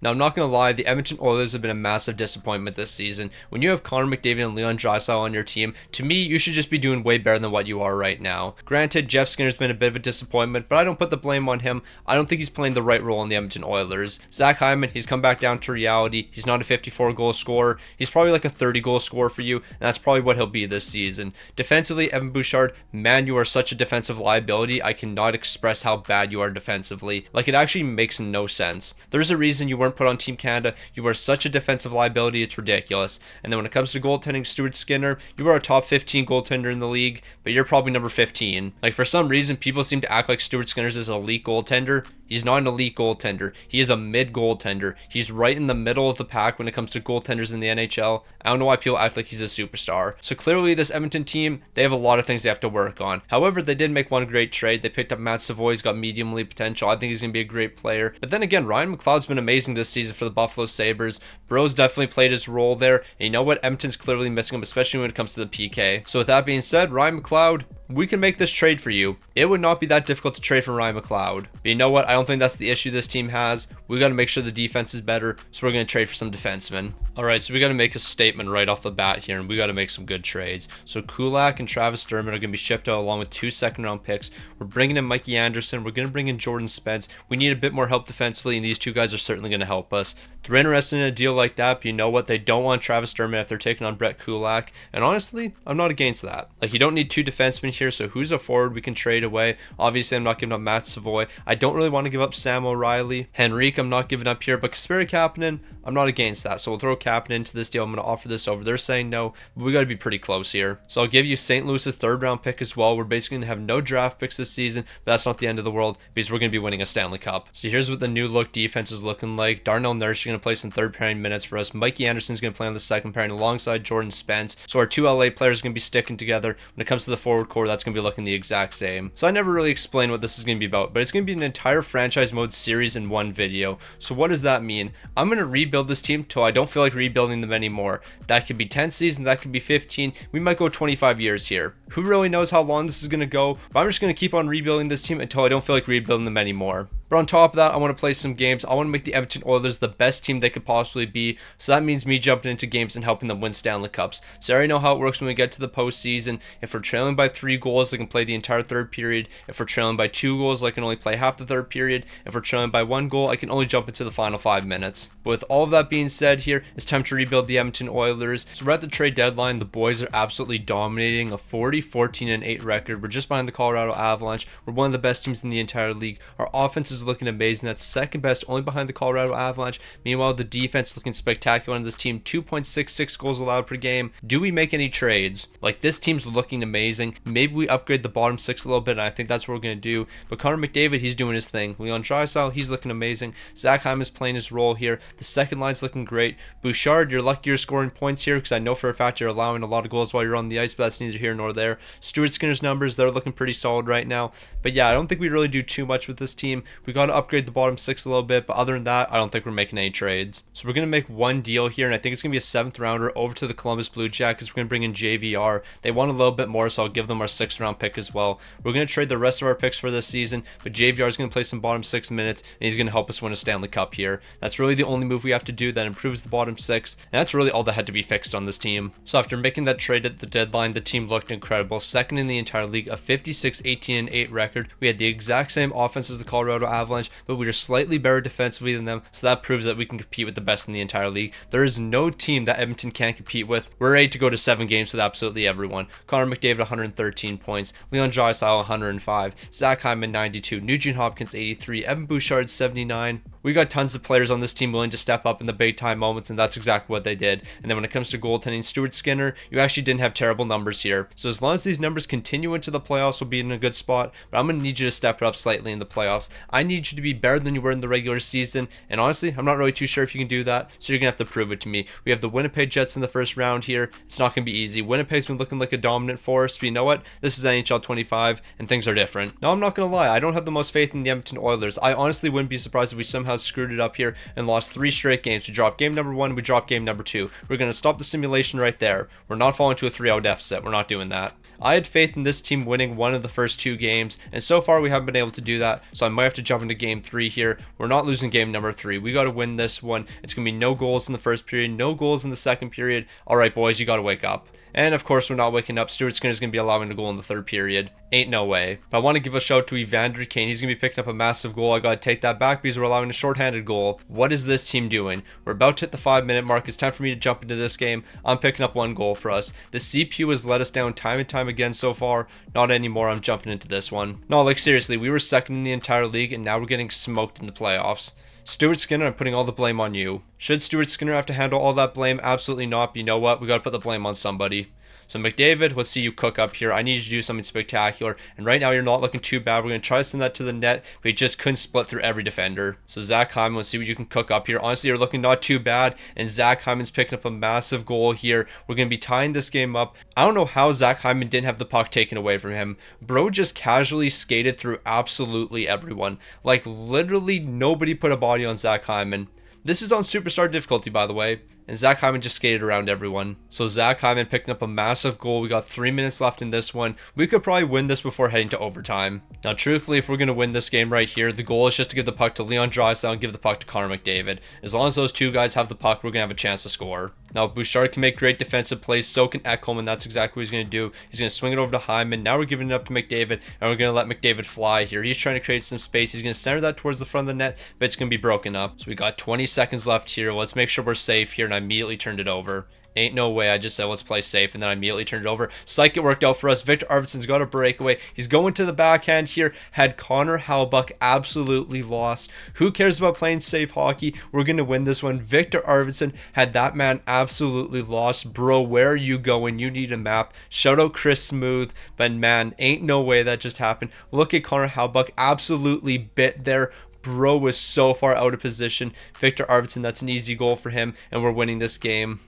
Now, I'm not going to lie, the Edmonton Oilers have been a massive disappointment this season. When you have Connor McDavid and Leon Draisaitl on your team, to me, you should just be doing way better than what you are right now. Granted, Jeff Skinner's been a bit of a disappointment, but I don't put the blame on him. I don't think he's playing the right role in the Edmonton Oilers. Zach Hyman, he's come back down to reality. He's not a 54-goal scorer. He's probably like a 30-goal scorer for you, and that's probably what he'll be this season. Defensively, Evan Bouchard, man, you are such a defensive liability. I cannot express how bad you are defensively. Like, it actually makes no sense. There's a reason you weren't put on Team Canada. You are such a defensive liability, it's ridiculous. And then when it comes to goaltending, Stuart Skinner, you are a top 15 goaltender in the league, but you're probably number 15. Like, for some reason, people seem to act like Stuart Skinner's is an elite goaltender. He's not an elite goaltender. He is a mid goaltender. He's right in the middle of the pack when it comes to goaltenders in the NHL. I don't know why people act like he's a superstar. So clearly this Edmonton team, they have a lot of things they have to work on. However, they did make one great trade. They picked up Matt Savoy. He's got medium league potential. I think he's going to be a great player. But then again, Ryan McLeod's been amazing this season for the Buffalo Sabres. Bro's definitely played his role there. And you know what? Edmonton's clearly missing him, especially when it comes to the PK. So with that being said, Ryan McLeod, we can make this trade for you. It would not be that difficult to trade for Ryan McLeod. But you know what? I don't think that's the issue this team has. We got to make sure the defense is better, so we're going to trade for some defensemen. All right, so we got to make a statement right off the bat here, and we got to make some good trades. So Kulak and Travis Dermott are going to be shipped out along with 2 second-round picks. We're bringing in Mikey Anderson. We're going to bring in Jordan Spence. We need a bit more help defensively, and these two guys are certainly going to help us. They're interested in a deal like that, but you know what? They don't want Travis Dermott if they're taking on Brett Kulak. And honestly, I'm not against that. Like, you don't need 2 defensemen here, so who's a forward we can trade away? Obviously, I'm not giving up Matt Savoy. I don't really want to give up Sam O'Reilly. Henrique, I'm not giving up here, but Kasperi Kapanen, I'm not against that. So we'll throw Kapanen into this deal. I'm going to offer this over. They're saying no, but we got to be pretty close here. So I'll give you St. Louis a 3rd-round pick as well. We're basically going to have no draft picks this season, but that's not the end of the world because we're going to be winning a Stanley Cup. So here's what the new look defense is looking like. Darnell Nurse is going to play some 3rd pairing minutes for us. Mikey Anderson's going to play on the 2nd pairing alongside Jordan Spence. So our 2 LA players are going to be sticking together. When it comes to the forward core, that's going to be looking the exact same. So I never really explained what this is going to be about, but it's going to be an entire franchise mode series in one video. So what does that mean? I'm going to rebuild this team till I don't feel like rebuilding them anymore. That could be 10 seasons, that could be 15. We might go 25 years here. Who really knows how long this is going to go? But I'm just going to keep on rebuilding this team until I don't feel like rebuilding them anymore. But on top of that, I want to play some games. I want to make the Edmonton Oilers the best team they could possibly be. So that means me jumping into games and helping them win Stanley Cups. So I already know how it works when we get to the postseason. If we're trailing by 3 goals, I can play the entire 3rd period. If we're trailing by 2 goals, I can only play half the 3rd period. If we're trailing by 1 goal, I can only jump into the final 5 minutes. But with all of that being said here, it's time to rebuild the Edmonton Oilers. So we're at the trade deadline. The boys are absolutely dominating, a 40-14-8 record. We're just behind the Colorado Avalanche. We're one of the best teams in the entire league. Our offense is looking amazing. That's 2nd best, only behind the Colorado Avalanche. Meanwhile, the defense looking spectacular on this team, 2.66 goals allowed per game. Do we make any trades? Like, this team's looking amazing. Maybe we upgrade the bottom 6 a little bit, and I think that's what we're going to do. But Connor McDavid, he's doing his thing. Leon Draisaitl, he's looking amazing. Zach Hyman's playing his role here. The second line's looking great. Bouchard, you're lucky you're scoring points here because I know for a fact you're allowing a lot of goals while you're on the ice, but that's neither here nor there. Stuart Skinner's numbers, they're looking pretty solid right now. But yeah, I don't think we really do too much with this team. We got to upgrade the bottom 6 a little bit, but other than that, I don't think we're making any trades. So we're going to make one deal here, and I think it's going to be a 7th rounder over to the Columbus Blue Jackets. We're going to bring in JVR. They want a little bit more, so I'll give them our 6th round pick as well. We're going to trade the rest of our picks for this season, but JVR is going to play some bottom 6 minutes, and he's going to help us win a Stanley Cup here. That's really the only move we have to do that improves the bottom 6, and that's really all that had to be fixed on this team. So after making that trade at the deadline, the team looked incredible. 2nd in the entire league, a 56-18-8 record. We had the exact same offense as the Colorado Avalanche, but we were slightly better defensively than them, so that proves that we can compete with the best in the entire league. There is no team that Edmonton can't compete with. We're ready to go to 7 games with absolutely everyone. Connor McDavid 113 points, Leon Draisaitl 105, Zach Hyman 92, Nugent Hopkins 83, Evan Bouchard 79. We got tons of players on this team willing to step up in the big time moments, and that's exactly what they did. And then when it comes to goaltending, Stuart Skinner, you actually didn't have terrible numbers here. So as long as these numbers continue into the playoffs, we'll be in a good spot. But I'm going to need you to step it up slightly in the playoffs. I need you to be better than you were in the regular season. And honestly, I'm not really too sure if you can do that. So you're going to have to prove it to me. We have the Winnipeg Jets in the 1st round here. It's not going to be easy. Winnipeg's been looking like a dominant force. But you know what? This is NHL 25 and things are different. Now, I'm not going to lie. I don't have the most faith in the Edmonton Oilers. I honestly wouldn't be surprised if we somehow screwed it up here and lost 3 straight games. We dropped game number 1, we dropped game number 2. We're going to stop the simulation right there. We're not falling to a 3-0 deficit. We're not doing that. I had faith in this team winning one of the first 2 games, and so far we haven't been able to do that, so I might have to jump into game 3 here. We're not losing game number 3. 3. We got to win this one. It's going to be no goals in the first period, no goals in the second period. All right, boys, you got to wake up. And of course, we're not waking up. Stuart Skinner's going to be allowing a goal in the third period. Ain't no way. But I want to give a shout to Evander Kane. He's going to be picking up a massive goal. I got to take that back because we're allowing a shorthanded goal. What is this team doing? We're about to hit the 5-minute mark. It's time for me to jump into this game. I'm picking up one goal for us. The CPU has let us down time and time again so far. Not anymore. I'm jumping into this one. No, like seriously, we were second in the entire league and now we're getting smoked in the playoffs. Stuart Skinner, I'm putting all the blame on you. Should Stuart Skinner have to handle all that blame? Absolutely not. But you know what? We got to put the blame on somebody. So McDavid, let's see you cook up here. I need you to do something spectacular. And right now, you're not looking too bad. We're going to try to send that to the net, but he just couldn't split through every defender. So Zach Hyman, let's see what you can cook up here. Honestly, you're looking not too bad. And Zach Hyman's picking up a massive goal here. We're going to be tying this game up. I don't know how Zach Hyman didn't have the puck taken away from him. Bro just casually skated through absolutely everyone. Like, literally nobody put a body on Zach Hyman. This is on superstar difficulty, by the way. And Zach Hyman just skated around everyone. So Zach Hyman picking up a massive goal. We got 3 minutes left in this one. We could probably win this before heading to overtime. Now, truthfully, if we're going to win this game right here, the goal is just to give the puck to Leon Draisaitl and give the puck to Connor McDavid. As long as those two guys have the puck, we're going to have a chance to score. Now, Bouchard can make great defensive plays. So can Ekholm, and that's exactly what he's going to do. He's going to swing it over to Hyman. Now we're giving it up to McDavid, and we're going to let McDavid fly here. He's trying to create some space. He's going to center that towards the front of the net, but it's going to be broken up. So we got 20 seconds left here. Let's make sure we're safe here, and I immediately turned it over. Ain't no way. I just said let's play safe and then I immediately turned it over. Psych, it worked out for us. Victor Arvidsson's got a breakaway. He's going to the backhand here. Had Connor Hellebuyck absolutely lost. Who cares about playing safe hockey? We're going to win this one. Victor Arvidsson had that man absolutely lost. Bro, where are you going? You need a map. Shout out Chris Smooth. But man, ain't no way that just happened. Look at Connor Hellebuyck absolutely bit there. Bro was so far out of position. Victor Arvidsson, that's an easy goal for him. And we're winning this game.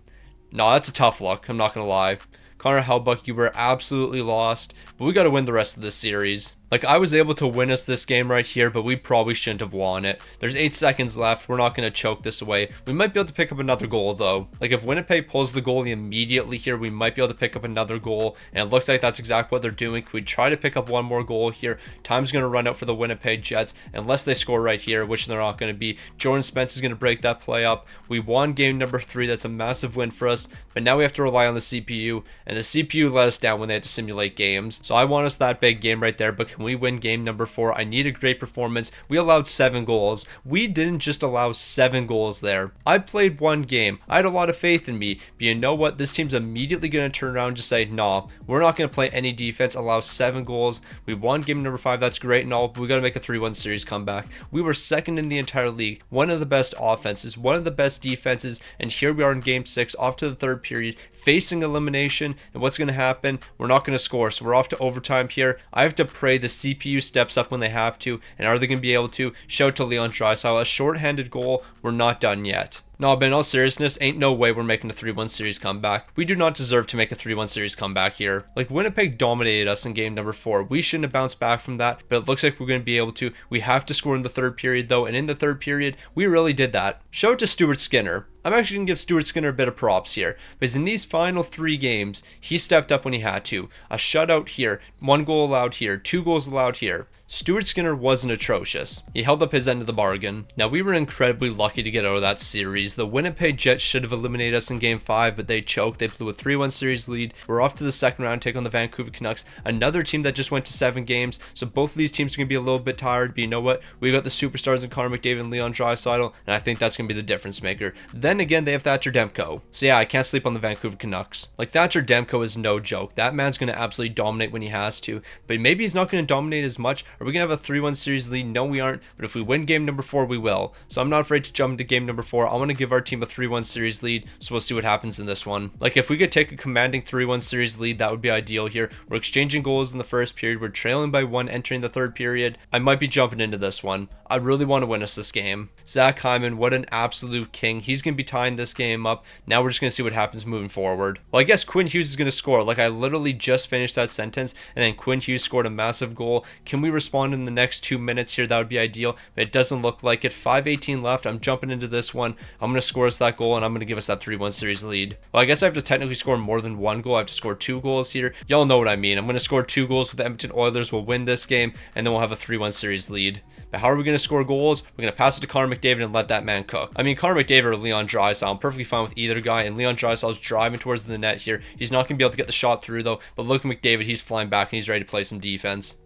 No, that's a tough look. I'm not going to lie. Connor Hellebuyck, you were absolutely lost, but we got to win the rest of this series. Like, I was able to win us this game right here, but we probably shouldn't have won it. There's 8 seconds left. We're not going to choke this away. We might be able to pick up another goal, though. Like, if Winnipeg pulls the goalie immediately here, we might be able to pick up another goal, and it looks like that's exactly what they're doing. Can we try to pick up one more goal here? Time's going to run out for the Winnipeg Jets, unless they score right here, which they're not going to be. Jordan Spence is going to break that play up. We won game number 3. That's a massive win for us, but now we have to rely on the CPU, and the CPU let us down when they had to simulate games. So I want us that big game right there, but can we win game number 4? I need a great performance. We allowed 7 goals. We didn't just allow 7 goals there. I played one game. I had a lot of faith in me, but you know what? This team's immediately going to turn around and just say, nah, we're not going to play any defense, allow 7 goals. We won game number 5. That's great and all, but we got to make a 3-1 series comeback. We were second in the entire league, one of the best offenses, one of the best defenses, and here we are in game 6, off to the third period, facing elimination, and what's going to happen? We're not going to score, so we're off to overtime here. I have to pray the CPU steps up when they have to, and are they going to be able to? Shout to Leon Draisaitl, a shorthanded goal. We're not done yet. No, but in all seriousness, ain't no way we're making a 3-1 series comeback. We do not deserve to make a 3-1 series comeback here. Like, Winnipeg dominated us in game number 4. We shouldn't have bounced back from that, but it looks like we're going to be able to. We have to score in the third period, though, and in the third period, we really did that. Shout out to Stuart Skinner. I'm actually going to give Stuart Skinner a bit of props here, because in these final 3 games, he stepped up when he had to. A shutout here, 1 goal allowed here, 2 goals allowed here. Stuart Skinner wasn't atrocious. He held up his end of the bargain. Now, we were incredibly lucky to get out of that series. The Winnipeg Jets should have eliminated us in game 5, but they choked. They blew a 3-1 series lead. We're off to the second round, take on the Vancouver Canucks, another team that just went to 7 games. So both of these teams are going to be a little bit tired, but you know what? We got the superstars in Connor McDavid and Leon Draisaitl, and I think that's going to be the difference maker. Then again, they have Thatcher Demko. So yeah, I can't sleep on the Vancouver Canucks. Like, Thatcher Demko is no joke. That man's going to absolutely dominate when he has to, but maybe he's not going to dominate as much. Are we going to have a 3-1 series lead? No, we aren't, but if we win game number 4, we will. So I'm not afraid to jump into game number 4. I want to give our team a 3-1 series lead, so we'll see what happens in this one. Like, if we could take a commanding 3-1 series lead, that would be ideal here. We're exchanging goals in the first period. We're trailing by 1 entering the third period. I might be jumping into this one. I really want to win us this game. Zach Hyman, what an absolute king. He's going to be tying this game up. Now we're just going to see what happens moving forward. Well, I guess Quinn Hughes is going to score. Like, I literally just finished that sentence, and then Quinn Hughes scored a massive goal. Can we respond respond in the next 2 minutes here, that would be ideal, but it doesn't look like it. 5:18 left. I'm jumping into this one. I'm going to score us that goal, and I'm going to give us that 3-1 series lead. Well, I guess I have to technically score more than one goal. I have to score 2 goals here. Y'all know what I mean. I'm going to score 2 goals with the Edmonton Oilers. We'll win this game, and then we'll have a 3-1 series lead. But how are we going to score goals? We're going to pass it to Connor McDavid and let that man cook. I mean, Connor McDavid or Leon Draisaitl, I'm perfectly fine with either guy, and Leon Draisaitl's driving towards the net here. He's not going to be able to get the shot through, though, but look at McDavid. He's flying back, and he's ready to play some defense.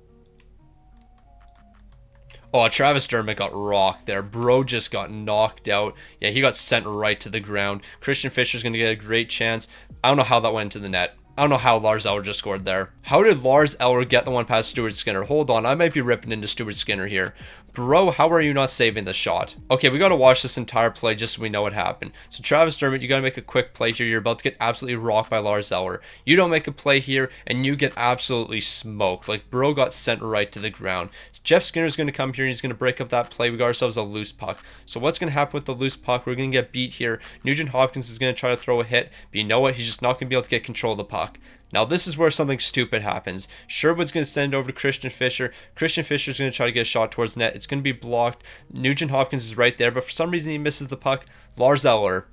Oh, Travis Dermott got rocked there. Bro just got knocked out. Yeah, he got sent right to the ground. Christian Fischer's going to get a great chance. I don't know how that went into the net. I don't know how Lars Eller just scored there. How did Lars Eller get the one past Stuart Skinner? Hold on, I might be ripping into Stuart Skinner here. Bro, how are you not saving the shot? Okay, we got to watch this entire play just so we know what happened. So Travis Dermott, you got to make a quick play here. You're about to get absolutely rocked by Lars Eller. You don't make a play here, and you get absolutely smoked. Like, bro got sent right to the ground. So Jeff Skinner's going to come here, and he's going to break up that play. We got ourselves a loose puck. So what's going to happen with the loose puck? We're going to get beat here. Nugent Hopkins is going to try to throw a hit, but you know what? He's just not going to be able to get control of the puck. Now, this is where something stupid happens. Sherwood's going to send it over to Christian Fischer. Christian Fischer's going to try to get a shot towards net. It's going to be blocked. Nugent Hopkins is right there, but for some reason he misses the puck. Lars Eller,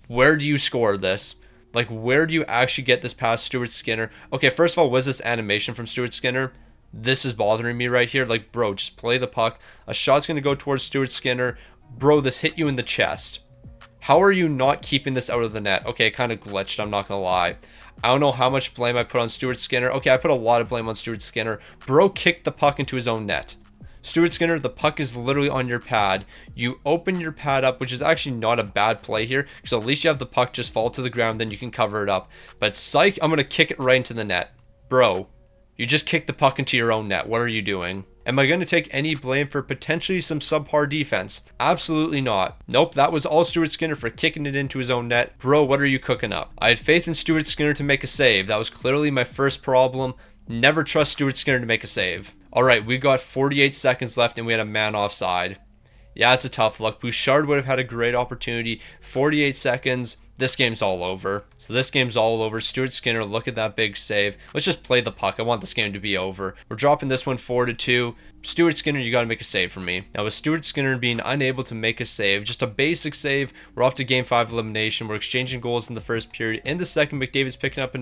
where do you score this? Like, where do you actually get this past Stuart Skinner? Okay, first of all, was this animation from Stuart Skinner? This is bothering me right here. Like, bro, just play the puck. A shot's going to go towards Stuart Skinner. Bro, this hit you in the chest. How are you not keeping this out of the net? Okay, it kind of glitched, I'm not going to lie. I don't know how much blame I put on Stuart Skinner. Okay, I put a lot of blame on Stuart Skinner. Bro kicked the puck into his own net. Stuart Skinner, the puck is literally on your pad. You open your pad up, which is actually not a bad play here, because at least you have the puck just fall to the ground, then you can cover it up. But psych, I'm going to kick it right into the net. Bro, you just kicked the puck into your own net. What are you doing? Am I going to take any blame for potentially some subpar defense? Absolutely not. Nope, that was all Stuart Skinner for kicking it into his own net. Bro, what are you cooking up? I had faith in Stuart Skinner to make a save. That was clearly my first problem. Never trust Stuart Skinner to make a save. Alright, we got 48 seconds left and we had a man offside. Yeah, it's a tough look. Bouchard would have had a great opportunity. 48 seconds. This game's all over. So this game's all over. Stuart Skinner, look at that big save. Let's just play the puck. I want this game to be over. We're dropping this one 4-2. Stuart Skinner, you got to make a save for me. Now, with Stuart Skinner being unable to make a save, just a basic save, we're off to Game 5 elimination. We're exchanging goals in the first period. In the second, McDavid's picking up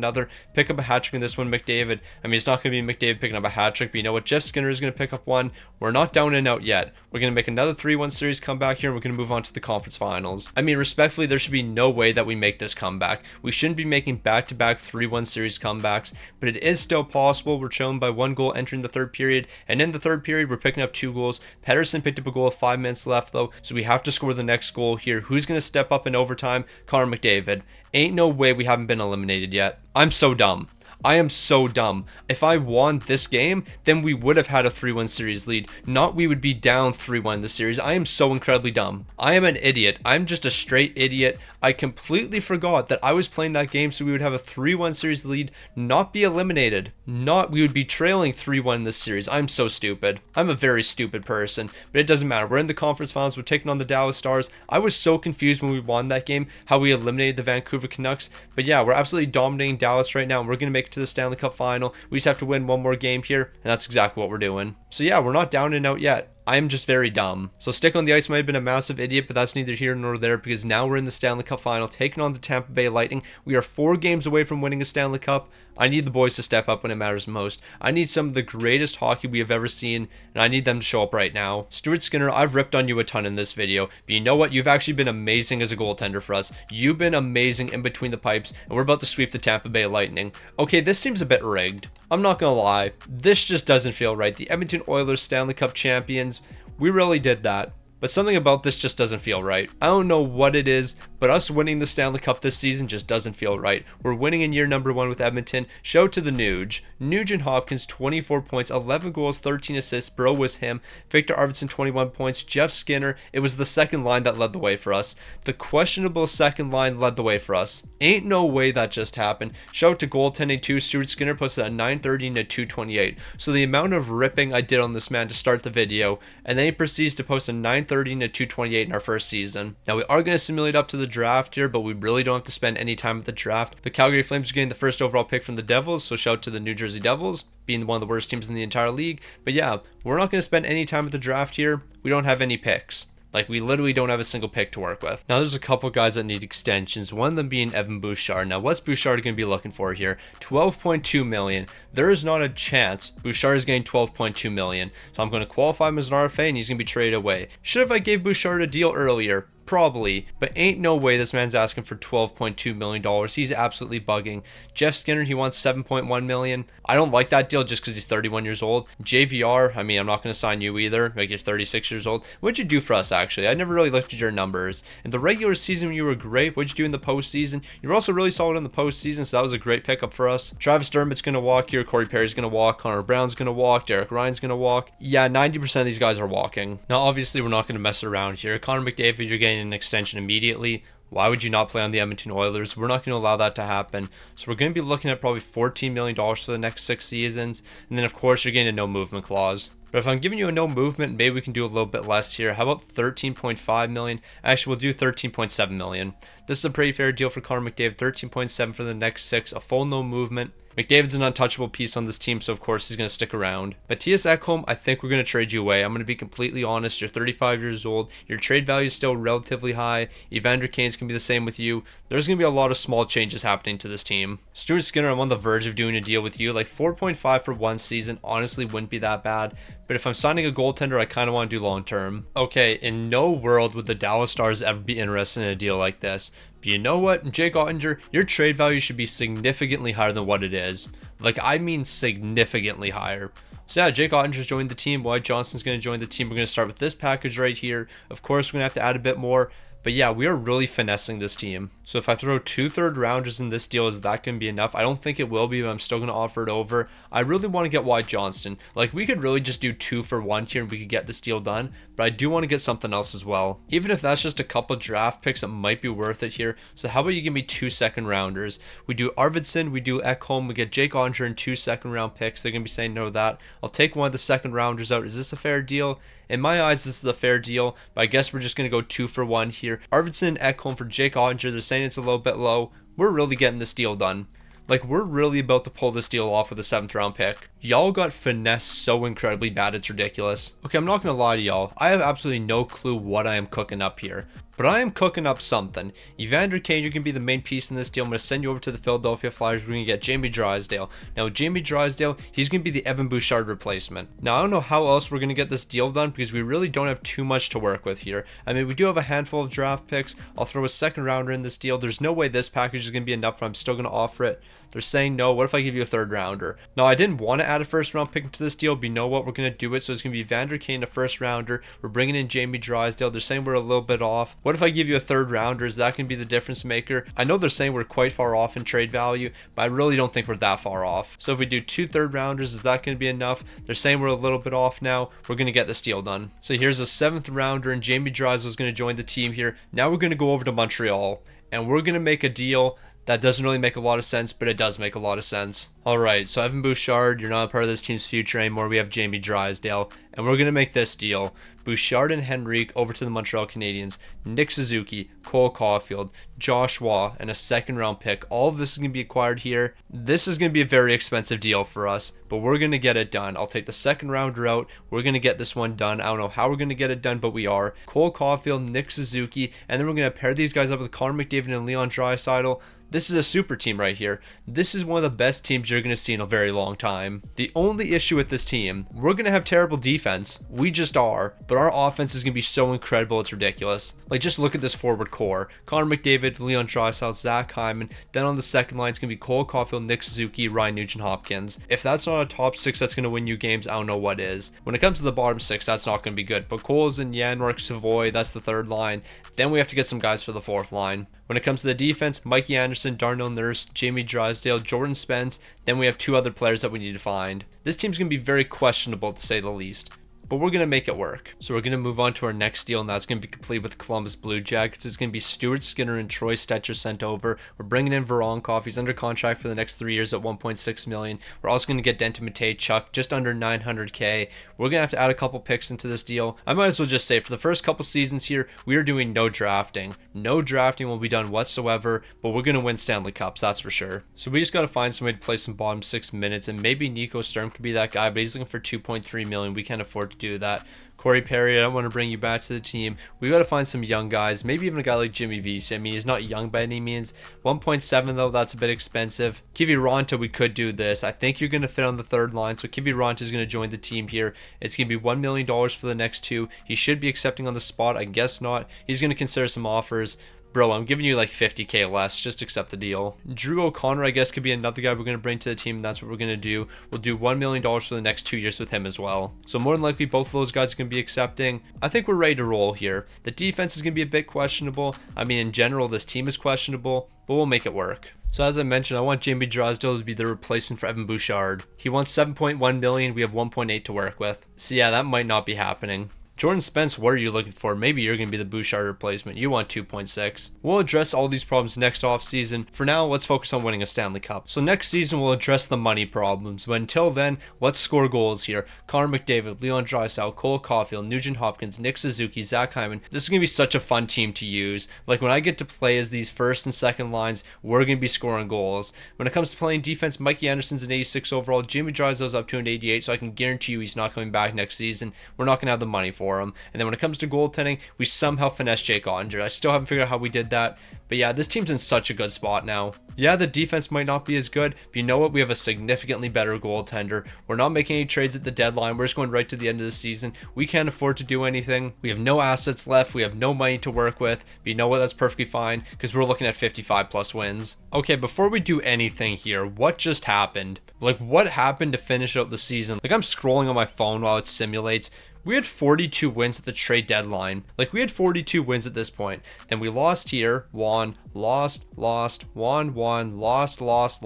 pick up a hat trick in this one, McDavid. I mean, it's not going to be McDavid picking up a hat trick, but you know what? Jeff Skinner is going to pick up one. We're not down and out yet. We're going to make another 3-1 series comeback here, and we're going to move on to the conference finals. I mean, respectfully, there should be no way that we make this comeback. We shouldn't be making back-to-back 3-1 series comebacks, but it is still possible. We're trailing by 1 goal entering the third period, and in the third period, we're picking up 2 goals. Pedersen picked up a goal with 5 minutes left, though, so we have to score the next goal here. Who's going to step up in overtime? Connor McDavid. Ain't no way we haven't been eliminated yet. I'm so dumb. I am so dumb. If I won this game, then we would have had a 3-1 series lead. Not we would be down 3-1 in the series. I am so incredibly dumb. I am an idiot. I'm just a straight idiot. I completely forgot that I was playing that game so we would have a 3-1 series lead, not be eliminated. We would be trailing 3-1 in this series. I'm so stupid. I'm a very stupid person, but it doesn't matter. We're in the conference finals. We're taking on the Dallas Stars. I was so confused when we won that game, how we eliminated the Vancouver Canucks. But yeah, we're absolutely dominating Dallas right now, and we're going to make it to the Stanley Cup Final. We just have to win one more game here, and that's exactly what we're doing. So yeah, we're not down and out yet. I am just very dumb. So stick on the ice might have been a massive idiot, but that's neither here nor there because now we're in the Stanley Cup Final, taking on the Tampa Bay Lightning. We are 4 games away from winning a Stanley Cup. I need the boys to step up when it matters most. I need some of the greatest hockey we have ever seen, and I need them to show up right now. Stuart Skinner, I've ripped on you a ton in this video, but you know what? You've actually been amazing as a goaltender for us. You've been amazing in between the pipes, and we're about to sweep the Tampa Bay Lightning. Okay, this seems a bit rigged. I'm not gonna lie. This just doesn't feel right. The Edmonton Oilers Stanley Cup champions, we really did that. But something about this just doesn't feel right. I don't know what it is, but us winning the Stanley Cup this season just doesn't feel right. We're winning in year number 1 with Edmonton. Show to the Nuge. Nugent Hopkins, 24 points, 11 goals, 13 assists. Bro was him. Victor Arvidsson, 21 points. Jeff Skinner. It was the second line that led the way for us. The questionable second line led the way for us. Ain't no way that just happened. Show to goaltending too. Stuart Skinner posted a 930 and a 228. So the amount of ripping I did on this man to start the video, and then he proceeds to post a 930 230 and a 228 in our first season. Now we are going to simulate up to the draft here, but we really don't have to spend any time at the draft. The Calgary Flames are getting the first overall pick from the Devils, so shout out to the New Jersey Devils, being one of the worst teams in the entire league. But yeah, we're not going to spend any time at the draft here. We don't have any picks. Like, we literally don't have a single pick to work with. Now, there's a couple guys that need extensions, one of them being Evan Bouchard. Now, what's Bouchard going to be looking for here? $12.2 million. There is not a chance Bouchard is getting $12.2 million. So I'm going to qualify him as an RFA, and he's going to be traded away. Should have I gave Bouchard a deal earlier? Probably, but ain't no way this man's asking for $12.2 million. He's absolutely bugging. Jeff Skinner, he wants $7.1 million. I don't like that deal just because he's 31 years old. JVR, I mean, I'm not going to sign you either. Like, you're 36 years old. What'd you do for us, actually? I never really looked at your numbers. In the regular season, you were great. What'd you do in the postseason? You were also really solid in the postseason, so that was a great pickup for us. Travis Dermott's going to walk here. Corey Perry's going to walk. Connor Brown's going to walk. Derek Ryan's going to walk. Yeah, 90% of these guys are walking. Now, obviously, we're not going to mess around here. Connor McDavid, you're getting an extension immediately. Why would you not play on the Edmonton Oilers? We're not going to allow that to happen. So we're going to be looking at probably $14 million for the next 6 seasons. And then, of course, you're getting a no movement clause. But if I'm giving you a no movement, maybe we can do a little bit less here. How about $13.5 million? Actually, we'll do $13.7 million. This is a pretty fair deal for Connor McDavid. $13.7 for the next 6, a full no movement. McDavid's an untouchable piece on this team, so of course he's going to stick around. Matthias Ekholm, I think we're going to trade you away. I'm going to be completely honest. You're 35 years old. Your trade value is still relatively high. Evander Kane's going to be the same with you. There's going to be a lot of small changes happening to this team. Stuart Skinner, I'm on the verge of doing a deal with you. Like 4.5 for one season honestly wouldn't be that bad. But if I'm signing a goaltender, I kind of want to do long term. Okay, in no world would the Dallas Stars ever be interested in a deal like this. But you know what, Jake Ottinger, your trade value should be significantly higher than what it is. Like, I mean significantly higher. So yeah, Jake Ottinger's joined the team. Wyatt Johnston's going to join the team. We're going to start with this package right here. Of course, we're going to have to add a bit more. But yeah, we are really finessing this team. So if I throw 2 third-rounders in this deal, is that going to be enough? I don't think it will be, but I'm still going to offer it over. I really want to get Wyatt Johnston. Like, we could really just do 2 for 1 here and we could get this deal done. But I do want to get something else as well. Even if that's just a couple draft picks, it might be worth it here. So how about you give me 2 second-rounders? We do Arvidsson, we do Ekholm, we get Jake Ottinger and 2 second-round picks. They're going to be saying no to that. I'll take one of the second-rounders out. Is this a fair deal? In my eyes, this is a fair deal, but I guess we're just going to go 2 for 1 here. Arvidsson, Ekholm for Jake Ottinger. They're saying it's a little bit low. We're really getting this deal done. Like, we're really about to pull this deal off with a 7th round pick. Y'all got finessed so incredibly bad, it's ridiculous. Okay, I'm not going to lie to y'all. I have absolutely no clue what I am cooking up here. But I am cooking up something. Evander Kane, you can be the main piece in this deal. I'm going to send you over to the Philadelphia Flyers. We're going to get Jamie Drysdale. Now, with Jamie Drysdale, he's going to be the Evan Bouchard replacement. Now, I don't know how else we're going to get this deal done because we really don't have too much to work with here. I mean, we do have a handful of draft picks. I'll throw a second rounder in this deal. There's no way this package is going to be enough, but I'm still going to offer it. They're saying no. What if I give you a 3rd rounder? Now, I didn't want to add a 1st round pick into this deal, but you know what? We're going to do it. So it's going to be Evander Kane, a 1st rounder. We're bringing in Jamie Drysdale. They're saying we're a little bit off. What if I give you a 3rd rounder? Is that going to be the difference maker? I know they're saying we're quite far off in trade value, but I really don't think we're that far off. So if we do 2 third rounders, is that going to be enough? They're saying we're a little bit off now. We're going to get this deal done. So here's a 7th rounder, and Jamie Drysdale is going to join the team here. Now we're going to go over to Montreal, and we're going to make a deal that doesn't really make a lot of sense, but it does make a lot of sense. All right, so Evan Bouchard, you're not a part of this team's future anymore. We have Jamie Drysdale, and we're going to make this deal. Bouchard and Henrique over to the Montreal Canadiens. Nick Suzuki, Cole Caulfield, Josh Waugh, and a 2nd round pick. All of this is going to be acquired here. This is going to be a very expensive deal for us, but we're going to get it done. I'll take the 2nd rounder out. We're going to get this one done. I don't know how we're going to get it done, but we are. Cole Caulfield, Nick Suzuki, and then we're going to pair these guys up with Connor McDavid and Leon Draisaitl. This is a super team right here. This is one of the best teams you're going to see in a very long time. The only issue with this team, we're going to have terrible defense. We just are. But our offense is going to be so incredible, it's ridiculous. Like, just look at this forward core. Connor McDavid, Leon Draisaitl, Zach Hyman. Then on the second line, it's going to be Cole Caulfield, Nick Suzuki, Ryan Nugent-Hopkins. If that's not a top 6 that's going to win you games, I don't know what is. When it comes to the bottom 6, that's not going to be good. But Coles and Yanmark, Savoy, that's the 3rd line. Then we have to get some guys for the 4th line. When it comes to the defense, Mikey Anderson, Darnell Nurse, Jamie Drysdale, Jordan Spence. Then we have 2 other players that we need to find. This team's going to be very questionable, to say the least. but we're going to make it work. So we're going to move on to our next deal, and that's going to be complete with Columbus Blue Jackets. It's going to be Stuart Skinner and Troy Stetcher sent over. We're bringing in Voronkov. He's under contract for the next 3 years at $1.6 million. We're also going to get Denton Mateychuk just under $900K. We're going to have to add a couple picks into this deal. I might as well just say for the first couple seasons here, we are doing no drafting. No drafting will be done whatsoever, but we're going to win Stanley Cups, that's for sure. So we just got to find somebody to play some bottom 6 minutes, and maybe Nico Sturm could be that guy, but he's looking for $2.3 million. We can't afford to do that. Corey Perry, I don't want to bring you back to the team. We got to find some young guys, maybe even a guy like Jimmy Vesey. I mean, he's not young by any means. 1.7 though, that's a bit expensive. Kiviranta, we could do this. I think you're going to fit on the third line, so Kiviranta is going to join the team here. It's going to be $1 million for the next 2. He should be accepting on the spot. I guess not. He's going to consider some offers. Bro, I'm giving you like 50K less. Just accept the deal. Drew O'Connor, I guess, could be another guy we're going to bring to the team. And that's what we're going to do. We'll do $1 million for the next 2 years with him as well. So more than likely, both of those guys are going to be accepting. I think we're ready to roll here. The defense is going to be a bit questionable. I mean, in general, this team is questionable, but we'll make it work. So as I mentioned, I want Jamie Drysdale to be the replacement for Evan Bouchard. He wants $7.1 million. We have 1.8 to work with. So yeah, that might not be happening. Jordan Spence, what are you looking for? Maybe you're going to be the Bouchard replacement. You want 2.6. We'll address all these problems next offseason. For now, let's focus on winning a Stanley Cup. So next season, we'll address the money problems. But until then, let's score goals here. Connor McDavid, Leon Draisaitl, Cole Caulfield, Nugent Hopkins, Nick Suzuki, Zach Hyman. This is going to be such a fun team to use. Like when I get to play as these first and second lines, we're going to be scoring goals. When it comes to playing defense, Mikey Anderson's an 86 overall. Jamie Drysdale's up to an 88, so I can guarantee you he's not coming back next season. We're not going to have the money for him. And then when it comes to goaltending, we somehow finessed Jake Ottinger. I still haven't figured out how we did that. But yeah, this team's in such a good spot now. Yeah, the defense might not be as good, but you know what? We have a significantly better goaltender. We're not making any trades at the deadline. We're just going right to the end of the season. We can't afford to do anything. We have no assets left. We have no money to work with. But you know what? That's perfectly fine because we're looking at 55 plus wins. Okay, before we do anything here, what just happened? Like, what happened to finish out the season? Like, I'm scrolling on my phone while it simulates. We had 42 wins at the trade deadline. Like, we had 42 wins at this point. Then we lost here, won, lost, won, lost, won,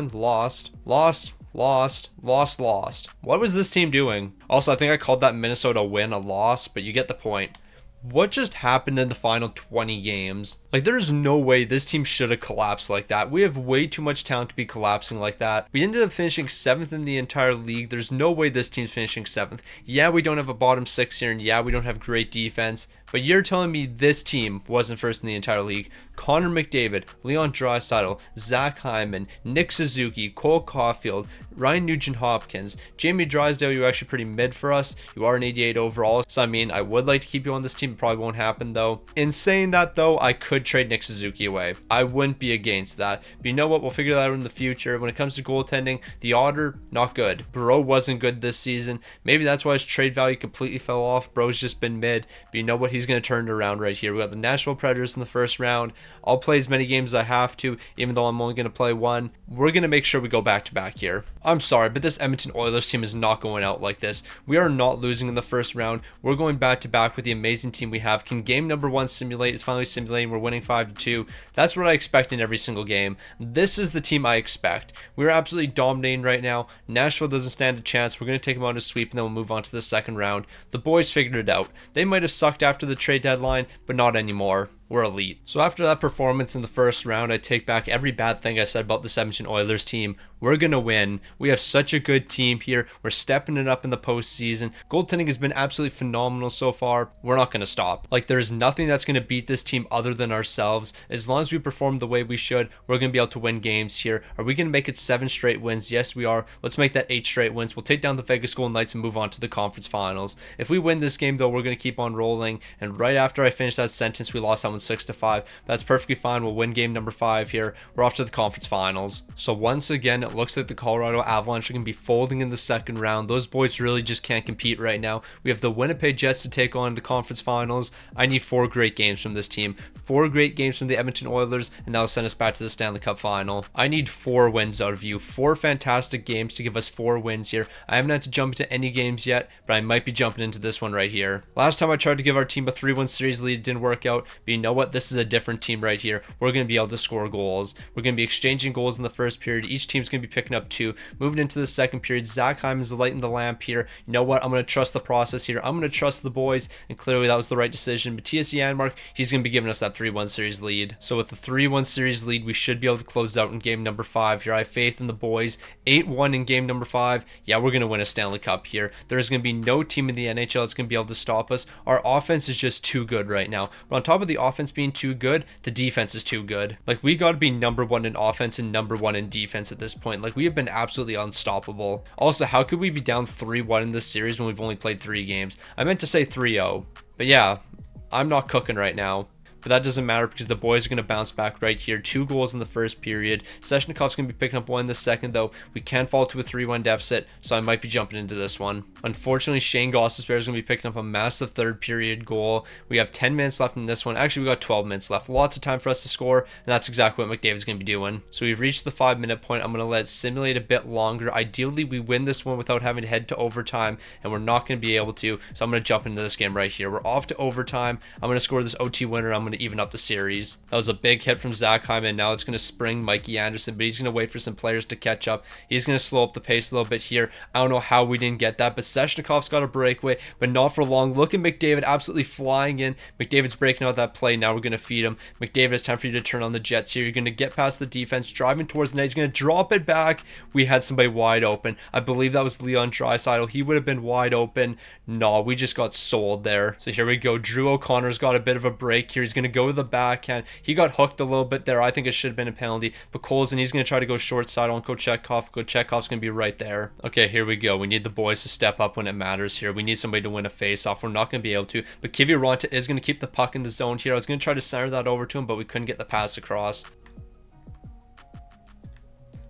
lost. What was this team doing? Also, I think I called that Minnesota win a loss, but you get the point. What just happened in the final 20 games? Like, there's no way this team should have collapsed like that. We have way too much talent to be collapsing like that. We ended up finishing 7th in the entire league. There's no way this team's finishing 7th. Yeah, we don't have a bottom 6 here, and yeah, we don't have great defense. But you're telling me this team wasn't first in the entire league. Connor McDavid, Leon Draisaitl, Zach Hyman, Nick Suzuki, Cole Caulfield, Ryan Nugent-Hopkins, Jamie Drysdale, you're actually pretty mid for us. You are an 88 overall. So, I mean, I would like to keep you on this team. It probably won't happen, though. In saying that, though, I could trade Nick Suzuki away. I wouldn't be against that. But you know what? We'll figure that out in the future. When it comes to goaltending, the Otter, not good. Bro wasn't good this season. Maybe that's why his trade value completely fell off. Bro's just been mid. But you know what? He's going to turn it around right here. We got the Nashville Predators in the first round. I'll play as many games as I have to, even though I'm only going to play one. We're going to make sure we go back to back here. I'm sorry, but this Edmonton Oilers team is not going out like this. We are not losing in the first round. We're going back to back with the amazing team we have. Can game number 1 simulate? It's finally simulating. We're winning 5-2. That's what I expect in every single game. This is the team I expect. We're absolutely dominating right now. Nashville doesn't stand a chance. We're going to take them on a sweep, and then we'll move on to the second round. The boys figured it out. They might have sucked after the trade deadline, but not anymore. We're elite. So after that performance in the first round, I take back every bad thing I said about the Edmonton Oilers team. We're going to win. We have such a good team here. We're stepping it up in the postseason. Goaltending has been absolutely phenomenal so far. We're not going to stop. Like, there's nothing that's going to beat this team other than ourselves. As long as we perform the way we should, we're going to be able to win games here. Are we going to make it 7 straight wins? Yes, we are. Let's make that 8 straight wins. We'll take down the Vegas Golden Knights and move on to the conference finals. If we win this game, though, we're going to keep on rolling. And right after I finish that sentence, we lost that one 6-5. That's perfectly fine. We'll win game number 5 here. We're off to the conference finals. So once again, it looks like the Colorado Avalanche are going to be folding in the second round. Those boys really just can't compete right now. We have the Winnipeg Jets to take on in the conference finals. I need 4 great games from this team. 4 great games from the Edmonton Oilers, and that will send us back to the Stanley Cup Final. I need 4 wins out of you, 4 fantastic games to give us 4 wins here. I haven't had to jump into any games yet, but I might be jumping into this one right here. Last time I tried to give our team a 3-1 series lead, it didn't work out, but you know what? This is a different team right here. We're going to be able to score goals. We're going to be exchanging goals in the first period. Each team's going to be picking up 2. Moving into the second period, Zach Hyman's lighting the lamp here. You know what? I'm going to trust the process here. I'm going to trust the boys, and clearly that was the right decision. Matthias Janmark, he's going to be giving us that 3-1 series lead. So with the 3-1 series lead, we should be able to close out in game number 5 here. I have faith in the boys. 8-1 in game number 5. Yeah, we're going to win a Stanley Cup here. There's going to be no team in the NHL that's going to be able to stop us. Our offense is just too good right now. But on top of the offense being too good, the defense is too good. Like, we got to be number 1 in offense and number 1 in defense at this point. Like, we have been absolutely unstoppable. Also, how could we be down 3-1 in this series when we've only played 3 games? I meant to say 3-0. But yeah, I'm not cooking right now. But that doesn't matter because the boys are going to bounce back right here. 2 goals in the first period. Seshnikov's going to be picking up 1 in the second, though. We can fall to a 3-1 deficit, so I might be jumping into this one. Unfortunately, Shane Gostisbehere is going to be picking up a massive third period goal. We have 10 minutes left in this one. Actually, we got 12 minutes left. Lots of time for us to score, and that's exactly what McDavid's going to be doing. So we've reached the 5-minute point. I'm going to let it simulate a bit longer. Ideally, we win this one without having to head to overtime, and we're not going to be able to, so I'm going to jump into this game right here. We're off to overtime. I'm going to score this OT winner. I'm going to even up the series. That was a big hit from Zach Hyman. Now it's going to spring Mikey Anderson, but he's going to wait for some players to catch up. He's going to slow up the pace a little bit here. I don't know how we didn't get that, but Seshnikov's got a breakaway, but not for long. Look at McDavid absolutely flying in. McDavid's breaking out that play. Now we're going to feed him. McDavid, it's time for you to turn on the Jets here. You're going to get past the defense, driving towards the net. He's going to drop it back. We had somebody wide open. I believe that was Leon Draisaitl. He would have been wide open. No, we just got sold there. So here we go. Drew O'Connor's got a bit of a break here. He's going to go to the backhand. He got hooked a little bit there. I think it should have been a penalty. But Colson, he's going to try to go short side on Kochetkov. Kochetkov's going to be right there. Okay, here we go. We need the boys to step up when it matters here. We need somebody to win a face-off. We're not going to be able to. But Kiviranta is going to keep the puck in the zone here. I was going to try to center that over to him, but we couldn't get the pass across.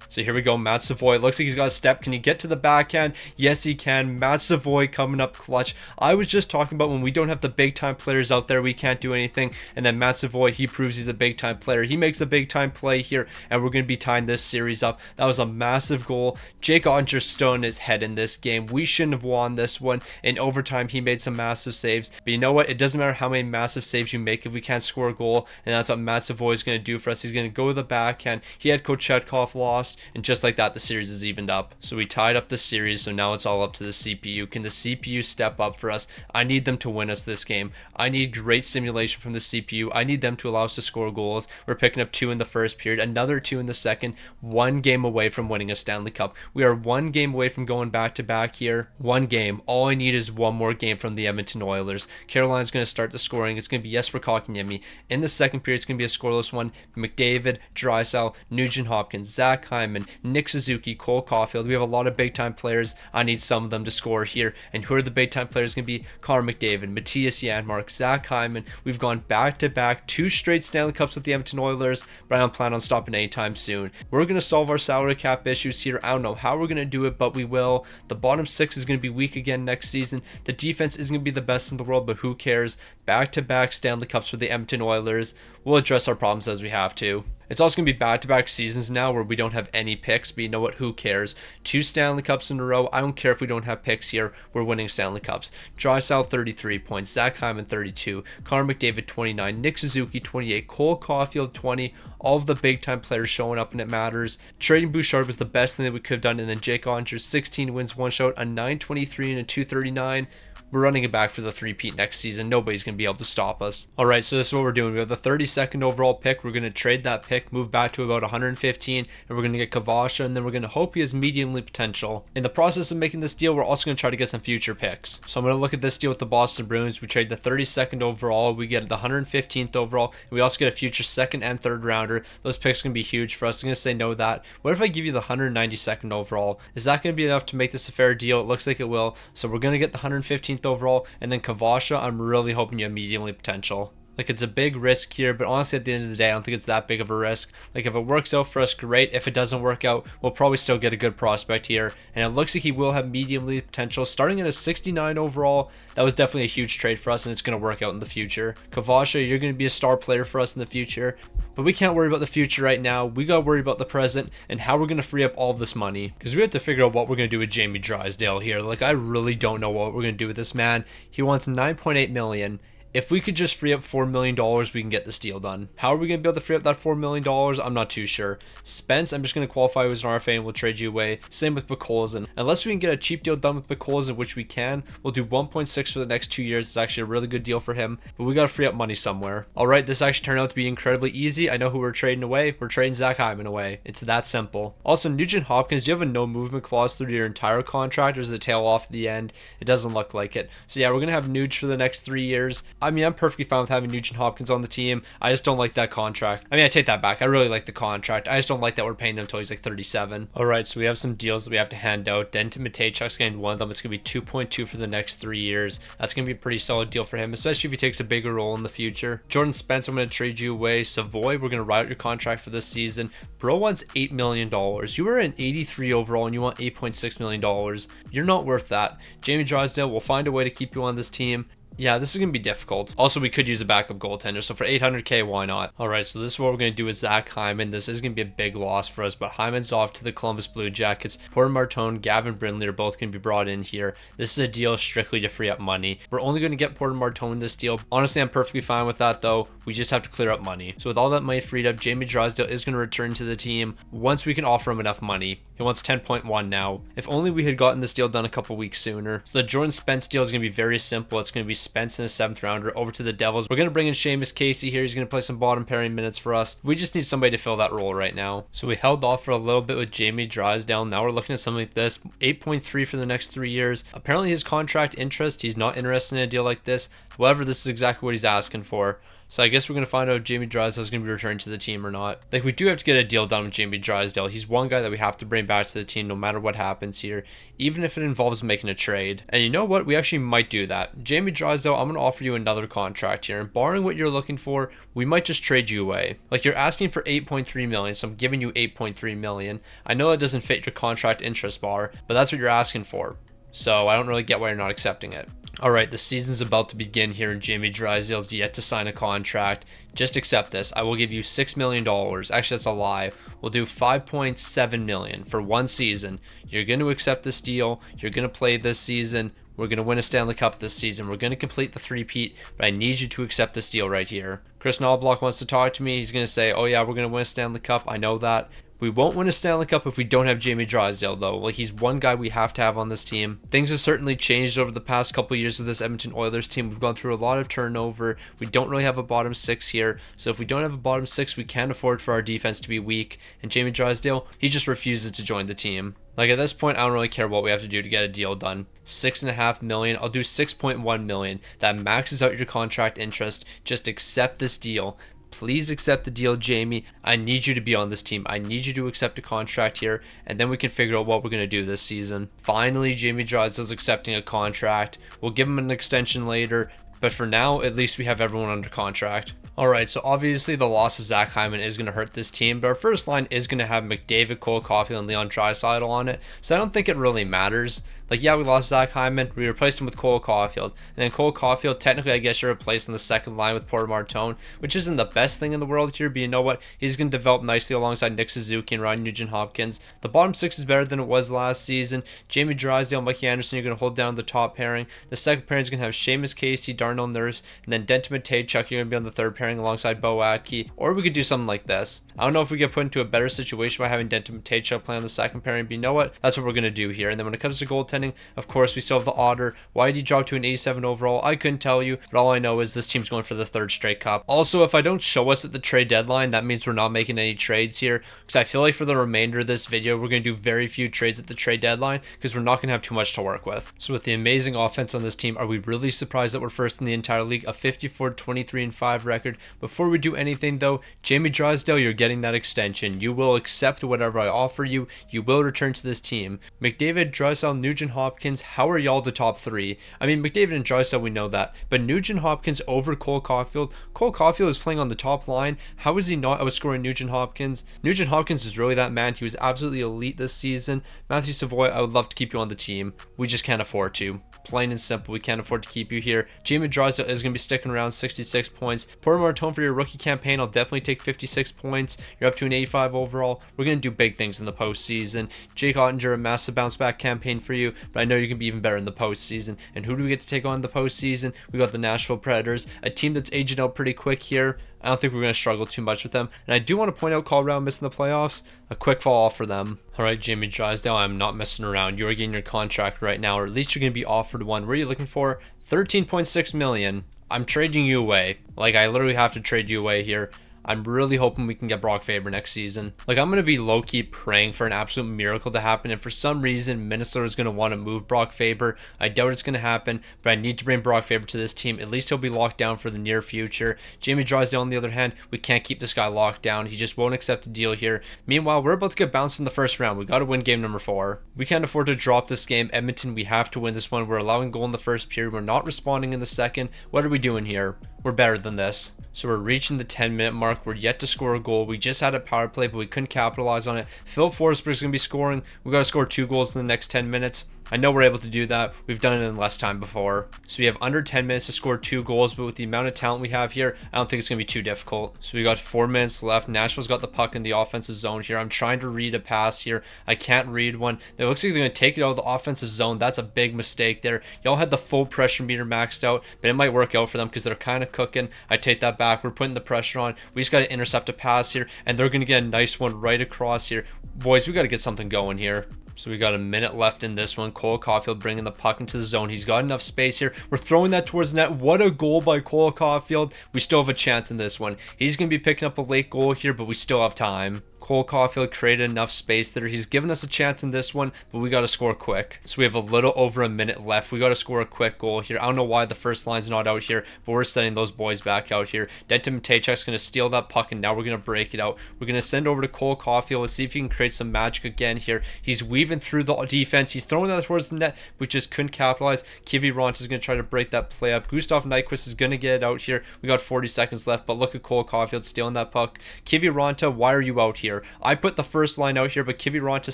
So here we go, Matt Savoy. It looks like he's got a step. Can he get to the backhand? Yes, he can. Matt Savoy coming up clutch. I was just talking about when we don't have the big-time players out there, we can't do anything. And then Matt Savoy, he proves he's a big-time player. He makes a big-time play here, and we're going to be tying this series up. That was a massive goal. Jake Ottinger still in his head in this game. We shouldn't have won this one. In overtime, he made some massive saves. But you know what? It doesn't matter how many massive saves you make if we can't score a goal. And that's what Matt Savoy is going to do for us. He's going to go to the backhand. He had Kochetkov lost. And just like that, the series is evened up. So we tied up the series, so now it's all up to the CPU. Can the CPU step up for us? I need them to win us this game. I need great simulation from the CPU. I need them to allow us to score goals. We're picking up 2 in the first period, another 2 in the second. 1 game away from winning a Stanley Cup. We are 1 game away from going back to back here. 1 game. All I need is 1 more game from the Edmonton Oilers. Carolina's going to start the scoring. It's going to be Jesper Kotkaniemi. In the second period, it's going to be a scoreless one. McDavid, Draisaitl, Nugent Hopkins, Zach Hyman, Nick Suzuki, Cole Caulfield. We have a lot of big time players. I need some of them to score here. And who are the big time players going to be? Connor McDavid, Matthias Janmark, Zach Hyman. We've gone back to back 2 straight Stanley Cups with the Edmonton Oilers, but I don't plan on stopping anytime soon. We're going to solve our salary cap issues here. I don't know how we're going to do it, but we will. The bottom 6 is going to be weak again next season. The defense isn't going to be the best in the world, but who cares? Back to back Stanley Cups for the Edmonton Oilers. We'll address our problems as we have to. It's also going to be back-to-back seasons now where we don't have any picks, but you know what? Who cares? 2 Stanley Cups in a row. I don't care if we don't have picks here. We're winning Stanley Cups. Draisaitl, 33 points. Zach Hyman, 32. Connor McDavid, 29. Nick Suzuki, 28. Cole Caulfield, 20. All of the big-time players showing up when it matters. Trading Bouchard was the best thing that we could have done, and then Jake Ottinger, 16 wins, 1 shutout, a 923 and a 239. We're running it back for the three-peat next season. Nobody's going to be able to stop us. All right, so this is what we're doing. We have the 32nd overall pick. We're going to trade that pick, move back to about 115, and we're going to get Kavasha, and then we're going to hope he has medium league potential. In the process of making this deal, we're also going to try to get some future picks. So I'm going to look at this deal with the Boston Bruins. We trade the 32nd overall. We get the 115th overall, and we also get a future 2nd and 3rd rounder. Those picks are going to be huge for us. I'm going to say no to that. What if I give you the 192nd overall? Is that going to be enough to make this a fair deal? It looks like it will. So we're going to get the 115th overall, and then Kavasha, I'm really hoping you have medium league potential. Like, it's a big risk here, but honestly, at the end of the day, I don't think it's that big of a risk. Like, if it works out for us, great. If it doesn't work out, we'll probably still get a good prospect here. And it looks like he will have medium league potential. Starting at a 69 overall, that was definitely a huge trade for us, and it's going to work out in the future. Kavasha, you're going to be a star player for us in the future. But we can't worry about the future right now. We got to worry about the present and how we're going to free up all of this money. Because we have to figure out what we're going to do with Jamie Drysdale here. Like, I really don't know what we're going to do with this man. He wants 9.8 million. If we could just free up $4 million, we can get this deal done. How are we going to be able to free up that $4 million? I'm not too sure. Spence, I'm just going to qualify as an RFA and we'll trade you away. Same with McColson. Unless we can get a cheap deal done with McColson, which we can, we'll do 1.6 for the next 2 years. It's actually a really good deal for him, but we got to free up money somewhere. All right, this actually turned out to be incredibly easy. I know who we're trading away. We're trading Zach Hyman away. It's that simple. Also, Nugent Hopkins, do you have a no movement clause through your entire contract, or does it tail off at the end? It doesn't look like it. So yeah, we're going to have Nuge for the next 3 years. I mean, I'm perfectly fine with having Nugent Hopkins on the team. I just don't like that contract. I mean, I take that back. I really like the contract. I just don't like that we're paying him until he's like 37. All right, so we have some deals that we have to hand out. Denton Matejchuk's getting one of them. It's going to be 2.2 for the next 3 years. That's going to be a pretty solid deal for him, especially if he takes a bigger role in the future. Jordan Spence, I'm going to trade you away. Savoy, we're going to ride out your contract for this season. Bro wants $8 million. You were an 83 overall and you want $8.6 million. You're not worth that. Jamie Drysdale, we'll find a way to keep you on this team. Yeah, this is going to be difficult. Also, we could use a backup goaltender, so for 800k, why not? All right, so this is what we're going to do with Zach Hyman. This is going to be a big loss for us, but Hyman's off to the Columbus Blue Jackets. Porter Martone, Gavin Brindley are both going to be brought in here. This is a deal strictly to free up money. We're only going to get Porter Martone this deal. Honestly, I'm perfectly fine with that, though. We just have to clear up money. So with all that money freed up, Jamie Drysdale is going to return to the team once we can offer him enough money. He wants 10.1 now. If only we had gotten this deal done a couple weeks sooner. So the Jordan Spence deal is going to be very simple. It's going to be Spence in a 7th rounder over to the Devils. We're going to bring in Seamus Casey here. He's going to play some bottom pairing minutes for us. We just need somebody to fill that role right now. So we held off for a little bit with Jamie Drysdale. Now we're looking at something like this. 8.3 for the next 3 years. Apparently his contract interest, he's not interested in a deal like this. However, this is exactly what he's asking for. So I guess we're going to find out if Jamie Drysdale is going to be returned to the team or not. Like, we do have to get a deal done with Jamie Drysdale. He's one guy that we have to bring back to the team no matter what happens here, even if it involves making a trade. And you know what? We actually might do that. Jamie Drysdale, I'm going to offer you another contract here. And barring what you're looking for, we might just trade you away. Like, you're asking for 8.3 million, so I'm giving you 8.3 million. I know that doesn't fit your contract interest bar, but that's what you're asking for. So I don't really get why you're not accepting it. All right, the season's about to begin here, and Jamie Drysdale's yet to sign a contract. Just accept this. I will give you $6 million. Actually, that's a lie. We'll do $5.7 million for 1 season. You're going to accept this deal. You're going to play this season. We're going to win a Stanley Cup this season. We're going to complete the three-peat, but I need you to accept this deal right here. Chris Knobloch wants to talk to me. He's going to say, oh yeah, we're going to win a Stanley Cup. I know that. We won't win a Stanley Cup if we don't have Jamie Drysdale, though. Like, he's one guy we have to have on this team. Things have certainly changed over the past couple of years with this Edmonton Oilers team. We've gone through a lot of turnover. We don't really have a bottom 6 here. So if we don't have a bottom 6, we can't afford for our defense to be weak. And Jamie Drysdale, he just refuses to join the team. Like, at this point, I don't really care what we have to do to get a deal done. $6.5 million. I'll do $6.1 million. That maxes out your contract interest. Just accept this deal. Please accept the deal, Jamie. I need you to be on this team. I need you to accept a contract here, and then we can figure out what we're going to do this season. Finally, Jamie Drysdale's accepting a contract. We'll give him an extension later, but for now, at least we have everyone under contract. All right, so obviously the loss of Zach Hyman is going to hurt this team, but our first line is going to have McDavid, Cole Caulfield, and Leon Draisaitl on it, so I don't think it really matters. Like, yeah, we lost Zach Hyman. We replaced him with Cole Caulfield. And then Cole Caulfield, technically, I guess you're replacing the second line with Porter Martone, which isn't the best thing in the world here, but you know what? He's going to develop nicely alongside Nick Suzuki and Ryan Nugent-Hopkins. The bottom 6 is better than it was last season. Jamie Drysdale, Mikey Anderson, you're going to hold down the top pairing. The second pairing is going to have Seamus Casey, Darnell Nurse, and then Denton Matejchuk, you're going to be on the third pairing alongside Bo Adke. Or we could do something like this. I don't know if we get put into a better situation by having Denton Matejchuk play on the second pairing, but you know what? That's what we're going to do here. And then when it comes to goaltending, of course, we still have the Otter. Why did he drop to an 87 overall? I couldn't tell you, but all I know is this team's going for the 3rd straight cup. Also, if I don't show us at the trade deadline, that means we're not making any trades here, because I feel like for the remainder of this video, we're going to do very few trades at the trade deadline, because we're not going to have too much to work with. So with the amazing offense on this team, are we really surprised that we're first in the entire league? A 54-23-5 record. Before we do anything though, Jamie Drysdale, you're getting that extension. You will accept whatever I offer you. You will return to this team. McDavid, Drysdale, Nugent Nugent Hopkins, how are y'all the top three? I mean, McDavid and Draisaitl, we know that, but Nugent Hopkins over Cole Caulfield. Cole Caulfield is playing on the top line. How is he not outscoring Nugent Hopkins? Nugent Hopkins is really that man. He was absolutely elite this season. Matthew Savoy, I would love to keep you on the team. We just can't afford to. Plain and simple, we can't afford to keep you here. Jamie Draisaitl is going to be sticking around, 66 points. Porter Martone for your rookie campaign, I'll definitely take 56 points. You're up to an 85 overall. We're going to do big things in the postseason. Jake Ottinger, a massive bounce back campaign for you, but I know you can be even better in the postseason. And who do we get to take on in the postseason? We got the Nashville Predators, a team that's aging out pretty quick here. I don't think we're going to struggle too much with them. And I do want to point out Colorado missing the playoffs. A quick fall off for them. All right, Jamie Drysdale, I'm not messing around. You're getting your contract right now, or at least you're going to be offered one. What are you looking for? $13.6 million. I'm trading you away. Like, I literally have to trade you away here. I'm really hoping we can get Brock Faber next season. Like, I'm going to be low-key praying for an absolute miracle to happen, and for some reason, Minnesota is going to want to move Brock Faber. I doubt it's going to happen, but I need to bring Brock Faber to this team. At least he'll be locked down for the near future. Jamie Drysdale, on the other hand, we can't keep this guy locked down. He just won't accept a deal here. Meanwhile, we're about to get bounced in the first round. We got to win game number 4. We can't afford to drop this game. Edmonton, we have to win this one. We're allowing a goal in the first period. We're not responding in the second. What are we doing here? We're better than this. So we're reaching the 10-minute mark. We're yet to score a goal. We just had a power play, but we couldn't capitalize on it. Phil Forsberg's going to be scoring. We got to score 2 goals in the next 10 minutes. I know we're able to do that. We've done it in less time before. So we have under 10 minutes to score 2 goals, but with the amount of talent we have here, I don't think it's going to be too difficult. So we got 4 minutes left. Nashville's got the puck in the offensive zone here. I'm trying to read a pass here. I can't read one. It looks like they're going to take it out of the offensive zone. That's a big mistake there. Y'all had the full pressure meter maxed out, but it might work out for them because they're kind of cooking. I take that back. We're putting the pressure on. We just got to intercept a pass here, and they're going to get a nice one right across here. Boys, we got to get something going here. So we got a minute left in this one. Cole Caulfield bringing the puck into the zone. He's got enough space here. We're throwing that towards the net. What a goal by Cole Caulfield. We still have a chance in this one. He's going to be picking up a late goal here, but we still have time. Cole Caulfield created enough space there. He's given us a chance in this one, but we got to score quick. So we have a little over a minute left. We got to score a quick goal here. I don't know why the first line's not out here, but we're sending those boys back out here. Denton Matejchuk's going to steal that puck, and now we're going to break it out. We're going to send over to Cole Caulfield. Let's see if he can create some magic again here. He's weaving through the defense. He's throwing that towards the net, but just couldn't capitalize. Kiviranta is going to try to break that play up. Gustav Nyquist is going to get it out here. We got 40 seconds left, but look at Cole Caulfield stealing that puck. Kiviranta, why are you out here? I put the first line out here, but Kiviranta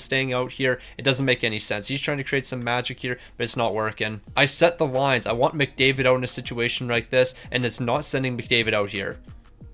staying out here, it doesn't make any sense. He's trying to create some magic here, but it's not working. I set the lines. I want McDavid out in a situation like this, and it's not sending McDavid out here.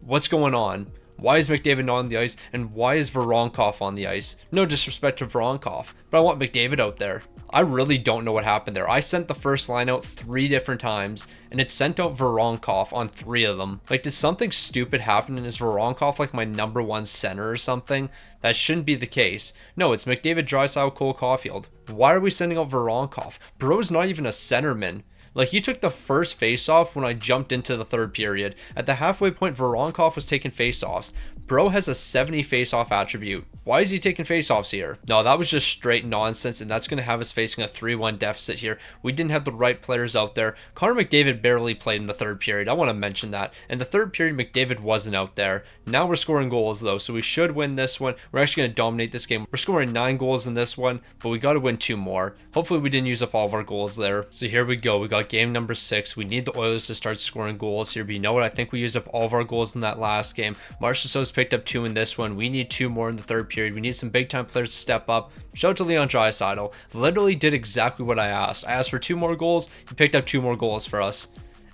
What's going on? Why is McDavid not on the ice, and why is Voronkov on the ice? No disrespect to Voronkov, but I want McDavid out there. I really don't know what happened there. I sent the first line out 3 different times, and it sent out Voronkov on 3 of them. Like, did something stupid happen, and is Voronkov like my number 1 center or something? That shouldn't be the case. No, it's McDavid, Draisaitl, Cole Caulfield. Why are we sending out Voronkov? Bro's not even a centerman. Like, he took the first faceoff when I jumped into the third period. At the halfway point, Voronkov was taking faceoffs. Bro has a 70 faceoff attribute. Why is he taking faceoffs here? No, that was just straight nonsense, and that's going to have us facing a 3-1 deficit here. We didn't have the right players out there. Connor McDavid barely played in the third period. I want to mention that. In the third period, McDavid wasn't out there. Now we're scoring goals, though, so we should win this one. We're actually going to dominate this game. We're scoring 9 goals in this one, but we got to win 2 more. Hopefully, we didn't use up all of our goals there. So here we go. We got game number 6. We need the Oilers to start scoring goals here, but you know what? I think we used up all of our goals in that last game. Marchessault's picked up 2 in this one. We need 2 more in the third period. We need some big time players to step up. Shout out to Leon Draisaitl. Literally did exactly what I asked. I asked for 2 more goals. He picked up 2 more goals for us.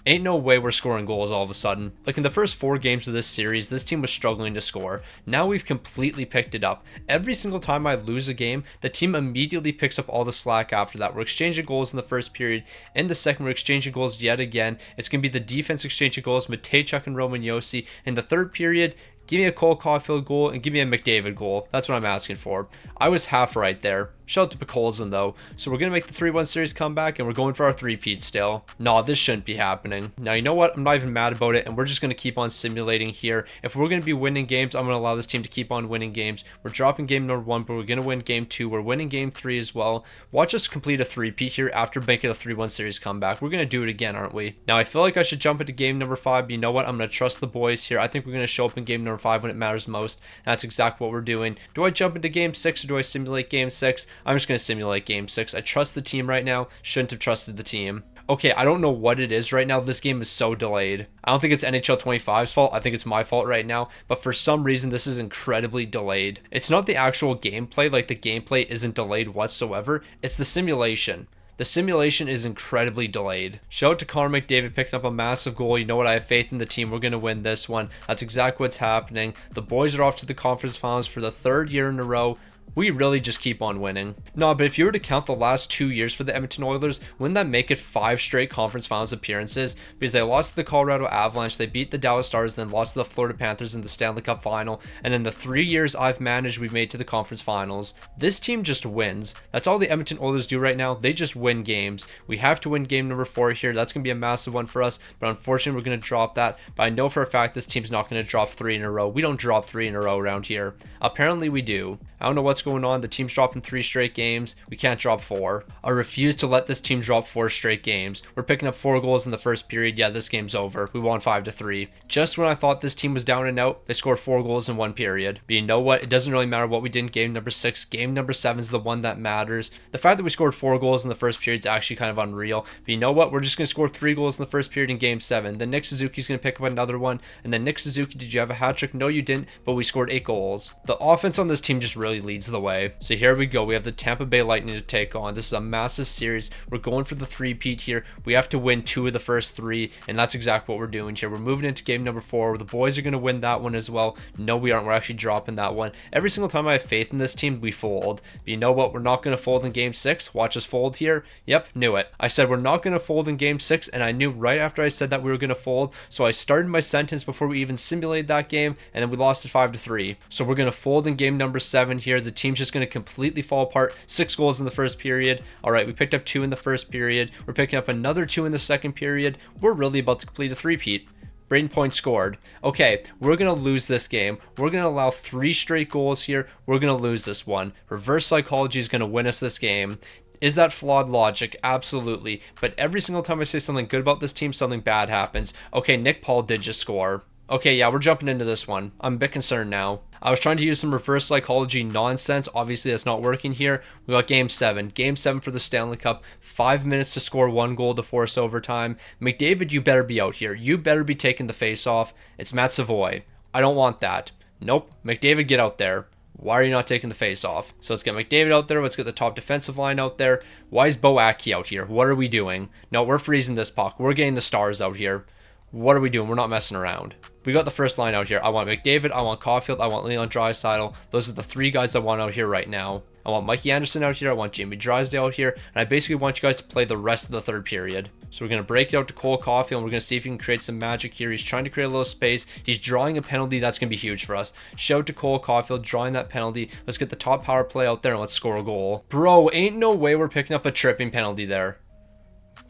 Ain't no way we're scoring goals all of a sudden. Like, in the first 4 games of this series, this team was struggling to score. Now we've completely picked it up. Every single time I lose a game, the team immediately picks up all the slack after that. We're exchanging goals in the first period. In the second, we're exchanging goals yet again. It's going to be the defense exchanging goals, Matejchuk and Roman Josi. In the third period, give me a Cole Caulfield goal and give me a McDavid goal. That's what I'm asking for. I was half right there. Shout out to Picolzin, though. So we're going to make the 3-1 series comeback, and we're going for our 3-peat still. Nah, this shouldn't be happening. Now, you know what? I'm not even mad about it, and we're just going to keep on simulating here. If we're going to be winning games, I'm going to allow this team to keep on winning games. We're dropping game number 1, but we're going to win game 2. We're winning game 3 as well. Watch us complete a 3-peat here after making a 3-1 series comeback. We're going to do it again, aren't we? Now, I feel like I should jump into game number 5, but you know what? I'm going to trust the boys here. I think we're going to show up in game number 5 when it matters most. That's exactly what we're doing. Do I jump into game 6 or do I simulate game 6? I'm just going to simulate game 6. I trust the team right now. Shouldn't have trusted the team. Okay, I don't know what it is right now. This game is so delayed. I don't think it's NHL 25's fault. I think it's my fault right now. But for some reason, this is incredibly delayed. It's not the actual gameplay. Like, the gameplay isn't delayed whatsoever. It's the simulation. The simulation is incredibly delayed. Shout out to Connor McDavid picking up a massive goal. You know what? I have faith in the team. We're going to win this one. That's exactly what's happening. The boys are off to the conference finals for the 3rd year in a row. We really just keep on winning. No, but if you were to count the last 2 years for the Edmonton Oilers, wouldn't that make it 5 straight conference finals appearances? Because they lost to the Colorado Avalanche, they beat the Dallas Stars, then lost to the Florida Panthers in the Stanley Cup Final, and then the 3 years I've managed, we've made to the conference finals. This team just wins. That's all the Edmonton Oilers do right now. They just win games. We have to win game number 4 here. That's going to be a massive one for us, but unfortunately, we're going to drop that. But I know for a fact this team's not going to drop 3 in a row. We don't drop 3 in a row around here. Apparently, we do. I don't know what's going on. The team's dropping 3 straight games. We can't drop 4. I refuse to let this team drop 4 straight games. We're picking up 4 goals in the first period. Yeah, this game's over. We won 5-3. Just when I thought this team was down and out, they scored 4 goals in 1 period. But you know what? It doesn't really matter what we did in game number 6. Game number 7 is the one that matters. The fact that we scored 4 goals in the first period is actually kind of unreal. But you know what? We're just going to score 3 goals in the first period in game 7. Then Nick Suzuki's going to pick up another one. And then Nick Suzuki, did you have a hat trick? No, you didn't. But we scored 8 goals. The offense on this team just really leads the way. So here we go. We have the Tampa Bay Lightning to take on. This is a massive series. We're going for the 3-peat here. We have to win 2 of the first 3, and that's exactly what we're doing here. We're moving into game number 4. The boys are going to win that one as well. No, we aren't. We're actually dropping that one. Every single time I have faith in this team, we fold. But you know what? We're not going to fold in game 6. Watch us fold here. Yep, knew it. I said we're not going to fold in game 6, and I knew right after I said that we were going to fold. So I started my sentence before we even simulated that game, and then we lost it 5-3. So we're going to fold in game number 7 here. The team's just going to completely fall apart. 6 goals in the first period. All right, we picked up 2 in the first period. We're picking up another 2 in the second period. We're really about to complete a 3-peat. Braden Point scored. Okay, we're going to lose this game. We're going to allow 3 straight goals here. We're going to lose this one. Reverse psychology is going to win us this game. Is that flawed logic? Absolutely. But every single time I say something good about this team, something bad happens. Okay, Nick Paul did just score. Okay, yeah, we're jumping into this one. I'm a bit concerned now. I was trying to use some reverse psychology nonsense. Obviously, that's not working here. We got game 7. Game 7 for the Stanley Cup. 5 minutes to score 1 goal to force overtime. McDavid, you better be out here. You better be taking the face off. It's Matt Savoy. I don't want that. Nope. McDavid, get out there. Why are you not taking the face off? So let's get McDavid out there. Let's get the top defensive line out there. Why is Bo Aki out here? What are we doing? No, we're freezing this puck. We're getting the stars out here. What are we doing? We're not messing around. We got the first line out here. I want McDavid, I want Caulfield, I want Leon Draisaitl. Those are the 3 guys I want out here right now. I want Mikey Anderson out here, I want Jamie Drysdale out here, and I basically want you guys to play the rest of the 3rd period. So we're going to break it out to Cole Caulfield, and we're going to see if he can create some magic here. He's trying to create a little space. He's drawing a penalty. That's going to be huge for us. Shout out to Cole Caulfield drawing that penalty. Let's get the top power play out there, and let's score a goal. Bro, ain't no way we're picking up a tripping penalty there.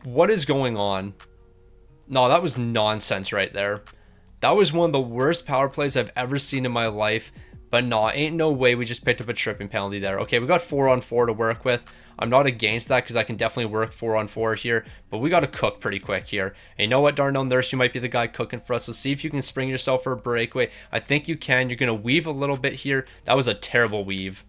What is going on? No, that was nonsense right there. That was one of the worst power plays I've ever seen in my life. But no, ain't no way we just picked up a tripping penalty there. Okay, we got 4-on-4 to work with. I'm not against that because I can definitely work 4-on-4 here. But we got to cook pretty quick here. And you know what, Darnell Nurse, you might be the guy cooking for us. Let's see if you can spring yourself for a breakaway. I think you can. You're going to weave a little bit here. That was a terrible weave.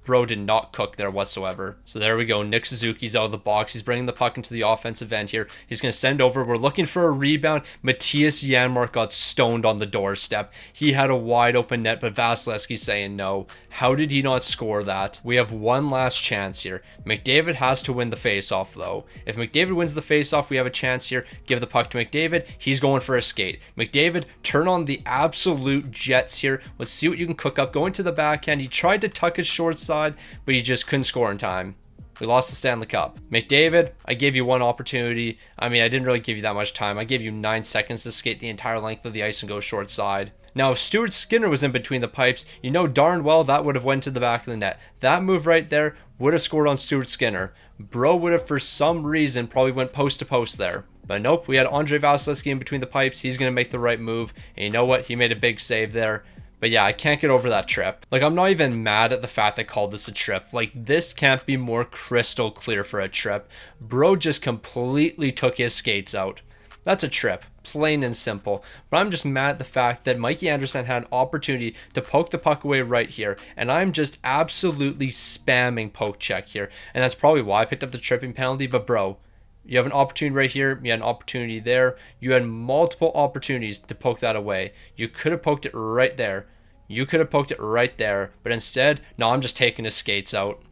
Bro did not cook there whatsoever. So there we go. Nick Suzuki's out of the box. He's bringing the puck into the offensive end here. He's going to send over. We're looking for a rebound. Matthias Janmark got stoned on the doorstep. He had a wide open net, but Vasilevsky's saying no. How did he not score that? We have one last chance here. McDavid has to win the faceoff though. If McDavid wins the faceoff, we have a chance here. Give the puck to McDavid. He's going for a skate. McDavid, turn on the absolute jets here. Let's see what you can cook up. Going to the backhand. He tried to tuck his short side, but he just couldn't score in time. We lost the Stanley Cup. McDavid, I gave you one opportunity. I mean, I didn't really give you that much time. I gave you 9 seconds to skate the entire length of the ice and go short side. Now, if Stuart Skinner was in between the pipes, you know darn well that would have went to the back of the net. That move right there would have scored on Stuart Skinner. Bro would have, for some reason, probably went post to post there. But nope, we had Andre Vasilevsky in between the pipes. He's going to make the right move. And you know what? He made a big save there. But yeah, I can't get over that trip. Like, I'm not even mad at the fact they called this a trip. Like, this can't be more crystal clear for a trip. Bro just completely took his skates out. That's a trip, plain and simple. But I'm just mad at the fact that Mikey Anderson had an opportunity to poke the puck away right here, and I'm just absolutely spamming poke check here. And that's probably why I picked up the tripping penalty. But bro, you have an opportunity right here. You had an opportunity there. You had multiple opportunities to poke that away. You could have poked it right there. You could have poked it right there. But instead, no, I'm just taking his skates out.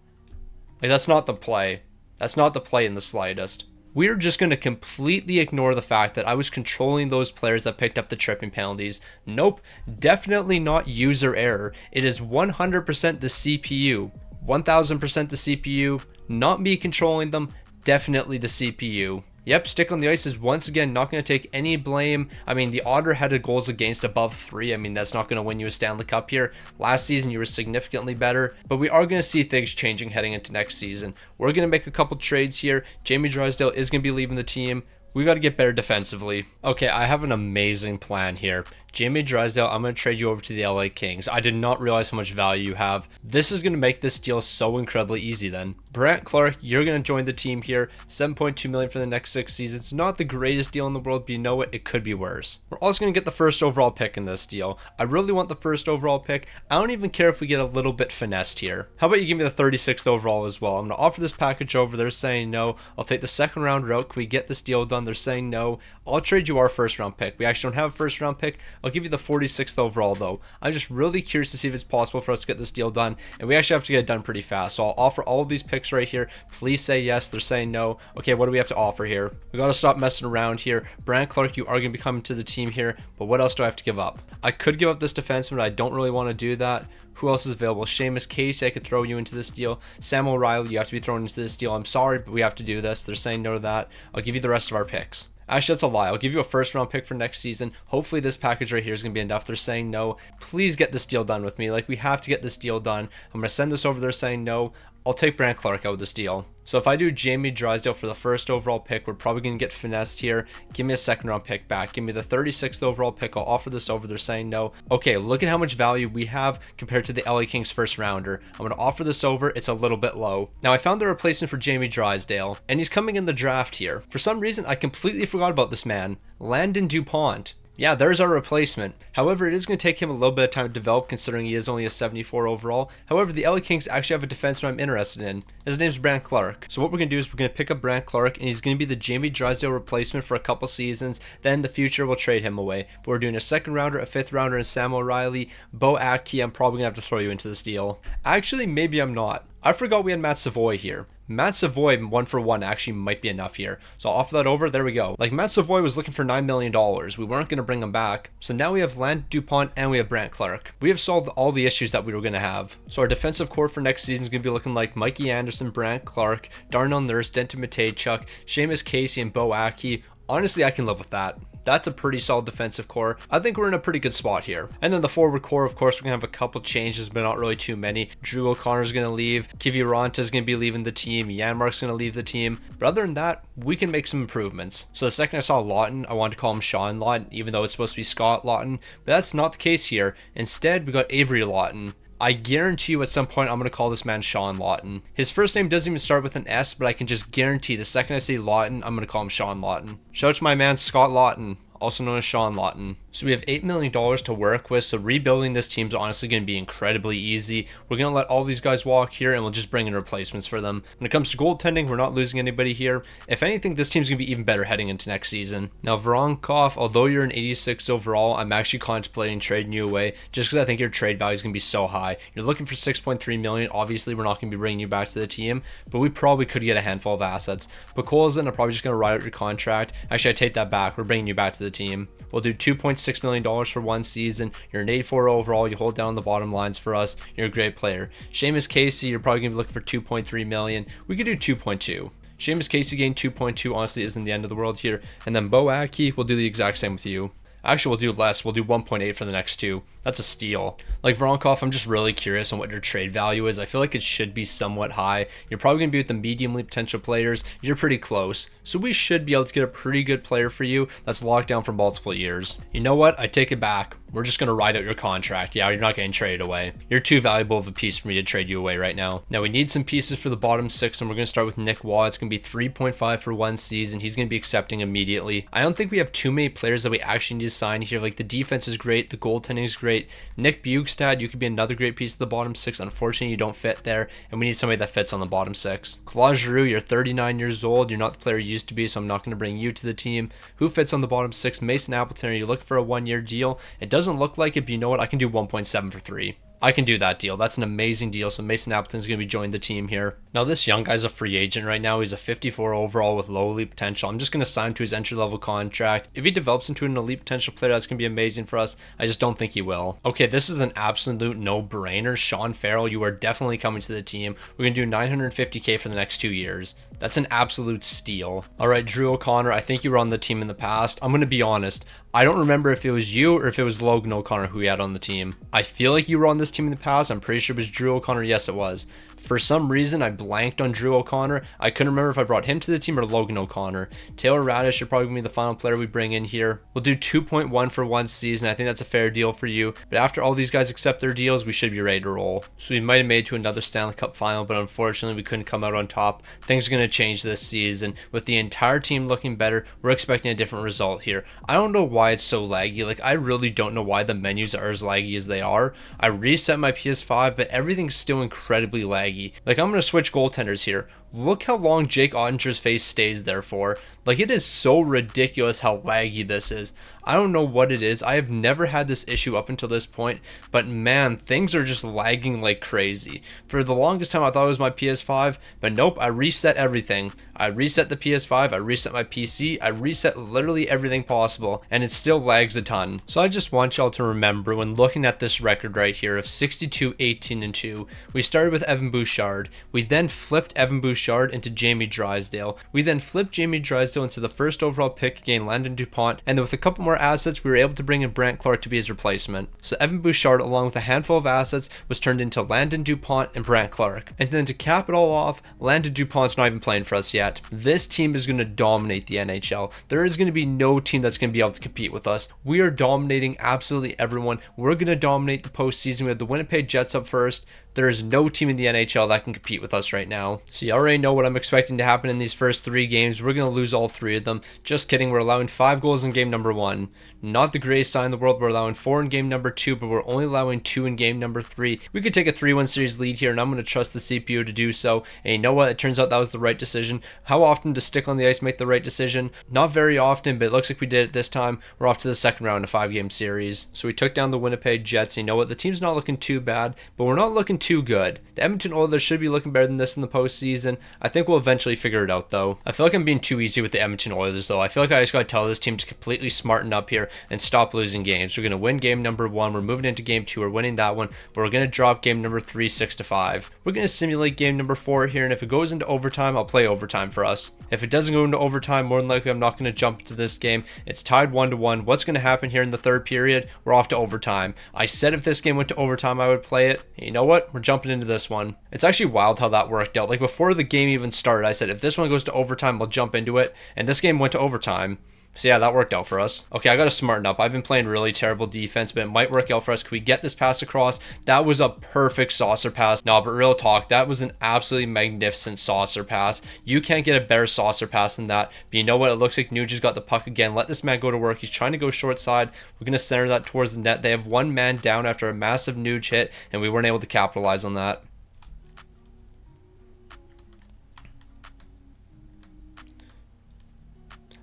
Like, that's not the play. That's not the play in the slightest. We're just going to completely ignore the fact that I was controlling those players that picked up the tripping penalties. Nope, definitely not user error. It is 100% the CPU. 1000% the CPU. Not me controlling them. Definitely the CPU. Yep, stick on the ice is once again not going to take any blame. I mean, the Otter had a goals against above 3. I mean, that's not going to win you a Stanley Cup here. Last season, you were significantly better, but we are going to see things changing heading into next season. We're going to make a couple trades here. Jamie Drysdale is going to be leaving the team. We got to get better defensively. Okay, I have an amazing plan here. Jamie Drysdale, I'm going to trade you over to the LA Kings. I did not realize how much value you have. This is going to make this deal so incredibly easy then. Brandt Clarke, you're going to join the team here. $7.2 million for the next 6 seasons. Not the greatest deal in the world, but you know what? It could be worse. We're also going to get the first overall pick in this deal. I really want the first overall pick. I don't even care if we get a little bit finessed here. How about you give me the 36th overall as well? I'm going to offer this package over. They're saying no. I'll take the second round route. Can we get this deal done? They're saying no. I'll trade you our first round pick. We actually don't have a first round pick. I'll give you the 46th overall though. I'm just really curious to see if it's possible for us to get this deal done, and we actually have to get it done pretty fast. So I'll offer all of these picks right here. Please say yes. They're saying no. Okay, what do we have to offer here? We got to stop messing around here. Brandt Clarke, you are going to be coming to the team here, but what else do I have to give up? I could give up this defenseman, but I don't really want to do that. Who else is available? Seamus Casey, I could throw you into this deal. Sam O'Reilly, you have to be thrown into this deal. I'm sorry, but we have to do this. They're saying no to that. I'll give you the rest of our picks. Actually, that's a lie. I'll give you a first round pick for next season. Hopefully this package right here is going to be enough. They're saying no. Please get this deal done with me. Like, we have to get this deal done. I'm going to send this over. They're saying no. I'll take Brandt Clarke out of this deal. So if I do Jamie Drysdale for the first overall pick, we're probably going to get finessed here. Give me a second round pick back. Give me the 36th overall pick. I'll offer this over. They're saying no. Okay, look at how much value we have compared to the LA Kings first rounder. I'm going to offer this over. It's a little bit low. Now, I found the replacement for Jamie Drysdale, and he's coming in the draft here. For some reason, I completely forgot about this man. Landon DuPont. Yeah, there's our replacement. However, it is going to take him a little bit of time to develop considering he is only a 74 overall. However, the LA Kings actually have a defenseman I'm interested in. His name's Brandt Clarke. So what we're going to do is we're going to pick up Brandt Clarke, and he's going to be the Jamie Drysdale replacement for a couple seasons. Then in the future, we'll trade him away. But we're doing a second rounder, a fifth rounder, and Sam O'Reilly. Bo Atke, I'm probably going to have to throw you into this deal. Actually, maybe I'm not. I forgot we had Matt Savoy here. Matt Savoy 1-for-1 actually might be enough here. So I'll offer that over. There we go. Like, Matt Savoy was looking for $9 million. We weren't going to bring him back. So now we have Landon DuPont and we have Brandt Clarke. We have solved all the issues that we were going to have. So our defensive core for next season is going to be looking like Mikey Anderson, Brandt Clarke, Darnell Nurse, Denton Matejchuk, Seamus Casey, and Bo Atke. Honestly, I can live with that. That's a pretty solid defensive core. I think we're in a pretty good spot here. And then the forward core, of course, we're going to have a couple changes, but not really too many. Drew O'Connor's going to leave. Kiviranta is going to be leaving the team. Janmark's going to leave the team. But other than that, we can make some improvements. So the second I saw Lawton, I wanted to call him Sean Lawton, even though it's supposed to be Scott Lawton. But that's not the case here. Instead, we got Avery Lawton. I guarantee you at some point I'm going to call this man Sean Lawton. His first name doesn't even start with an S, but I can just guarantee the second I say Lawton, I'm going to call him Sean Lawton. Shout out to my man Scott Lawton, also known as Sean Lawton. So we have $8 million to work with, so rebuilding this team is honestly going to be incredibly easy. We're going to let all these guys walk here, and we'll just bring in replacements for them. When it comes to goaltending, we're not losing anybody here. If anything, this team's going to be even better heading into next season. Now, Voronkov, although you're an 86 overall, I'm actually contemplating trading you away, just because I think your trade value is going to be so high. You're looking for $6.3 million. Obviously, we're not going to be bringing you back to the team, but we probably could get a handful of assets. But Colson, I'm probably just going to ride out your contract. Actually, I take that back. We're bringing you back to the team. We'll do $2.6 million for one season. You're an 84 overall. You hold down the bottom lines for us. You're a great player. Seamus Casey, you're probably going to be looking for $2.3 million. We could do 2.2. Seamus Casey gained 2.2. Honestly, isn't the end of the world here. And then Bo Atke, we'll do the exact same with you. Actually, we'll do less. We'll do 1.8 for the next two. That's a steal. Like Voronkov, I'm just really curious on what your trade value is. I feel like it should be somewhat high. You're probably going to be with the medium league potential players. You're pretty close. So we should be able to get a pretty good player for you that's locked down for multiple years. You know what? I take it back. We're just going to ride out your contract. Yeah, you're not getting traded away. You're too valuable of a piece for me to trade you away right now. Now we need some pieces for the bottom six, and we're going to start with Nick Waugh. It's going to be 3.5 for 1 season. He's going to be accepting immediately. I don't think we have too many players that we actually need to sign here. Like the defense is great. The goaltending is great. Nick Bjugstad, you could be another great piece of the bottom six. Unfortunately, you don't fit there, and we need somebody that fits on the bottom six. Claude Giroux, you're 39 years old. You're not the player you used to be, so I'm not going to bring you to the team. Who fits on the bottom six? Mason Appleton, are you looking for a 1-year deal? It doesn't look like it, but you know what? I can do 1.7 for 3. I can do that deal. That's an amazing deal. So Mason Appleton's going to be joining the team here. Now this young guy's a free agent right now. He's a 54 overall with low elite potential. I'm just going to sign him to his entry-level contract. If he develops into an elite potential player, that's going to be amazing for us. I just don't think he will. Okay, this is an absolute no-brainer. Sean Farrell, you are definitely coming to the team. We're going to do $950K for the next 2 years. That's an absolute steal. All right, Drew O'Connor, I think you were on the team in the past. I'm going to be honest. I don't remember if it was you or if it was Logan O'Connor who we had on the team. I feel like you were on this team in the past. I'm pretty sure it was Drew O'Connor. Yes, it was. For some reason, I blanked on Drew O'Connor. I couldn't remember if I brought him to the team or Logan O'Connor. Taylor Radish should probably be the final player we bring in here. We'll do 2.1 for 1 season. I think that's a fair deal for you. But after all these guys accept their deals, we should be ready to roll. So we might have made to another Stanley Cup Final, but unfortunately, we couldn't come out on top. Things are going to change this season. With the entire team looking better, we're expecting a different result here. I don't know why it's so laggy. Like, I really don't know why the menus are as laggy as they are. I reset my PS5, but everything's still incredibly laggy. Like, I'm going to switch goaltenders here. Look how long Jake Ottinger's face stays there for. Like, it is so ridiculous how laggy this is. I don't know what it is. I have never had this issue up until this point, but man, things are just lagging like crazy. For the longest time, I thought it was my PS5, but nope, I reset everything. I reset the PS5, I reset my PC, I reset literally everything possible, and it still lags a ton. So I just want y'all to remember when looking at this record right here of 62, 18, and 2, we started with Evan Bouchard. We then flipped Evan Bouchard into Jamie Drysdale. We then flipped Jamie Drysdale into the first overall pick, again Landon DuPont, and then with a couple more assets, we were able to bring in Brant Clark to be his replacement. So Evan Bouchard, along with a handful of assets, was turned into Landon DuPont and Brant Clark. And then to cap it all off, Landon DuPont's not even playing for us yet. This team is going to dominate the NHL. There is going to be no team that's going to be able to compete with us. We are dominating absolutely everyone. We're going to dominate the postseason. We have the Winnipeg Jets up first. There is no team in the NHL that can compete with us right now. So you already know what I'm expecting to happen in these first 3 games. We're going to lose all 3 of them. Just kidding. We're allowing 5 goals in game number 1. Not the greatest sign in the world. We're allowing 4 in game number 2, but we're only allowing 2 in game number 3. We could take a 3-1 series lead here, and I'm going to trust the CPU to do so. And you know what? It turns out that was the right decision. How often does stick on the ice make the right decision? Not very often, but it looks like we did it this time. We're off to the second round of a 5-game series. So we took down the Winnipeg Jets. You know what? The team's not looking too bad, but we're not looking too good. The Edmonton Oilers should be looking better than this in the postseason. I think we'll eventually figure it out, though. I feel like I'm being too easy with the Edmonton Oilers, though. I feel like I just got to tell this team to completely smarten up here and stop losing games. We're going to win game number 1. We're moving into game 2. We're winning that one, but we're going to drop game number 3 6-5. We're going to simulate game number 4 here, and if it goes into overtime, I'll play overtime for us. If it doesn't go into overtime, more than likely I'm not going to jump into this game. It's tied 1-1. What's going to happen here in the third period? We're off to overtime. I said if this game went to overtime, I would play it. And you know what? We're jumping into this one. It's actually wild how that worked out. Like before the game even started, I said if this one goes to overtime, I'll jump into it. And this game went to overtime. So yeah, that worked out for us. Okay, I got to smarten up. I've been playing really terrible defense, but it might work out for us. Can we get this pass across? That was a perfect saucer pass. No, but real talk, that was an absolutely magnificent saucer pass. You can't get a better saucer pass than that. But you know what? It looks like Nuge has got the puck again. Let this man go to work. He's trying to go short side. We're going to center that towards the net. They have one man down after a massive Nuge hit, and we weren't able to capitalize on that.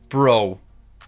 Bro.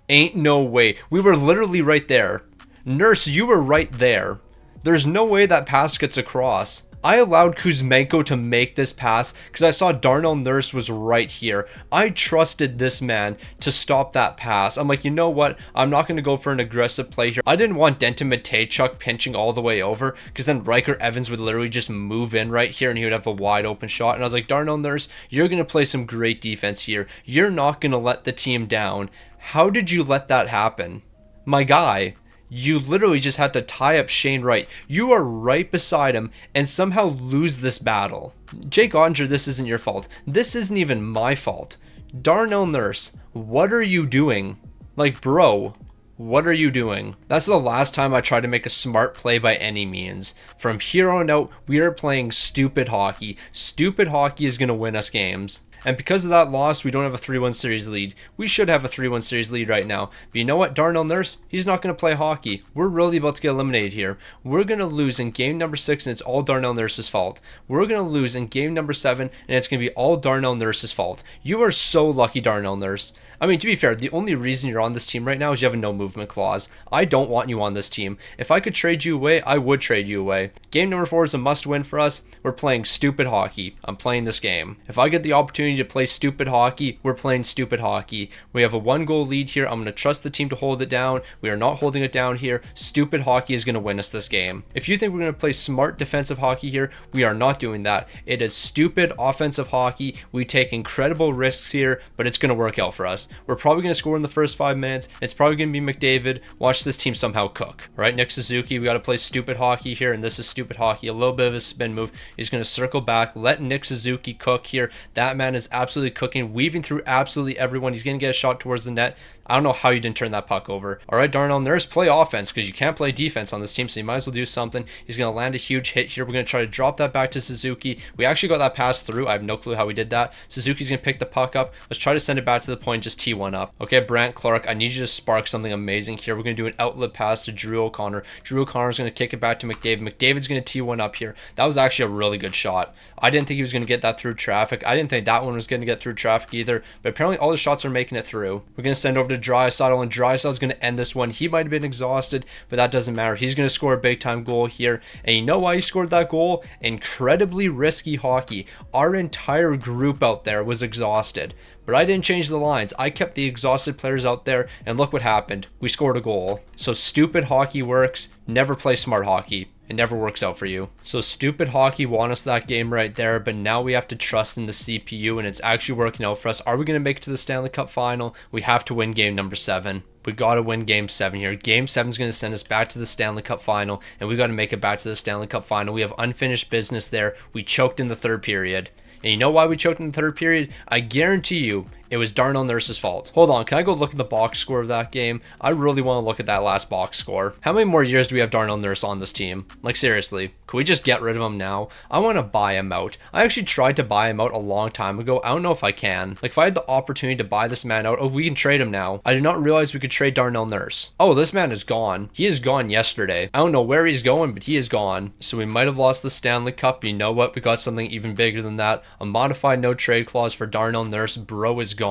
Ain't no way. We were literally right there. Nurse, you were right there. There's no way that pass gets across. I allowed Kuzmenko to make this pass because I saw Darnell Nurse was right here. I trusted this man to stop that pass. I'm like, you know what? I'm not going to go for an aggressive play here. I didn't want Denton Mateychuk pinching all the way over because then Riker Evans would literally just move in right here and he would have a wide open shot. And I was like, Darnell Nurse, you're going to play some great defense here. You're not going to let the team down. How did you let that happen? My guy, You literally just had to tie up Shane Wright. You are right beside him and somehow lose this battle. Jake Ottinger, this isn't your fault. This isn't even my fault. Darnell Nurse, what are you doing? Like, bro, what are you doing? That's the last time I tried to make a smart play by any means. From here on out, we are playing stupid hockey. Stupid hockey is going to win us games. And because of that loss, we don't have a 3-1 series lead. We should have a 3-1 series lead right now. But you know what? Darnell Nurse, he's not going to play hockey. We're really about to get eliminated here. We're going to lose in game number 6, and it's all Darnell Nurse's fault. We're going to lose in game number 7, and it's going to be all Darnell Nurse's fault. You are so lucky, Darnell Nurse. I mean, to be fair, the only reason you're on this team right now is you have a no movement clause. I don't want you on this team. If I could trade you away, I would trade you away. Game number 4 is a must win for us. We're playing stupid hockey. I'm playing this game. If I get the opportunity to play stupid hockey, we're playing stupid hockey. We have a 1-goal lead here. I'm going to trust the team to hold it down. We are not holding it down here. Stupid hockey is going to win us this game. If you think we're going to play smart defensive hockey here, we are not doing that. It is stupid offensive hockey. We take incredible risks here, but it's going to work out for us. We're probably going to score in the first 5 minutes. It's probably going to be McDavid. Watch this team somehow cook. All right, Nick Suzuki, we got to play stupid hockey here, and this is stupid hockey. A little bit of a spin move. He's going to circle back, let Nick Suzuki cook here. That man is absolutely cooking, weaving through absolutely everyone. He's going to get a shot towards the net. I don't know how you didn't turn that puck over. All right, Darnell Nurse, play offense because you can't play defense on this team, so you might as well do something. He's going to land a huge hit here. We're going to try to drop that back to Suzuki. We actually got that pass through. I have no clue how we did that. Suzuki's going to pick the puck up. Let's try to send it back to the point, just T1 up. Okay, Brant Clark, I need you to spark something amazing here. We're going to do an outlet pass to Drew O'Connor. Drew O'Connor's going to kick it back to McDavid. McDavid's going to T1 up here. That was actually a really good shot. I didn't think he was going to get that through traffic. I didn't think that one was going to get through traffic either, but apparently all the shots are making it through. We're going to send over to Draisaitl, and Draisaitl's going to end this one. He might have been exhausted, but that doesn't matter. He's going to score a big time goal here, and you know why he scored that goal? Incredibly risky hockey. Our entire group out there was exhausted, but I didn't change the lines. I kept the exhausted players out there, and look what happened. We scored a goal. So stupid hockey works. Never play smart hockey. It never works out for you. So stupid hockey won us that game right there, but now we have to trust in the CPU, and it's actually working out for us. Are we going to make it to the Stanley Cup Final? We have to win game number 7. We got to win game 7 here. Game 7 is going to send us back to the Stanley Cup Final, and we got to make it back to the Stanley Cup Final. We have unfinished business there. We choked in the 3rd period. And you know why we choked in the 3rd period? I guarantee you it was Darnell Nurse's fault. Hold on, can I go look at the box score of that game? I really want to look at that last box score. How many more years do we have Darnell Nurse on this team? Like, seriously, can we just get rid of him now? I want to buy him out. I actually tried to buy him out a long time ago. I don't know if I can. Like, if I had the opportunity to buy this man out, oh, we can trade him now. I did not realize we could trade Darnell Nurse. Oh, this man is gone. He is gone yesterday. I don't know where he's going, but he is gone. So we might have lost the Stanley Cup. You know what? We got something even bigger than that. A modified no trade clause for Darnell Nurse. Bro is gone.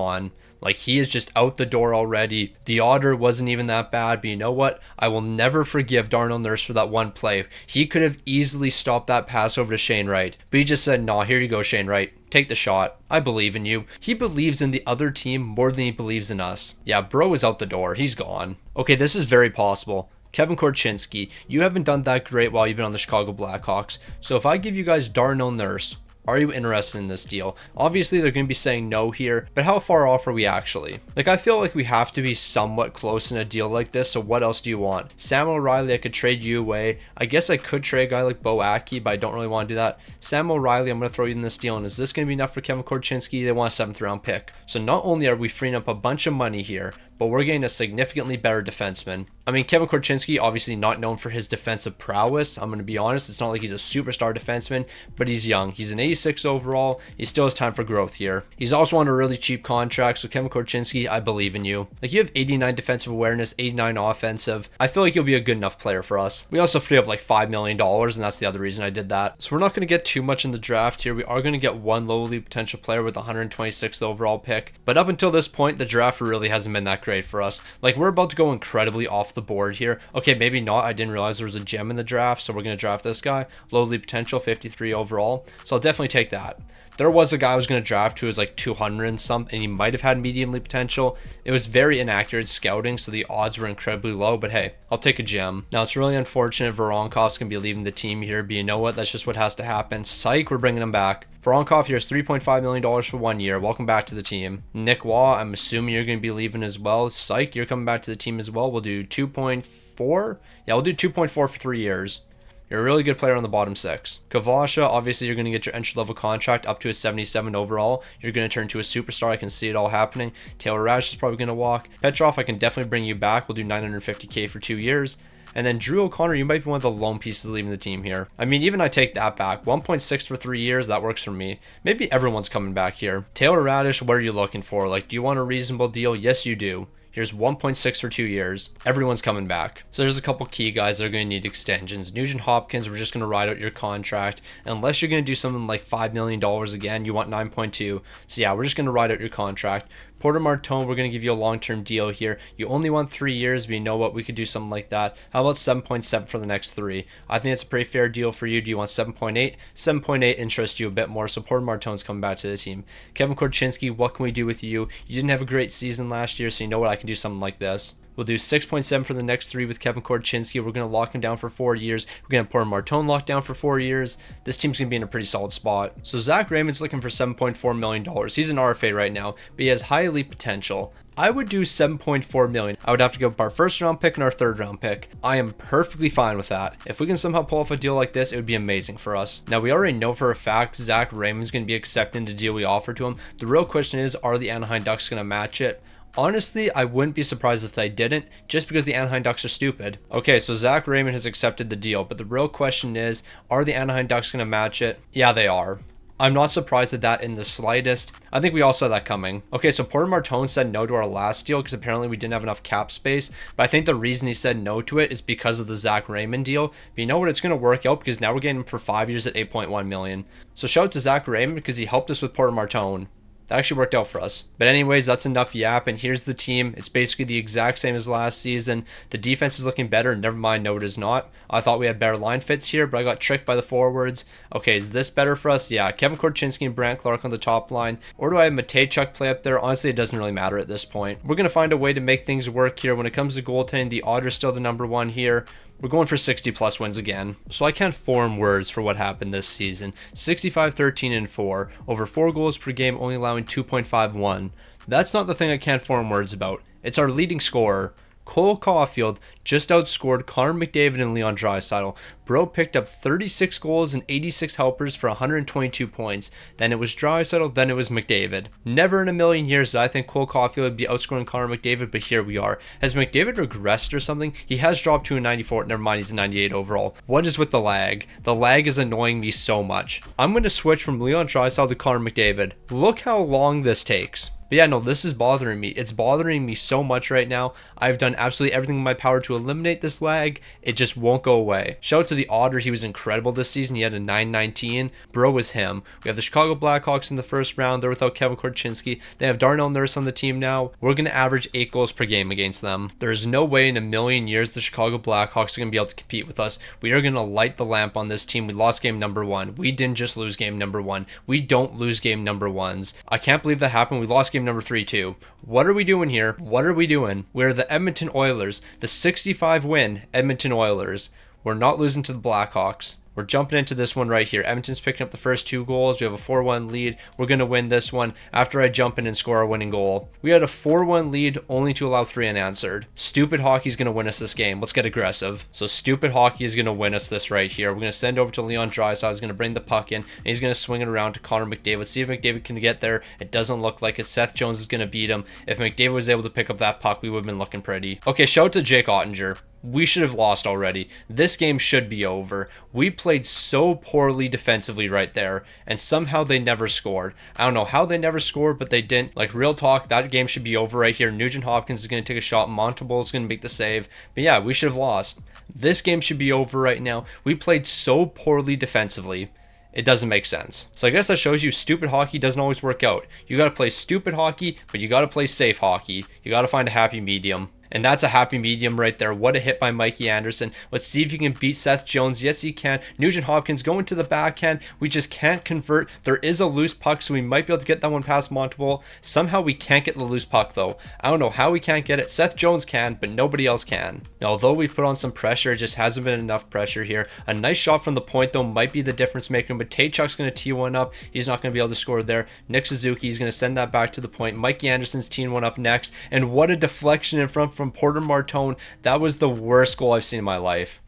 Like, he is just out the door already. The order wasn't even that bad, but you know what? I will never forgive Darnell Nurse for that one play. He could have easily stopped that pass over to Shane Wright, but he just said, nah, here you go, Shane Wright. Take the shot. I believe in you. He believes in the other team more than he believes in us. Yeah, bro is out the door. He's gone. Okay, this is very possible. Kevin Korchinski, you haven't done that great while you've been on the Chicago Blackhawks. So if I give you guys Darnell Nurse, are you interested in this deal? Obviously, they're going to be saying no here, but how far off are we actually? Like, I feel like we have to be somewhat close in a deal like this, so what else do you want? Sam O'Reilly, I could trade you away. I guess I could trade a guy like Bo Aki, but I don't really want to do that. Sam O'Reilly, I'm going to throw you in this deal, and is this going to be enough for Kevin Korchinski? They want a 7th round pick. So not only are we freeing up a bunch of money here, but we're getting a significantly better defenseman. I mean, Kevin Korchinski, obviously not known for his defensive prowess. I'm going to be honest, it's not like he's a superstar defenseman, but he's young. He's an 86 overall. He still has time for growth here. He's also on a really cheap contract, so Kevin Korchinski, I believe in you. Like, you have 89 defensive awareness, 89 offensive. I feel like you'll be a good enough player for us. We also free up like $5 million, and that's the other reason I did that. So we're not going to get too much in the draft here. We are going to get one lowly potential player with the 126th overall pick, but up until this point, the draft really hasn't been that great for us. Like, we're about to go incredibly off the board here. Okay, maybe not. I didn't realize there was a gem in the draft, so we're going to draft this guy. Lowly potential, 53 overall. So I'll definitely take that. There was a guy I was going to draft who was like 200 and something, and he might have had medium league potential. It was very inaccurate scouting, so the odds were incredibly low, but hey, I'll take a gem. Now, it's really unfortunate Voronkov's going to be leaving the team here, but you know what? That's just what has to happen. Psych, we're bringing him back. Voronkov here is $3.5 million for 1 year. Welcome back to the team. Nick Waugh, I'm assuming you're going to be leaving as well. Psych, you're coming back to the team as well. We'll do 2.4. Yeah, we'll do 2.4 for 3 years. You're a really good player on the bottom 6. Kavasha, obviously you're going to get your entry-level contract up to a 77 overall. You're going to turn to a superstar. I can see it all happening. Taylor Rash is probably going to walk. Petrov, I can definitely bring you back. We'll do $950K for 2 years. And then Drew O'Connor, you might be one of the lone pieces leaving the team here. I mean, even I take that back. 1.6 for 3 years, that works for me. Maybe everyone's coming back here. Taylor Radish, what are you looking for? Like, do you want a reasonable deal? Yes, you do. Here's 1.6 for 2 years. Everyone's coming back. So there's a couple key guys that are going to need extensions. Nugent Hopkins, we're just going to ride out your contract. Unless you're going to do something like $5 million again, you want 9.2. So yeah, we're just going to ride out your contract. Porter Martone, we're going to give you a long-term deal here. You only want 3 years, but you know what? We could do something like that. How about 7.7 for the next 3? I think it's a pretty fair deal for you. Do you want 7.8? 7.8 interests you a bit more, so Porter Martone's coming back to the team. Kevin Korchinski, what can we do with you? You didn't have a great season last year, so you know what? I can do something like this. We'll do 6.7 for the next 3 with Kevin Korchinski. We're going to lock him down for 4 years. We're going to Porter Martone locked down for 4 years. This team's going to be in a pretty solid spot. So Zach Raymond's looking for $7.4 million. He's an RFA right now, but he has high elite potential. I would do $7.4 million. I would have to give up our first round pick and our third round pick. I am perfectly fine with that. If we can somehow pull off a deal like this, it would be amazing for us. Now, we already know for a fact Zach Raymond's going to be accepting the deal we offer to him. The real question is, are the Anaheim Ducks going to match it? Honestly, I wouldn't be surprised if they didn't, just because the Anaheim Ducks are stupid. Okay, so Zach Raymond has accepted the deal, but the real question is, are the Anaheim Ducks going to match it? Yeah, they are. I'm not surprised at that in the slightest. I think we all saw that coming. Okay, so Porter Martone said no to our last deal because apparently we didn't have enough cap space. But I think the reason he said no to it is because of the Zach Raymond deal. But you know what? It's going to work out because now we're getting him for 5 years at $8.1 million. So shout out to Zach Raymond because he helped us with Porter Martone. That actually worked out for us. But anyways, that's enough yap, and here's the team. It's basically the exact same as last season. The defense is looking better. Never mind, no, it is not. I thought we had better line fits here, but I got tricked by the forwards. Okay, is this better for us? Yeah, Kevin Korchinski and Brant Clark on the top line. Or do I have Matejchuk play up there? Honestly, it doesn't really matter at this point. We're going to find a way to make things work here. When it comes to goaltending, the Otters still the number 1 here. We're going for 60 plus wins again. So I can't form words for what happened this season. 65, 13, and 4. Over 4 goals per game, only allowing 2.51. That's not the thing I can't form words about. It's our leading scorer. Cole Caulfield just outscored Connor McDavid and Leon Draisaitl. Bro picked up 36 goals and 86 helpers for 122 points. Then it was Draisaitl, then it was McDavid. Never in a million years did I think Cole Caulfield would be outscoring Connor McDavid, but here we are. Has McDavid regressed or something? He has dropped to a 94. Never mind, he's a 98 overall. What is with the lag? The lag is annoying me so much. I'm going to switch from Leon Draisaitl to Connor McDavid. Look how long this takes. But yeah, no, this is bothering me. It's bothering me so much right now. I've done absolutely everything in my power to eliminate this lag. It just won't go away. Shout out to the Otter. He was incredible this season. He had a 919. Bro was him. We have the Chicago Blackhawks in the first round. They're without Kevin Korchinski. They have Darnell Nurse on the team now. We're going to average 8 goals per game against them. There's no way in a million years the Chicago Blackhawks are going to be able to compete with us. We are going to light the lamp on this team. We lost game number 1. We didn't just lose game number 1. We don't lose game number 1s. I can't believe that happened. We lost game number 3 too. What are we doing here? What are we doing? We're the Edmonton Oilers, the 65 win Edmonton Oilers. We're not losing to the Blackhawks. We're jumping into this one right here. Edmonton's picking up the first 2 goals. We have a 4-1 lead. We're going to win this one after I jump in and score a winning goal. We had a 4-1 lead only to allow 3 unanswered. Stupid hockey's going to win us this game. Let's get aggressive. So stupid hockey is going to win us this right here. We're going to send over to Leon Draisaitl. He's going to bring the puck in, and he's going to swing it around to Connor McDavid. See if McDavid can get there. It doesn't look like it. Seth Jones is going to beat him. If McDavid was able to pick up that puck, we would have been looking pretty. Okay, shout out to Jake Ottinger. We should have lost already. This game should be over. We played so poorly defensively right there, and somehow they never scored. I don't know how they never scored, but they didn't. Like, real talk, that game should be over right here. Nugent Hopkins is going to take a shot. Montalvo is going to make the save. But yeah, we should have lost. This game should be over right now. We played so poorly defensively. It doesn't make sense. So I guess that shows you stupid hockey doesn't always work out. You got to play stupid hockey, but you got to play safe hockey. You got to find a happy medium. And that's a happy medium right there. What a hit by Mikey Anderson. Let's see if you can beat Seth Jones. Yes, he can. Nugent Hopkins going to the backhand. We just can't convert. There is a loose puck, so we might be able to get that one past Montepoole. Somehow we can't get the loose puck, though. I don't know how we can't get it. Seth Jones can, but nobody else can. Now, although we've put on some pressure, it just hasn't been enough pressure here. A nice shot from the point, though, might be the difference maker, but Taychuk's going to tee one up. He's not going to be able to score there. Nick Suzuki is going to send that back to the point. Mikey Anderson's teeing one up next, and what a deflection in front from Porter Martone. That was the worst goal I've seen in my life.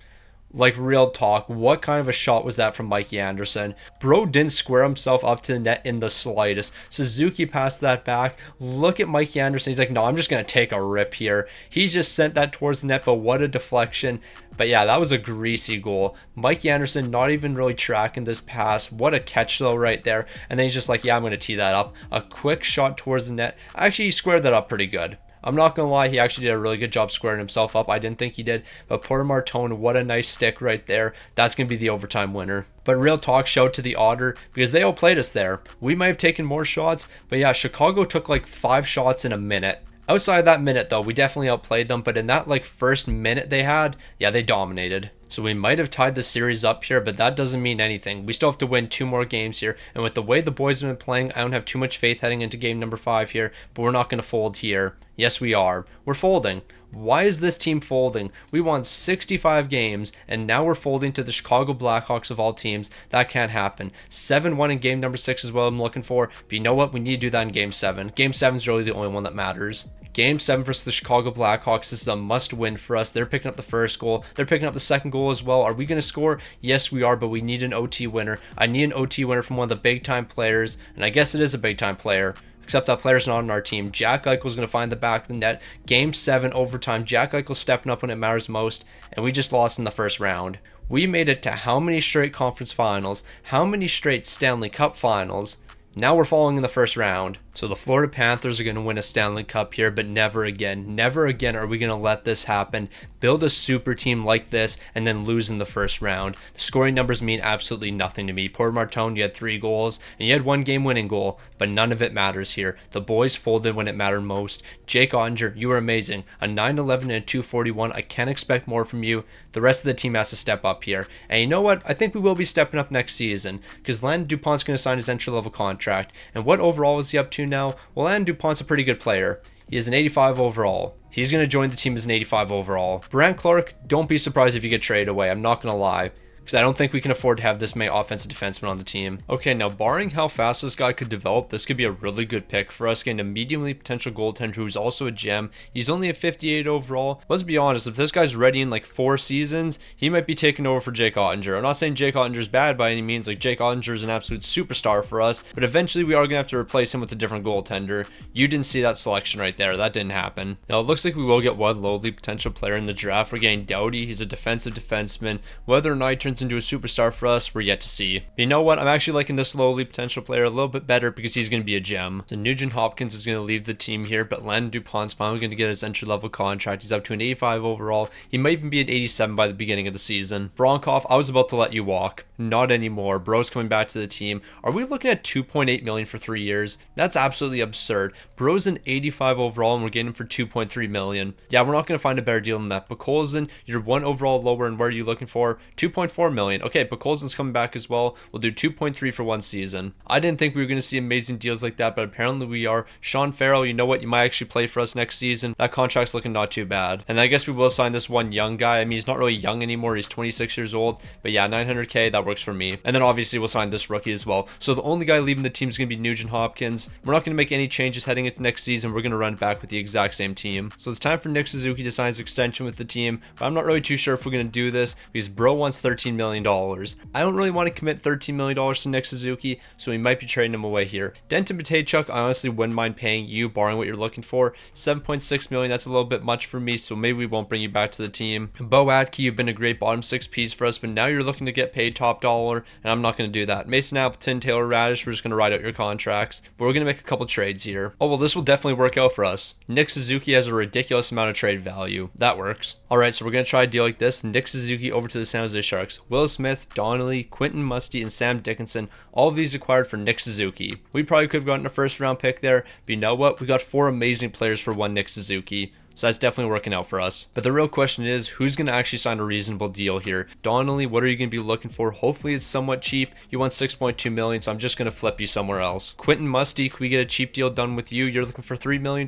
Like, real talk, what kind of a shot was that from Mikey Anderson? Bro didn't square himself up to the net in the slightest. Suzuki passed that back. Look at Mikey Anderson. He's like, no, I'm just going to take a rip here. He just sent that towards the net, but what a deflection. But yeah, that was a greasy goal. Mikey Anderson not even really tracking this pass. What a catch, though, right there. And then he's just like, yeah, I'm going to tee that up. A quick shot towards the net. Actually, he squared that up pretty good. I'm not going to lie, he actually did a really good job squaring himself up. I didn't think he did, but Porter Martone, what a nice stick right there. That's going to be the overtime winner. But real talk, shout to the Otter, because they outplayed us there. We might have taken more shots, but yeah, Chicago took like 5 shots in a minute. Outside of that minute, though, we definitely outplayed them, but in that like first minute they had, yeah, they dominated. So we might have tied the series up here, but that doesn't mean anything. We still have to win 2 more games here. And with the way the boys have been playing, I don't have too much faith heading into game number 5 here, but we're not going to fold here. Yes, we are. We're folding. Why is this team folding? We won 65 games, and now we're folding to the Chicago Blackhawks of all teams. That can't happen. 7-1 in game number 6 is what I'm looking for. But you know what? We need to do that in game 7. Game 7 is really the only one that matters. Game 7 versus the Chicago Blackhawks. This is a must-win for us. They're picking up the first goal. They're picking up the second goal as well. Are we going to score? Yes, we are, but we need an OT winner. I need an OT winner from one of the big-time players, and I guess it is a big-time player. Except that player's not on our team. Jack Eichel's going to find the back of the net. Game 7 overtime. Jack Eichel stepping up when it matters most, and we just lost in the first round. We made it to how many straight conference finals? How many straight Stanley Cup finals? Now we're falling in the first round. So the Florida Panthers are going to win a Stanley Cup here, but never again. Never again are we going to let this happen. Build a super team like this and then lose in the first round. The scoring numbers mean absolutely nothing to me. Porter Martone, you had 3 goals and you had 1 game-winning goal, but none of it matters here. The boys folded when it mattered most. Jake Ottinger, you were amazing. A 9-11 and a 241. I can't expect more from you. The rest of the team has to step up here. And you know what? I think we will be stepping up next season because Landon Dupont's going to sign his entry-level contract. And what overall is he up to now? Well, Landon Dupont's a pretty good player. He is an 85 overall. He's going to join the team as an 85 overall. Brandt Clark, don't be surprised if you get traded away. I'm not going to lie. Because I don't think we can afford to have this many offensive defensemen on the team. Okay, now barring how fast this guy could develop, this could be a really good pick for us, getting a mediumly potential goaltender who's also a gem. He's only a 58 overall. Let's be honest, if this guy's ready in like 4 seasons, he might be taking over for Jake Ottinger. I'm not saying Jake Ottinger's bad by any means, like Jake Ottinger is an absolute superstar for us, but eventually we are going to have to replace him with a different goaltender. You didn't see that selection right there. That didn't happen. Now it looks like we will get one lowly potential player in the draft. We're getting Doughty. He's a defensive defenseman. Whether or not he turns into a superstar for us, we're yet to see. But you know what? I'm actually liking this lowly potential player a little bit better because he's going to be a gem. So Nugent Hopkins is going to leave the team here, but Landon Dupont's finally going to get his entry-level contract. He's up to an 85 overall. He might even be an 87 by the beginning of the season. Voronkov, I was about to let you walk. Not anymore. Bro's coming back to the team. Are we looking at $2.8 million for 3 years? That's absolutely absurd. Bro's an 85 overall and we're getting him for $2.3 million. Yeah, we're not going to find a better deal than that. Bukolzin, you're 1 overall lower, and where are you looking for? $2.4 million. Okay, Bukolzin's coming back as well. We'll do 2.3 for 1 season. I didn't think we were going to see amazing deals like that, but apparently we are. Sean Farrell, you know what? You might actually play for us next season. That contract's looking not too bad. And I guess we will sign this one young guy. I mean, he's not really young anymore. He's 26 years old. But yeah, $900K, that works for me. And then obviously we'll sign this rookie as well. So the only guy leaving the team is going to be Nugent Hopkins. We're not going to make any changes heading into next season. We're going to run back with the exact same team. So it's time for Nick Suzuki to sign his extension with the team. But I'm not really too sure if we're going to do this because Bro wants $13 million. I don't really want to commit $13 million to Nick Suzuki, so we might be trading him away here. Denton Matejchuk, I honestly wouldn't mind paying you, barring what you're looking for. $7.6 million, that's a little bit much for me, so maybe we won't bring you back to the team. Bo Atke, you've been a great bottom 6 piece for us, but now you're looking to get paid top dollar, and I'm not going to do that. Mason Appleton, Taylor Radish, we're just going to ride out your contracts, but we're going to make a couple trades here. Oh, well, this will definitely work out for us. Nick Suzuki has a ridiculous amount of trade value. That works. Alright, so we're going to try a deal like this. Nick Suzuki over to the San Jose Sharks. Will Smith, Donnelly, Quentin Musty, and Sam Dickinson, all of these acquired for Nick Suzuki. We probably could have gotten a first round pick there, but you know what? We got 4 amazing players for 1 Nick Suzuki. So that's definitely working out for us. But the real question is, who's going to actually sign a reasonable deal here? Donnelly, what are you going to be looking for? Hopefully it's somewhat cheap. You want 6.2 million, so I'm just going to flip you somewhere else. Quentin Musty, can we get a cheap deal done with you? You're looking for $3 million.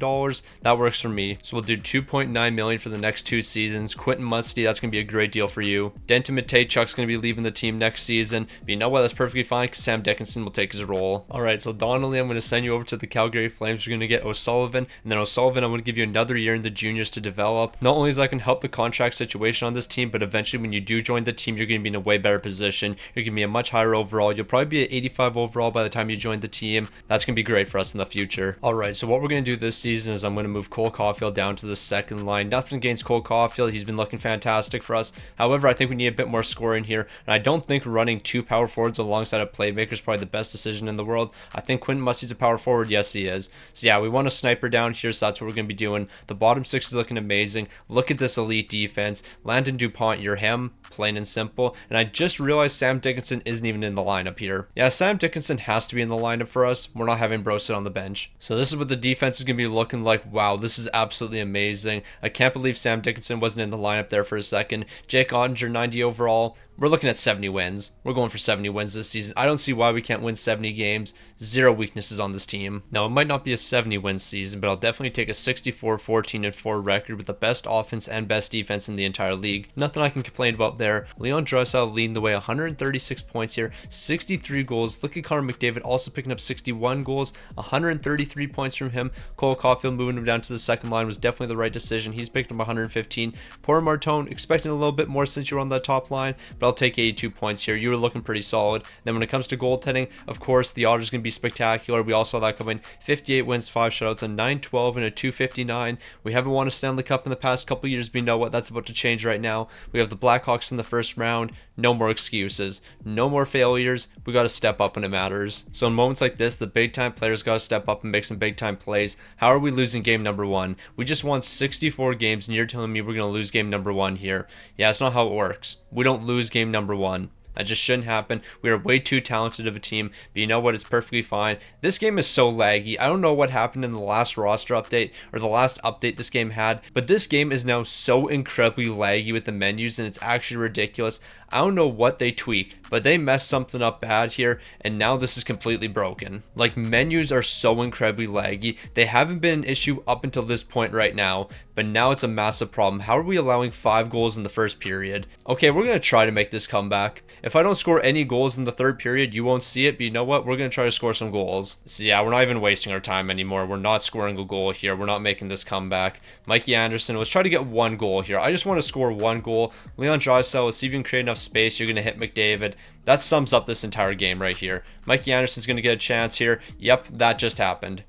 That works for me. So we'll do 2.9 million for the next 2 seasons. Quentin Musty, that's going to be a great deal for you. Denton Matejchuk's going to be leaving the team next season. But you know what? That's perfectly fine because Sam Dickinson will take his role. All right, so Donnelly, I'm going to send you over to the Calgary Flames. We're going to get O'Sullivan, and then O'Sullivan, I'm going to give you another year in the juniors to develop. Not only is that going to help the contract situation on this team, but eventually when you do join the team, you're going to be in a way better position. You're going to be a much higher overall. You'll probably be at 85 overall by the time you join the team. That's going to be great for us in the future. All right, so what we're going to do this season is I'm going to move Cole Caulfield down to the second line. Nothing against Cole Caulfield. He's been looking fantastic for us. However, I think we need a bit more scoring here, and I don't think running 2 power forwards alongside a playmaker is probably the best decision in the world. I think Quentin Musty's a power forward. Yes, he is. So yeah, we want a sniper down here, so that's what we're going to be doing. The bottom 6 is looking amazing. Look at this elite defense. Landon DuPont, you're him, plain and simple. And I just realized Sam Dickinson isn't even in the lineup here. Yeah, Sam Dickinson has to be in the lineup for us. We're not having Bro sit on the bench. So this is what the defense is going to be looking like. Wow, this is absolutely amazing. I can't believe Sam Dickinson wasn't in the lineup there for a second. Jake Ottinger, 90 overall. We're looking at 70 wins. We're going for 70 wins this season. I don't see why we can't win 70 games. 0 weaknesses on this team. Now, it might not be a 70-win season, but I'll definitely take a 64-14-4 record with the best offense and best defense in the entire league. Nothing I can complain about there. Leon Draisaitl leading the way, 136 points here, 63 goals. Look at Connor McDavid also picking up 61 goals, 133 points from him. Cole Caulfield moving him down to the second line was definitely the right decision. He's picked up 115. Poor Martone, expecting a little bit more since you're on that top line, but I'll take 82 points here. You were looking pretty solid. Then when it comes to goaltending, of course, the Otters going to be spectacular. We all saw that coming. 58 wins, 5 shutouts, a 9-12 and a 259. We haven't won a Stanley Cup in the past couple years, but you know what? That's about to change right now. We have the Blackhawks in the first round. No more excuses. No more failures. We got to step up when it matters. So in moments like this, the big time players got to step up and make some big time plays. How are we losing game number 1? We just won 64 games and you're telling me we're going to lose game number 1 here. Yeah, it's not how it works. We don't lose game number 1. That just shouldn't happen. We are way too talented of a team, but you know what? It's perfectly fine. This game is so laggy. I don't know what happened in the last roster update or the last update this game had, but this game is now so incredibly laggy with the menus, and it's actually ridiculous. I don't know what they tweaked, but they messed something up bad here, and now this is completely broken. Like, menus are so incredibly laggy. They haven't been an issue up until this point right now, but now it's a massive problem. How are we allowing 5 goals in the first period? Okay, we're going to try to make this comeback. If I don't score any goals in the third period, you won't see it, but you know what? We're going to try to score some goals. So yeah, we're not even wasting our time anymore. We're not scoring a goal here. We're not making this comeback. Mikey Anderson, let's try to get 1 goal here. I just want to score 1 goal. Leon Draisaitl, let's see if you can create enough space. You're going to hit McDavid. That sums up this entire game right here. Mikey Anderson's going to get a chance here. Yep, that just happened.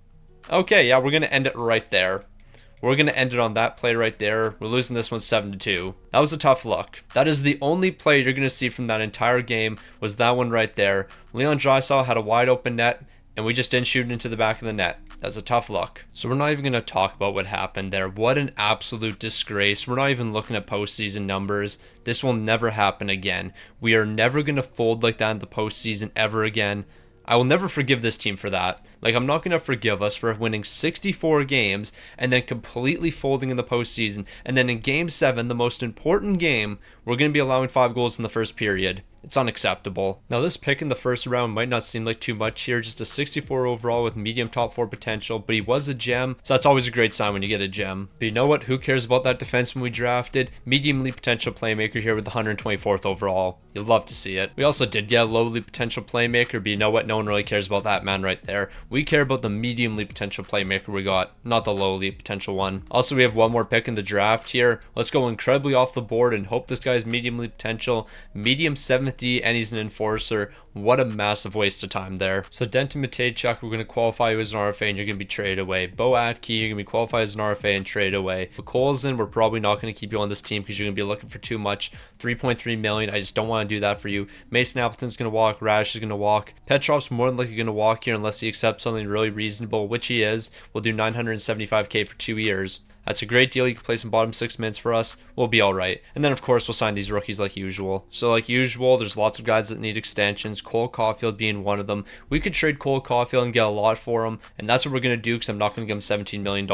Okay, yeah, we're going to end it right there. We're going to end it on that play right there. We're losing this one 7-2. That was a tough look. That is the only play you're going to see from that entire game was that one right there. Leon Draisaitl had a wide open net, and we just didn't shoot it into the back of the net. That's a tough look. So we're not even going to talk about what happened there. What an absolute disgrace. We're not even looking at postseason numbers. This will never happen again. We are never going to fold like that in the postseason ever again. I will never forgive this team for that. Like, I'm not going to forgive us for winning 64 games and then completely folding in the postseason. And then in Game 7, the most important game, we're going to be allowing 5 goals in the first period. It's unacceptable. Now, this pick in the first round might not seem like too much here. Just a 64 overall with medium top 4 potential, but he was a gem, so that's always a great sign when you get a gem. But you know what? Who cares about that defenseman we drafted? Medium elite potential playmaker here with the 124th overall. You'll love to see it. We also did get a low elite potential playmaker, but you know what? No one really cares about that man right there. We care about the medium elite potential playmaker we got, not the low elite potential one. Also, we have one more pick in the draft here. Let's go incredibly off the board and hope this guy's medium elite potential. Medium 7th D, and he's an enforcer. What a massive waste of time there. So Denton Matejchuk, we're going to qualify you as an RFA and you're going to be traded away. Bo Atke, you're going to be qualified as an RFA and traded away. Colson, we're probably not going to keep you on this team because you're going to be looking for too much. 3.3 million. I just don't want to do that for you. Mason Appleton's going to walk. Radish is going to walk. Petrov's more than likely going to walk here unless he accepts something really reasonable, which he is. We'll do 975k for 2 years. That's a great deal. You can play some bottom 6 minutes for us. We'll be all right. And then, of course, we'll sign these rookies like usual. So, like usual, there's lots of guys that need extensions. Cole Caulfield being one of them. We could trade Cole Caulfield and get a lot for him, and that's what we're going to do because I'm not going to give him $17 million.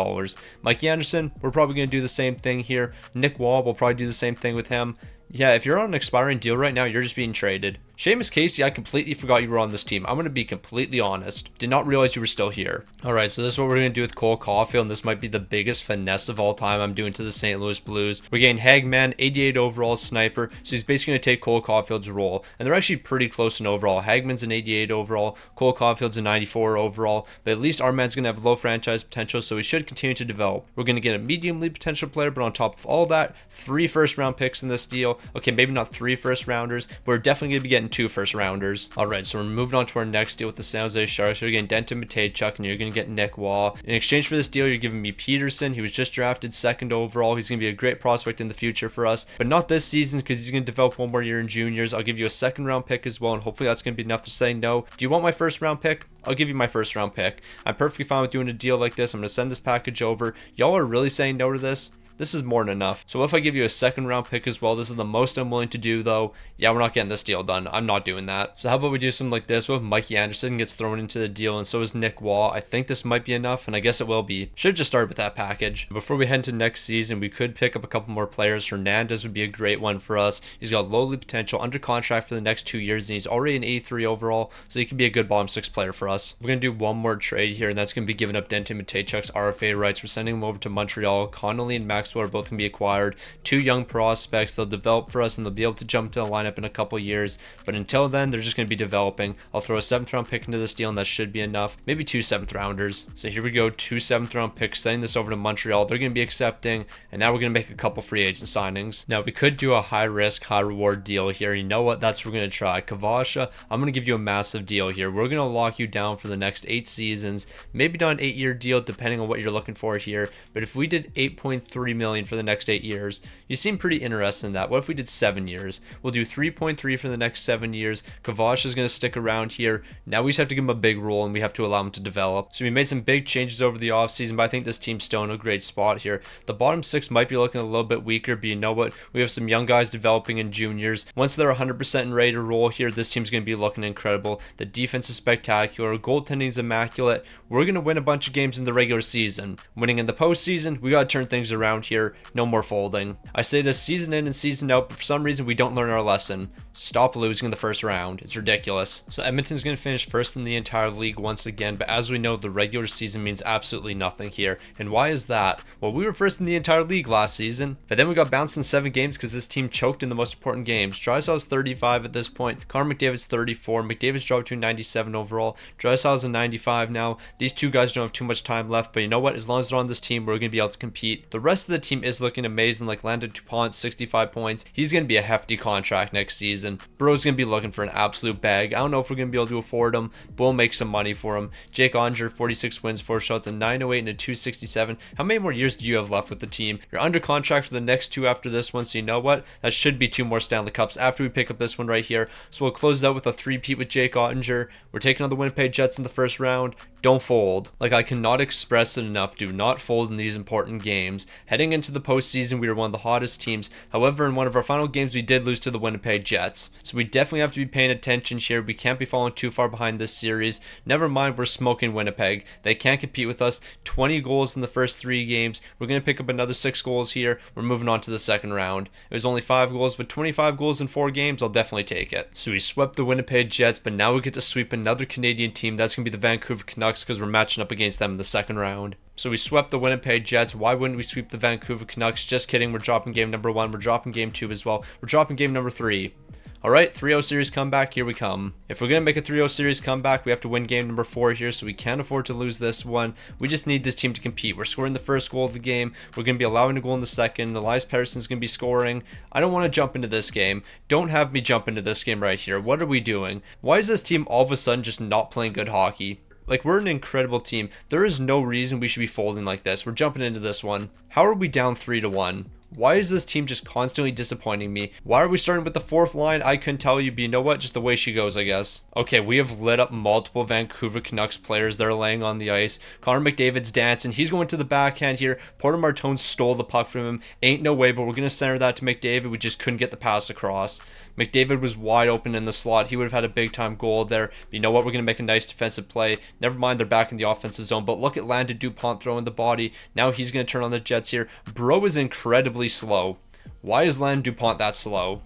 Mikey Anderson, we're probably going to do the same thing here. Nick Wall, we'll probably do the same thing with him. Yeah, if you're on an expiring deal right now, you're just being traded. Seamus Casey, I completely forgot you were on this team. I'm going to be completely honest. Did not realize you were still here. All right, so this is what we're going to do with Cole Caulfield, and this might be the biggest finesse of all time I'm doing to the St. Louis Blues. We're getting Hagman, 88 overall sniper, so he's basically going to take Cole Caulfield's role. And they're actually pretty close in overall. Hagman's an 88 overall, Cole Caulfield's a 94 overall, but at least our man's going to have low franchise potential, so he should continue to develop. We're going to get a medium league potential player, but on top of all that, 3 first-round picks in this deal. Okay, maybe not 3 first-rounders, but we're definitely going to be getting 2 first-rounders. All right, so we're moving on to our next deal with the San Jose Sharks. You're getting Denton Matejchuk, and you're going to get Nick Wall. In exchange for this deal, you're giving me Peterson. He was just drafted 2nd overall. He's going to be a great prospect in the future for us, but not this season because he's going to develop 1 more year in juniors. I'll give you a 2nd-round pick as well, and hopefully that's going to be enough to say no. Do you want my 1st-round pick? I'll give you my 1st-round pick. I'm perfectly fine with doing a deal like this. I'm going to send this package over. Y'all are really saying no to this? This is more than enough. So if I give you a 2nd-round pick as well, this is the most I'm willing to do though. Yeah, we're not getting this deal done. I'm not doing that. So how about we do something like this with Mikey Anderson gets thrown into the deal, and so is Nick Wall. I think this might be enough, and I guess it will be. Should just start with that package. Before we head into next season, we could pick up a couple more players. Hernandez would be a great one for us. He's got lowly potential, under contract for the next 2 years, and he's already an 83 overall, so he can be a good bottom 6 player for us. We're going to do one more trade here, and that's going to be giving up Denton Matejchuk's RFA rights. We're sending him over to Montreal. Connolly and Maxwell are both going to be acquired. 2 young prospects. They'll develop for us and they'll be able to jump to the lineup in a couple years, but until then they're just going to be developing. I'll throw a 7th-round pick into this deal, and that should be enough. Maybe 2 7th-rounders. So here we go, 2 7th-round picks, sending this over to Montreal. They're going to be accepting, and now we're going to make a couple free agent signings. Now we could do a high risk high reward deal here. You know what, that's what we're going to try. Kavasha, I'm going to give you a massive deal here. We're going to lock you down for the next 8 seasons, maybe not an 8-year deal depending on what you're looking for here, but if we did 8.3 million for the next 8 years, you seem pretty interested in that. What if we did 7 years? We'll do 3.3 for the next 7 years. Kavash is going to stick around here. Now we just have to give him a big role, and we have to allow him to develop. So we made some big changes over the offseason, but I think this team's still in a great spot here. The bottom 6 might be looking a little bit weaker, but you know what? We have some young guys developing in juniors. Once they're 100% and ready to roll here, this team's going to be looking incredible. The defense is spectacular. Goaltending is immaculate. We're going to win a bunch of games in the regular season. Winning in the postseason, we got to turn things around here. No more folding. I say this season in and season out, but for some reason we don't learn our lesson. Stop losing in the first round. It's ridiculous. So Edmonton's going to finish 1st in the entire league once again, but as we know, the regular season means absolutely nothing here. And why is that? Well, we were 1st in the entire league last season, but then we got bounced in 7 games because this team choked in the most important games. Draisaitl's 35 at this point. Connor McDavid's 34. McDavid's dropped to 97 overall. Draisaitl's a 95 now. These 2 guys don't have too much time left, but you know what? As long as they're on this team, we're going to be able to compete. The rest of the team is looking amazing, like Landon Dupont, 65 points. He's going to be a hefty contract next season. Bro's going to be looking for an absolute bag. I don't know if we're going to be able to afford him, but we'll make some money for him. Jake Onger, 46 wins, 4 shots, a 908 and a 267. How many more years do you have left with the team? You're under contract for the next 2 after this one, so you know what? That should be 2 more Stanley Cups after we pick up this one right here. So we'll close it out with a 3-peat with Jake Onger. We're taking on the Winnipeg Jets in the 1st round. Don't fold. Like, I cannot express it enough. Do not fold in these important games. Heading into the postseason, we were one of the hottest teams. However, in one of our final games, we did lose to the Winnipeg Jets. So we definitely have to be paying attention here. We can't be falling too far behind this series. Never mind, we're smoking Winnipeg. They can't compete with us. 20 goals in the first 3 games. We're going to pick up another 6 goals here. We're moving on to the 2nd round. It was only 5 goals, but 25 goals in 4 games, I'll definitely take it. So we swept the Winnipeg Jets, but now we get to sweep another Canadian team. That's going to be the Vancouver Canucks because we're matching up against them in the 2nd round. So we swept the Winnipeg Jets. Why wouldn't we sweep the Vancouver Canucks? Just kidding. We're dropping game number 1. We're dropping game 2 as well. We're dropping game number 3. All right, 3-0 series comeback, here we come. If we're going to make a 3-0 series comeback, we have to win game number 4 here, so we can't afford to lose this one. We just need this team to compete. We're scoring the first goal of the game. We're going to be allowing a goal in the second. Elias Pettersson's going to be scoring. I don't want to jump into this game. Don't have me jump into this game right here. What are we doing? Why is this team all of a sudden just not playing good hockey? Like, we're an incredible team. There is no reason we should be folding like this. We're jumping into this one. How are we down 3-1? Why is this team just constantly disappointing me? Why are we starting with the fourth line? I couldn't tell you, but you know what? Just the way she goes, I guess. Okay, we have lit up multiple Vancouver Canucks players that are laying on the ice. Connor McDavid's dancing. He's going to the backhand here. Porter Martone stole the puck from him. Ain't no way, but we're going to center that to McDavid. We just couldn't get the pass across. McDavid was wide open in the slot. He would have had a big time goal there. But you know what? We're going to make a nice defensive play. Never mind, they're back in the offensive zone. But look at Landon Dupont throwing the body. Now he's going to turn on the Jets here. Bro is incredibly slow. Why is Landon Dupont that slow?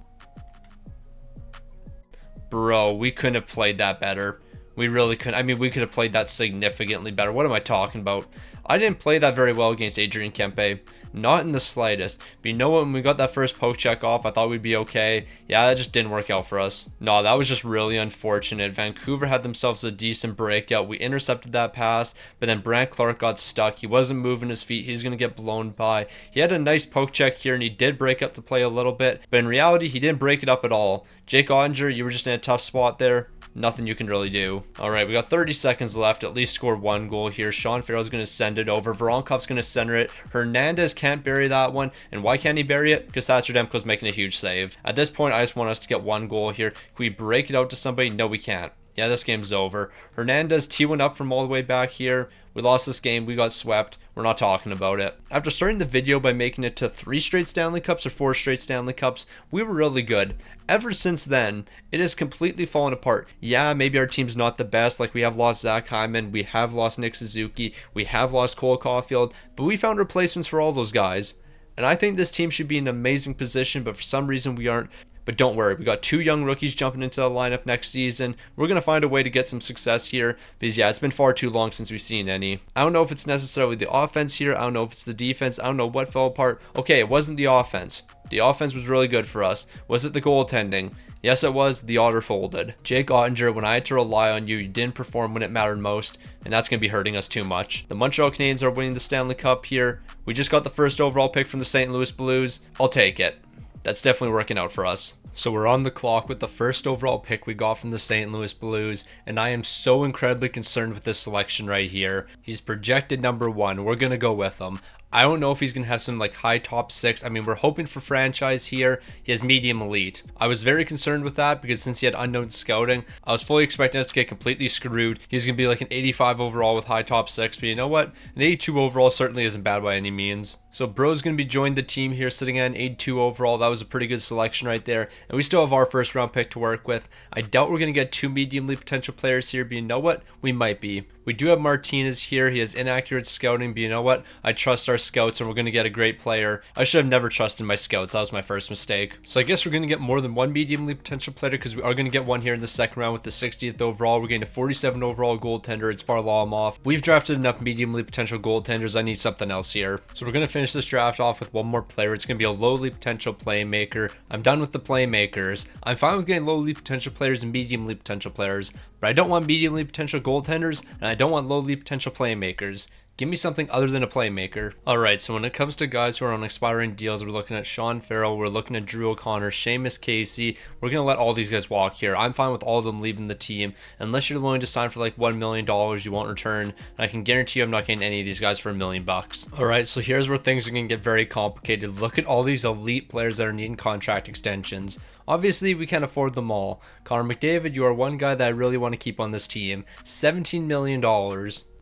Bro, we couldn't have played that better. We really couldn't. I mean, we could have played that significantly better. What am I talking about? I didn't play that very well against Adrian Kempe. Not in the slightest. But you know what? When we got that first poke check off, I thought we'd be okay. Yeah, that just didn't work out for us. No, that was just really unfortunate. Vancouver had themselves a decent breakout. We intercepted that pass, but then Brandt Clark got stuck. He wasn't moving his feet. He's going to get blown by. He had a nice poke check here, and he did break up the play a little bit. But in reality, he didn't break it up at all. Jake Ottinger, you were just in a tough spot there. Nothing you can really do. All right, we got 30 seconds left. At least score one goal here. Sean Farrell's going to send it over. Voronkov's going to center it. Hernandez can't bury that one. And why can't he bury it? Because Thatcher Demko's making a huge save. At this point, I just want us to get one goal here. Can we break it out to somebody? No, we can't. Yeah, this game's over. Hernandez T1 up from all the way back here. We lost this game. We got swept. We're not talking about it. After starting the video by making it to 3 straight Stanley Cups or 4 straight Stanley Cups, we were really good. Ever since then, it has completely fallen apart. Yeah, maybe our team's not the best. Like, we have lost Zach Hyman. We have lost Nick Suzuki. We have lost Cole Caulfield. But we found replacements for all those guys. And I think this team should be in an amazing position, but for some reason we aren't. But don't worry, we got 2 young rookies jumping into the lineup next season. We're going to find a way to get some success here because, yeah, it's been far too long since we've seen any. I don't know if it's necessarily the offense here. I don't know if it's the defense. I don't know what fell apart. Okay, it wasn't the offense. The offense was really good for us. Was it the goaltending? Yes, it was. The otter folded. Jake Ottinger, when I had to rely on you, you didn't perform when it mattered most, and that's going to be hurting us too much. The Montreal Canadiens are winning the Stanley Cup here. We just got the first overall pick from the St. Louis Blues. I'll take it. That's definitely working out for us. So we're on the clock with the first overall pick we got from the St. Louis Blues, and I am so incredibly concerned with this selection right here. He's projected number 1. We're going to go with him. I don't know if he's going to have some like high top 6. I mean, we're hoping for franchise here. He has medium elite. I was very concerned with that because since he had unknown scouting, I was fully expecting us to get completely screwed. He's going to be like an 85 overall with high top 6, but you know what? An 82 overall certainly isn't bad by any means. So Bro's going to be joining the team here sitting at an 82 overall. That was a pretty good selection right there. And we still have our first round pick to work with. I doubt we're going to get 2 medium elite potential players here, but you know what? We might be. We do have Martinez here. He has inaccurate scouting, but you know what? I trust our scouts and we're going to get a great player. I should have never trusted my scouts. That was my first mistake. So I guess we're going to get more than 1 medium elite potential player because we are going to get one here in the second round with the 60th overall. We're getting a 47 overall goaltender. It's Varlamov. We've drafted enough medium elite potential goaltenders. I need something else here. So we're going to finish this draft off with one more player. It's going to be a low elite potential playmaker. I'm done with the playmakers. I'm fine with getting low elite potential players and medium elite potential players, but I don't want medium elite potential goaltenders and I don't want low elite potential playmakers. Give me something other than a playmaker. Alright, so when it comes to guys who are on expiring deals, we're looking at Sean Farrell, we're looking at Drew O'Connor, Seamus Casey. We're going to let all these guys walk here. I'm fine with all of them leaving the team. Unless you're willing to sign for like $1 million, you won't return. And I can guarantee you I'm not getting any of these guys for $1 million. Alright, so here's where things are going to get very complicated. Look at all these elite players that are needing contract extensions. Obviously, we can't afford them all. Connor McDavid, you are one guy that I really want to keep on this team. $17 million.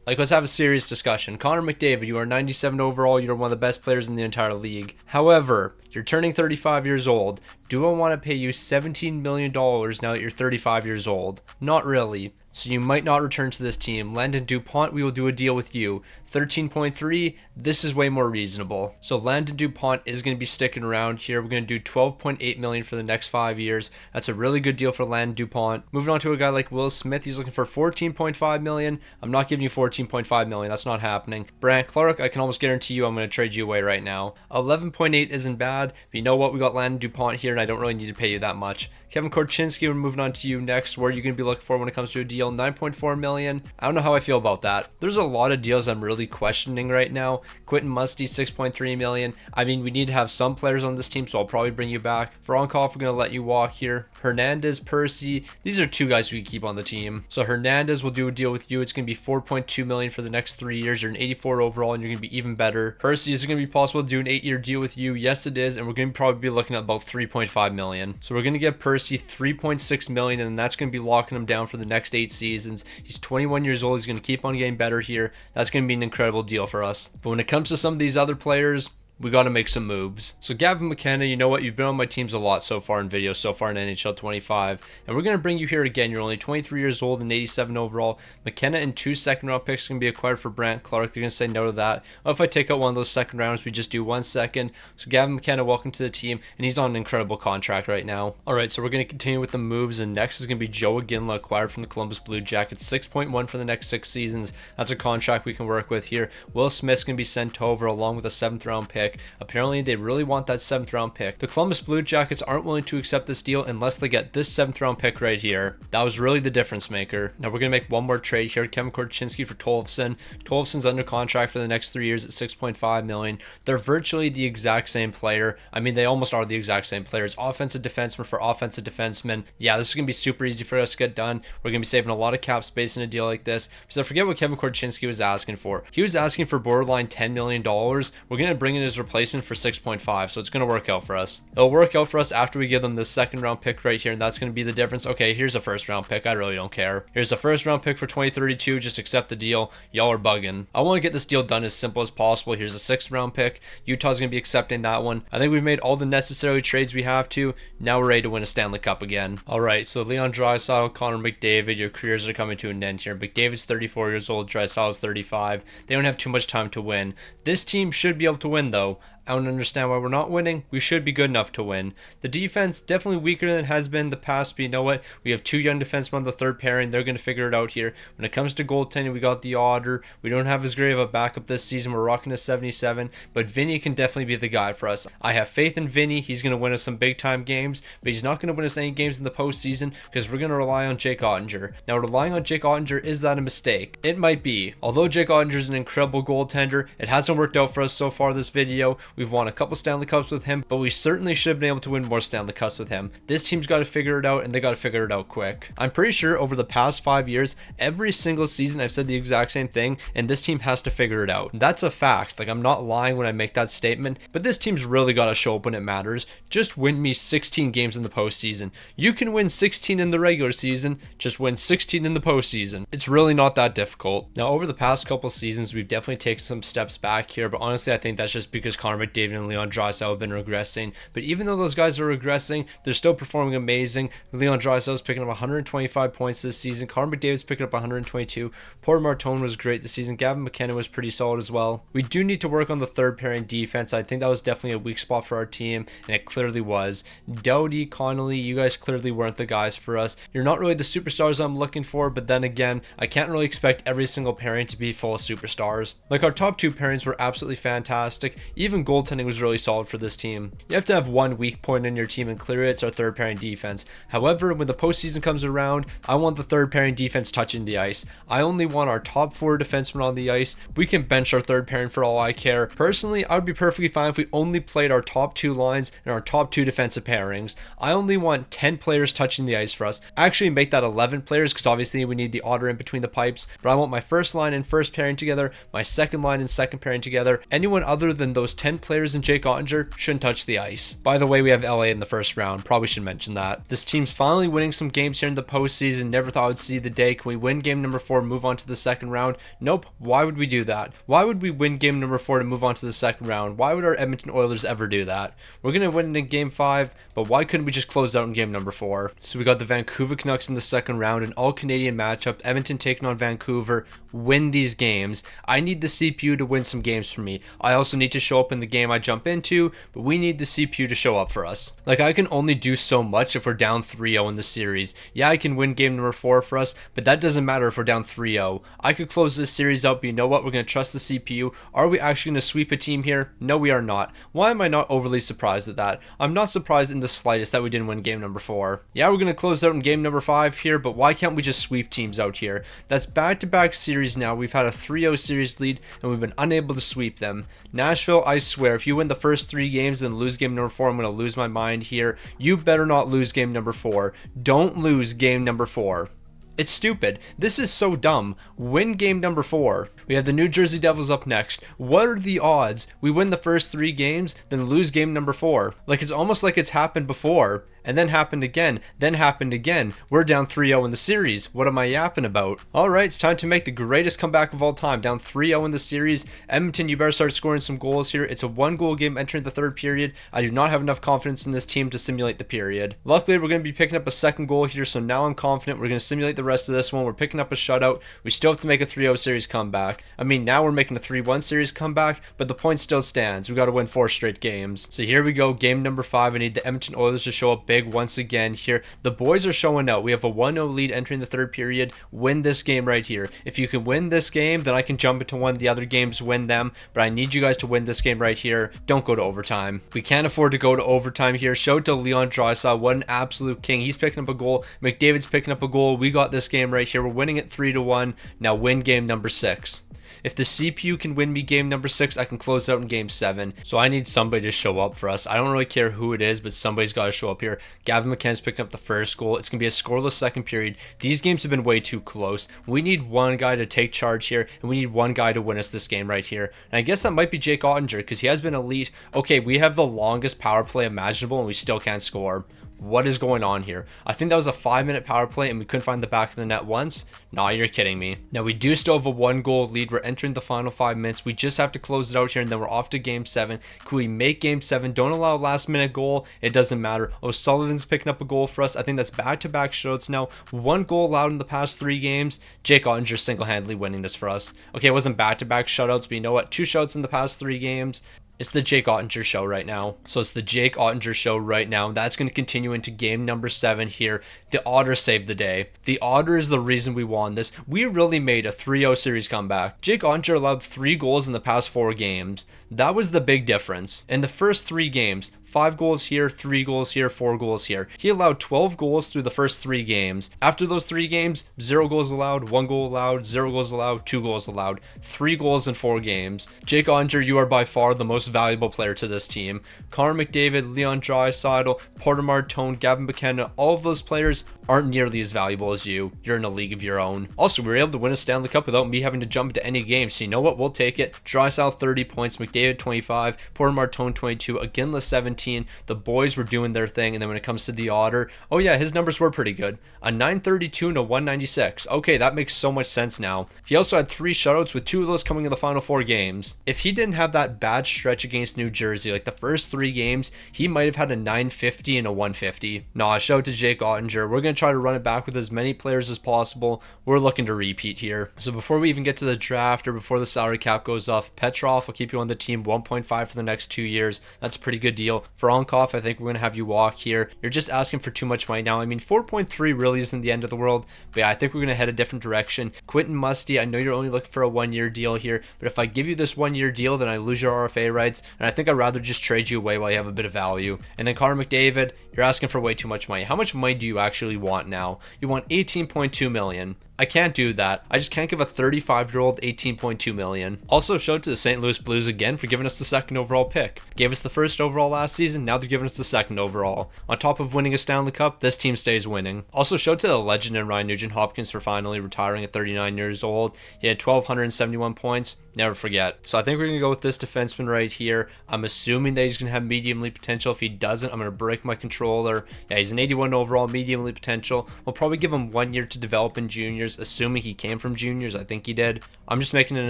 Like, let's have a serious discussion. Connor McDavid, you are 97 overall. You're one of the best players in the entire league. However, you're turning 35 years old. Do I want to pay you $17 million now that you're 35 years old? Not really. So you might not return to this team. Landon Dupont, we will do a deal with you. 13.3, this is way more reasonable. So Landon Dupont is going to be sticking around here. We're going to do $12.8 million for the next 5 years. That's a really good deal for Landon Dupont. Moving on to a guy like Will Smith, he's looking for $14.5 million. I'm not giving you $14.5 million. That's not happening. Brandt Clark, I can almost guarantee you I'm going to trade you away right now. 11.8 isn't bad, but you know what? We got Landon Dupont here, and I don't really need to pay you that much. Kevin Korchinski, we're moving on to you next. What are you going to be looking for when it comes to a deal? 9.4 million. I don't know how I feel about that. There's a lot of deals I'm really questioning right now. Quentin Musty, 6.3 million. I mean, we need to have some players on this team, so I'll probably bring you back. Voronkov, we're going to let you walk here. Hernandez, Percy, these are two guys we can keep on the team. So Hernandez will do a deal with you. It's going to be 4.2 million for the next 3 years. You're an 84 overall, and you're going to be even better. Percy, is it going to be possible to do an 8-year deal with you? Yes, it is, and we're going to probably be looking at about 3.5 million. So we're going to get Percy 3.6 million, and that's going to be locking him down for the next 8 seasons. He's 21 years old. He's going to keep on getting better here. That's going to be an incredible deal for us. But when it comes to some of these other players, we got to make some moves. So Gavin McKenna, you know what? You've been on my teams a lot so far in videos, so far in NHL 25. And we're going to bring you here again. You're only 23 years old and 87 overall. McKenna and 2 second-round picks can be acquired for Brant Clark. They're going to say no to that. Well, if I take out one of those second rounds, we just do 1 second. So Gavin McKenna, welcome to the team. And he's on an incredible contract right now. All right, so we're going to continue with the moves. And next is going to be Joe Aginla, acquired from the Columbus Blue Jackets. 6.1 for the next 6 seasons. That's a contract we can work with here. Will Smith's going to be sent over along with a 7th-round pick. Apparently, they really want that 7th round pick. The Columbus Blue Jackets aren't willing to accept this deal unless they get this 7th round pick right here. That was really the difference maker. Now we're going to make one more trade here. Kevin Korchinski for Tolfson. Tolfson's under contract for the next 3 years at 6.5 million. They're virtually the exact same player. I mean, they almost are the exact same players. Offensive defenseman for offensive defenseman. Yeah, this is going to be super easy for us to get done. We're going to be saving a lot of cap space in a deal like this. Because I forget what Kevin Korchinski was asking for. He was asking for borderline $10 million. We're going to bring in his replacement for 6.5, so it's going to work out for us. It'll work out for us after we give them this 2nd round pick right here, and that's going to be the difference. Okay, here's a 1st round pick. I really don't care. Here's a 1st round pick for 2032. Just accept the deal. Y'all are bugging. I want to get this deal done as simple as possible. Here's a 6th round pick. Utah's going to be accepting that one. I think we've made all the necessary trades we have to. Now we're ready to win a Stanley Cup again. All right, so Leon Draisaitl, Connor McDavid, your careers are coming to an end here. McDavid's 34 years old. Draisaitl's 35. They don't have too much time to win. This team should be able to win, though. I don't understand why we're not winning. We should be good enough to win. The defense definitely weaker than it has been in the past, but you know what? We have 2 young defensemen on the 3rd pairing. They're going to figure it out here. When it comes to goaltending, we got the Otter. We don't have as great of a backup this season. We're rocking a 77, but Vinny can definitely be the guy for us. I have faith in Vinny. He's going to win us some big time games, but he's not going to win us any games in the postseason because we're going to rely on Jake Ottinger. Now, relying on Jake Ottinger, is that a mistake? It might be. Although Jake Ottinger is an incredible goaltender, it hasn't worked out for us so far this video. We've won a couple Stanley Cups with him, but we certainly should have been able to win more Stanley Cups with him. This team's got to figure it out, and they got to figure it out quick. I'm pretty sure over the past 5 years, every single season I've said the exact same thing, and this team has to figure it out. That's a fact. Like, I'm not lying when I make that statement, but this team's really got to show up when it matters. Just win me 16 games in the postseason. You can win 16 in the regular season, just win 16 in the postseason. It's really not that difficult. Now, over the past couple seasons, we've definitely taken some steps back here, but honestly, I think that's just because Connor McDavid and Leon Draisaitl have been regressing. But even though those guys are regressing, they're still performing amazing. Leon Draisaitl's picking up 125 points this season. Connor McDavid's picking up 122. Porter Martone was great this season. Gavin McKenna was pretty solid as well. We do need to work on the 3rd pairing defense. I think that was definitely a weak spot for our team, and it clearly was. Doughty, Connolly, you guys clearly weren't the guys for us. You're not really the superstars I'm looking for, but then again, I can't really expect every single pairing to be full of superstars. Like, our top 2 pairings were absolutely fantastic. Even goaltending was really solid for this team. You have to have one weak point in your team, and clearly it's our 3rd pairing defense. However, when the postseason comes around, I want the 3rd pairing defense touching the ice. I only want our top 4 defensemen on the ice. We can bench our 3rd pairing for all I care. Personally, I would be perfectly fine if we only played our top 2 lines and our top 2 defensive pairings. I only want 10 players touching the ice for us. Actually, make that 11 players because obviously we need the Otter in between the pipes, but I want my 1st line and 1st pairing together, my 2nd line and 2nd pairing together. Anyone other than those 10 players and Jake Ottinger shouldn't touch the ice. By the way, we have LA in the 1st round. Probably should mention that. This team's finally winning some games here in the postseason. Never thought I would see the day. Can we win game number 4 and move on to the 2nd round? Nope. Why would we do that? Why would we win game number 4 to move on to the 2nd round? Why would our Edmonton Oilers ever do that? We're going to win in game 5, but why couldn't we just close out in game number 4? So we got the Vancouver Canucks in the 2nd round, an all-Canadian matchup. Edmonton taking on Vancouver. Win these games. I need the CPU to win some games for me. I also need to show up in the game I jump into, but we need the CPU to show up for us. Like, I can only do so much if we're down 3-0 in the series. Yeah, I can win game number 4 for us, but that doesn't matter if we're down 3-0. I could close this series out, but you know what? We're going to trust the CPU. Are we actually going to sweep a team here? No, we are not. Why am I not overly surprised at that? I'm not surprised in the slightest that we didn't win game number 4. Yeah, we're going to close out in game number 5 here, but why can't we just sweep teams out here? That's back-to-back series now. We've had a 3-0 series lead, and we've been unable to sweep them. Nashville, I swear, if you win the first 3 games and lose game number 4, I'm going to lose my mind here. You better not lose game number 4. Don't lose game number 4. It's stupid. This is so dumb. Win game number 4. We have the New Jersey Devils up next. What are the odds we win the first 3 games, then lose game number 4? Like, it's almost like it's happened before, and then happened again, then happened again. We're down 3-0 in the series. What am I yapping about? All right, it's time to make the greatest comeback of all time. Down 3-0 in the series. Edmonton, you better start scoring some goals here. It's a 1-goal game entering the 3rd period. I do not have enough confidence in this team to simulate the period. Luckily, we're going to be picking up a 2nd goal here, so now I'm confident. We're going to simulate the rest of this one. We're picking up a shutout. We still have to make a 3-0 series comeback. I mean, now we're making a 3-1 series comeback, but the point still stands. We got to win 4 straight games. So here we go, game number 5. I need the Edmonton Oilers to show up big once again here. The boys are showing out. We have a 1-0 lead entering the 3rd period. Win this game right here. If you can win this game, then I can jump into one of the other games, win them, but I need you guys to win this game right here. Don't go to overtime. We can't afford to go to overtime here. Show it to Leon Draisaitl. What an absolute king. He's picking up a goal. McDavid's picking up a goal. We got this game right here. We're winning it 3-1. Now win game number 6. If the CPU can win me game number 6, I can close out in game 7. So I need somebody to show up for us. I don't really care who it is, but somebody's got to show up here. Gavin McKenna's picking up the 1st goal. It's going to be a scoreless 2nd period. These games have been way too close. We need one guy to take charge here, and we need one guy to win us this game right here. And I guess that might be Jake Ottinger, because he has been elite. Okay, we have the longest power play imaginable, and we still can't score. What is going on here? I think that was a 5-minute power play and we couldn't find the back of the net once. Nah, you're kidding me. Now we do still have a 1-goal lead. We're entering the final 5 minutes. We just have to close it out here and then we're off to game 7. Can we make game 7? Don't allow a last-minute goal. It doesn't matter. O'Sullivan's picking up a goal for us. I think that's back-to-back shutouts now. 1 goal allowed in the past 3 games. Jake Ottinger single-handedly winning this for us. Okay, it wasn't back-to-back shutouts, but you know what? 2 shutouts in the past 3 games. It's the Jake Ottinger show right now. So it's the Jake Ottinger show right now. That's going to continue into game number 7 here. The Otter saved the day. The Otter is the reason we won this. We really made a 3-0 series comeback. Jake Ottinger allowed 3 goals in the past 4 games. That was the big difference. In the first 3 games, 5 goals here, 3 goals here, 4 goals here. He allowed 12 goals through the first 3 games. After those 3 games, 0 goals allowed, 1 goal allowed, 0 goals allowed, 2 goals allowed. 3 goals in 4 games. Jake Ottinger, you are by far the most valuable player to this team. Connor McDavid, Leon Draisaitl, Porter Martone, Gavin McKenna, all of those players aren't nearly as valuable as you. You're in a league of your own. Also, we were able to win a Stanley Cup without me having to jump into any game. So you know what? We'll take it. Draisaitl 30 points, McDavid 25, Porter Martone 22, Iginla 17. The boys were doing their thing. And then when it comes to the Otter, oh yeah, his numbers were pretty good. A 932 and a 196. Okay, that makes so much sense now. He also had 3 shutouts with 2 of those coming in the final 4 games. If he didn't have that bad stretch against New Jersey, like the first 3 games, he might have had a 950 and a 150. Nah, shout out to Jake Ottinger. We're going to try to run it back with as many players as possible. We're looking to repeat here. So before we even get to the draft or before the salary cap goes off, Petrov will keep you on the team 1.5 for the next 2 years. That's a pretty good deal. For Onkov, I think we're going to have you walk here. You're just asking for too much money now. I mean, 4.3 really isn't the end of the world, but yeah, I think we're going to head a different direction. Quentin Musty, I know you're only looking for a 1-year deal here, but if I give you this 1-year deal, then I lose your RFA rights, and I think I'd rather just trade you away while you have a bit of value. And then Connor McDavid, you're asking for way too much money. How much money do you actually want now? You want 18.2 million. I can't do that. I just can't give a 35-year-old 18.2 million. Also, shout out to the St. Louis Blues again for giving us the 2nd overall pick. Gave us the 1st overall last season, now they're giving us the 2nd overall. On top of winning a Stanley Cup, this team stays winning. Also, shout out to the legend in Ryan Nugent-Hopkins for finally retiring at 39 years old. He had 1,271 points. Never forget. So I think we're going to go with this defenseman right here. I'm assuming that he's going to have medium league potential. If he doesn't, I'm going to break my control controller. Yeah, he's an 81 overall, medium elite potential. We'll probably give him 1 year to develop in juniors, assuming he came from juniors. I think he did. I'm just making an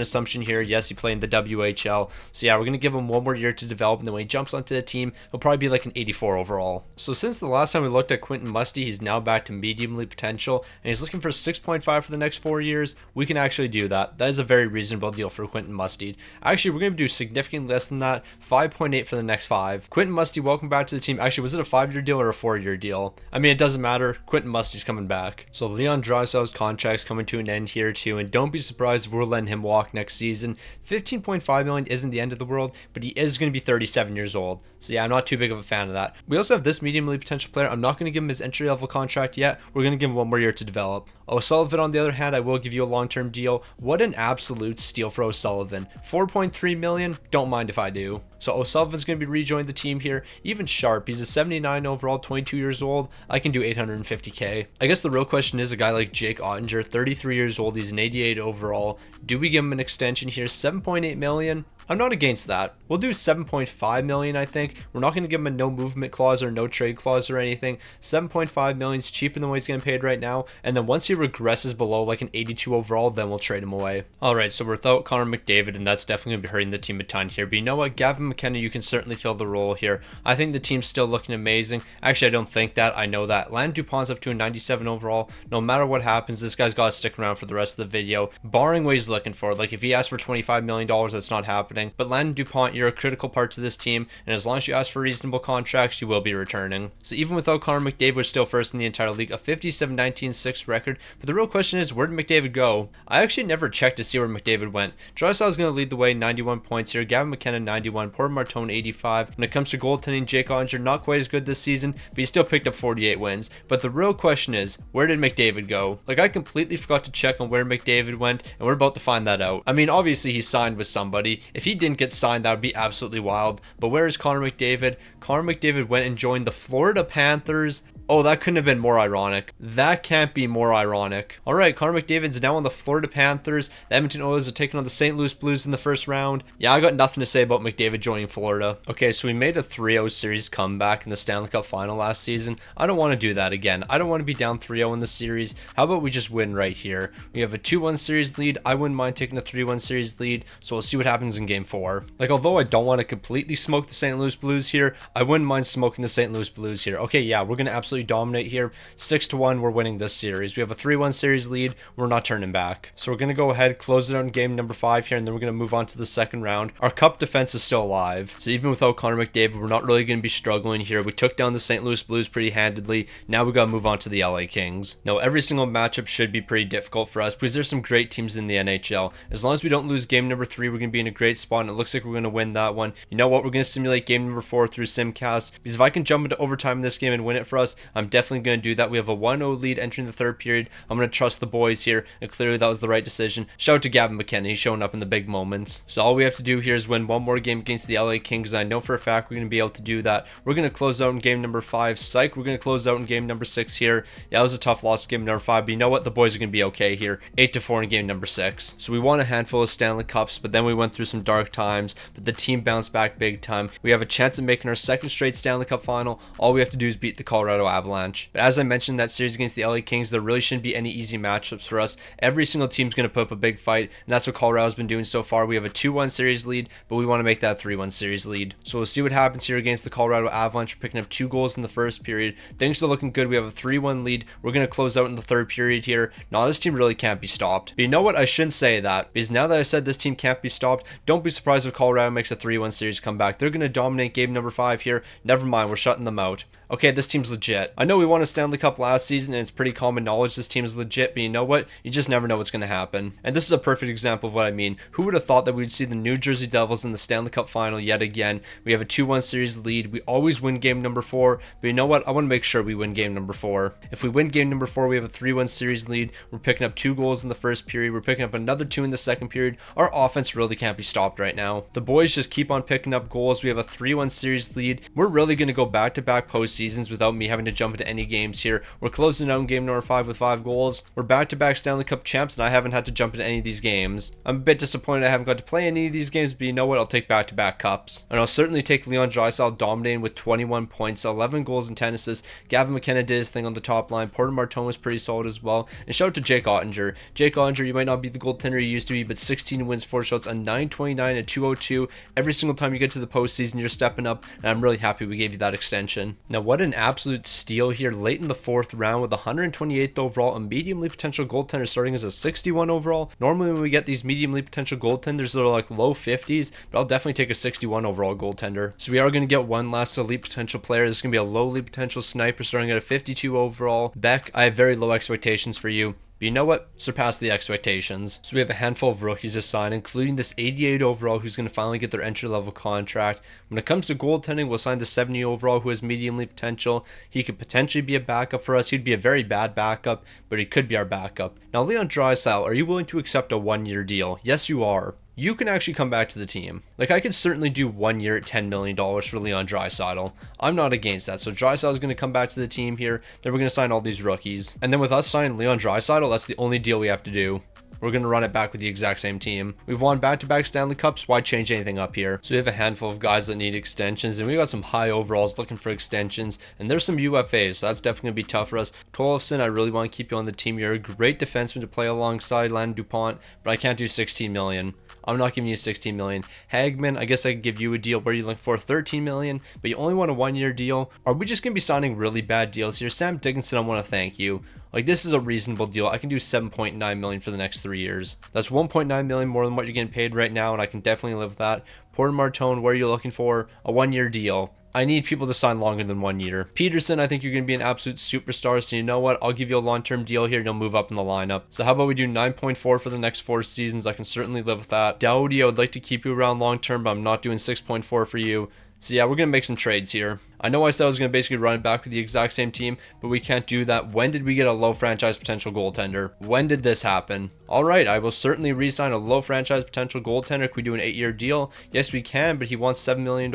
assumption here. Yes, he played in the WHL. So yeah, we're going to give him 1 more year to develop, and then when he jumps onto the team, he'll probably be like an 84 overall. So since the last time we looked at Quentin Musty, he's now back to medium elite potential, and he's looking for 6.5 for the next 4 years. We can actually do that. That is a very reasonable deal for Quentin Musty. Actually, we're going to do significantly less than that, 5.8 for the next 5. Quentin Musty, welcome back to the team. Actually, was it a 5-year deal or a 4-year deal? I mean, it doesn't matter. Quentin Musty's coming back. So Leon Draisaitl's contract's coming to an end here too, and don't be surprised if we're letting him walk next season. 15.5 million isn't the end of the world, but he is going to be 37 years old. So yeah, I'm not too big of a fan of that. We also have this medium elite potential player. I'm not going to give him his entry level contract yet. We're going to give him 1 more year to develop. O'Sullivan, on the other hand, I will give you a long-term deal. What an absolute steal for O'Sullivan. 4.3 million, don't mind if I do. So O'Sullivan's going to be rejoining the team here. Even Sharp, he's a 79 overall, 22 years old. I can do 850k. I guess the real question is a guy like Jake Ottinger, 33 years old, he's an 88 overall. Do we give him an extension here? 7.8 million? I'm not against that. We'll do 7.5 million, I think. We're not going to give him a no movement clause or no trade clause or anything. 7.5 million is cheaper than what he's getting paid right now. And then once he regresses below like an 82 overall, then we'll trade him away. All right, so we're without Connor McDavid, and that's definitely going to be hurting the team a ton here. But you know what? Gavin McKenna, you can certainly fill the role here. I think the team's still looking amazing. Actually, I don't think that. I know that. Landon Dupont's up to a 97 overall. No matter what happens, this guy's got to stick around for the rest of the video, barring what he's looking for. Like if he asks for $25 million, that's not happening. But Landon Dupont, you're a critical part to this team, and as long as you ask for reasonable contracts, you will be returning. So even without Connor McDavid, we're still first in the entire league, a 57-19-6 record. But the real question is, where did McDavid go? I actually never checked to see where McDavid went. Draisaitl's going to lead the way, 91 points here. Gavin McKenna, 91. Porter Martone, 85. When it comes to goaltending, Jake Ottinger, not quite as good this season, but he still picked up 48 wins. But the real question is, where did McDavid go? Like, I completely forgot to check on where McDavid went, and we're about to find that out. I mean, obviously he signed with somebody. If he didn't get signed, that would be absolutely wild. But where is Connor McDavid? Connor McDavid went and joined the Florida Panthers. Oh, that couldn't have been more ironic. That can't be more ironic. All right, Connor McDavid's now on the Florida Panthers. The Edmonton Oilers are taking on the St. Louis Blues in the first round. Yeah, I got nothing to say about McDavid joining Florida. Okay, so we made a 3-0 series comeback in the Stanley Cup Final last season. I don't want to do that again. I don't want to be down 3-0 in the series. How about we just win right here? We have a 2-1 series lead. I wouldn't mind taking a 3-1 series lead, so we'll see what happens in Game 4. Like, although I don't want to completely smoke the St. Louis Blues here, I wouldn't mind smoking the St. Louis Blues here. Okay, yeah, we're going to absolutely dominate here. 6-1, we're winning this series. We have a 3-1 series lead. We're not turning back. So we're going to go ahead, close it out in game number 5 here, and then we're going to move on to the second round. Our cup defense is still alive. So even without Connor McDavid, we're not really going to be struggling here. We took down the St. Louis Blues pretty handedly. Now we got to move on to the LA Kings. Now, every single matchup should be pretty difficult for us because there's some great teams in the NHL. As long as we don't lose game number 3, we're going to be in a great spot, and it looks like we're going to win that one. You know what? We're going to simulate game number 4 through Simcast, because if I can jump into overtime in this game and win it for us, I'm definitely going to do that. We have a 1-0 lead entering the third period. I'm going to trust the boys here, and clearly that was the right decision. Shout out to Gavin McKenna. He's showing up in the big moments. So all we have to do here is win one more game against the LA Kings, and I know for a fact we're going to be able to do that. We're going to close out in game number 5. Psych, we're going to close out in game number 6 here. Yeah, that was a tough loss in game number 5, but you know what? The boys are going to be okay here. 8-4 in game number 6. So we won a handful of Stanley Cups, but then we went through some dark times, but the team bounced back big time. We have a chance of making our second straight Stanley Cup Final. All we have to do is beat the Colorado Avalanche. But as I mentioned, that series against the LA Kings, there really shouldn't be any easy matchups for us. Every single team's going to put up a big fight, and that's what Colorado's been doing so far. We have a 2-1 series lead, but we want to make that a 3-1 series lead. So we'll see what happens here against the Colorado Avalanche. We're picking up 2 goals in the first period. Things are looking good. We have a 3-1 lead. We're going to close out in the third period here. Now, this team really can't be stopped. But you know what? I shouldn't say that, because now that I said this team can't be stopped, don't be surprised if Colorado makes a 3-1 series comeback. They're going to dominate game number 5 here. Never mind, we're shutting them out. Okay, this team's legit. I know we won a Stanley Cup last season, and it's pretty common knowledge this team is legit, but you know what? You just never know what's going to happen. And this is a perfect example of what I mean. Who would have thought that we'd see the New Jersey Devils in the Stanley Cup Final yet again? We have a 2-1 series lead. We always win game number 4, but you know what? I want to make sure we win game number 4. If we win game number 4, we have a 3-1 series lead. We're picking up 2 goals in the first period. We're picking up another 2 in the second period. Our offense really can't be stopped stopped right now. The boys just keep on picking up goals. We have a 3-1 series lead. We're really going to go back-to-back postseasons without me having to jump into any games here. We're closing out in game number 5 with 5 goals. We're back-to-back Stanley Cup champs, and I haven't had to jump into any of these games. I'm a bit disappointed I haven't got to play any of these games, but you know what? I'll take back-to-back cups. And I'll certainly take Leon Draisaitl dominating with 21 points, 11 goals and 10 assists. Gavin McKenna did his thing on the top line. Porter Martone was pretty solid as well. And shout out to Jake Ottinger. Jake Ottinger, you might not be the goaltender you used to be, but 16 wins, 4 shots, a 929, a 202. Every single time you get to the postseason, you're stepping up, and I'm really happy we gave you that extension. Now, what an absolute steal here late in the 4th round with 128th overall, a medium league potential goaltender starting as a 61 overall. Normally, when we get these medium league potential goaltenders that are like low 50s, but I'll definitely take a 61 overall goaltender. So we are going to get one last elite potential player. This is going to be a low league potential sniper starting at a 52 overall. Beck, I have very low expectations for you. But you know what? Surpass the expectations. So we have a handful of rookies to sign, including this 88 overall who's going to finally get their entry-level contract. When it comes to goaltending, we'll sign the 70 overall who has medium league potential. He could potentially be a backup for us. He'd be a very bad backup, but he could be our backup. Now, Leon Draisaitl, are you willing to accept a 1-year deal? Yes, you are. You can actually come back to the team. Like, I could certainly do 1 year at $10 million for Leon Draisaitl. I'm not against that. So Draisaitl is going to come back to the team here. Then we're going to sign all these rookies. And then with us signing Leon Draisaitl, that's the only deal we have to do. We're going to run it back with the exact same team. We've won back-to-back Stanley Cups. Why change anything up here? So we have a handful of guys that need extensions, and we got some high overalls looking for extensions, and there's some UFAs, so that's definitely going to be tough for us. Tollefson, I really want to keep you on the team. You're a great defenseman to play alongside Landon Dupont, but I can't do $16 million. I'm not giving you $16 million. Hagman, I guess I could give you a deal. What are you looking for? $13 million, but you only want a 1-year deal. Are we just going to be signing really bad deals here? Sam Dickinson, I want to thank you. Like, this is a reasonable deal. I can do $7.9 million for the next 3 years. That's $1.9 million more than what you're getting paid right now, and I can definitely live with that. Porter Martone, what are you looking for? A 1-year deal. I need people to sign longer than 1 year. Peterson, I think you're going to be an absolute superstar. So you know what? I'll give you a long-term deal here and you'll move up in the lineup. So how about we do 9.4 for the next 4 seasons? I can certainly live with that. Dowdy, I would like to keep you around long-term, but I'm not doing 6.4 for you. So yeah, we're going to make some trades here. I know I said I was going to basically run it back with the exact same team, but we can't do that. When did we get a low franchise potential goaltender? When did this happen? All right, I will certainly re-sign a low franchise potential goaltender. Can we do an 8-year deal? Yes, we can, but he wants $7 million.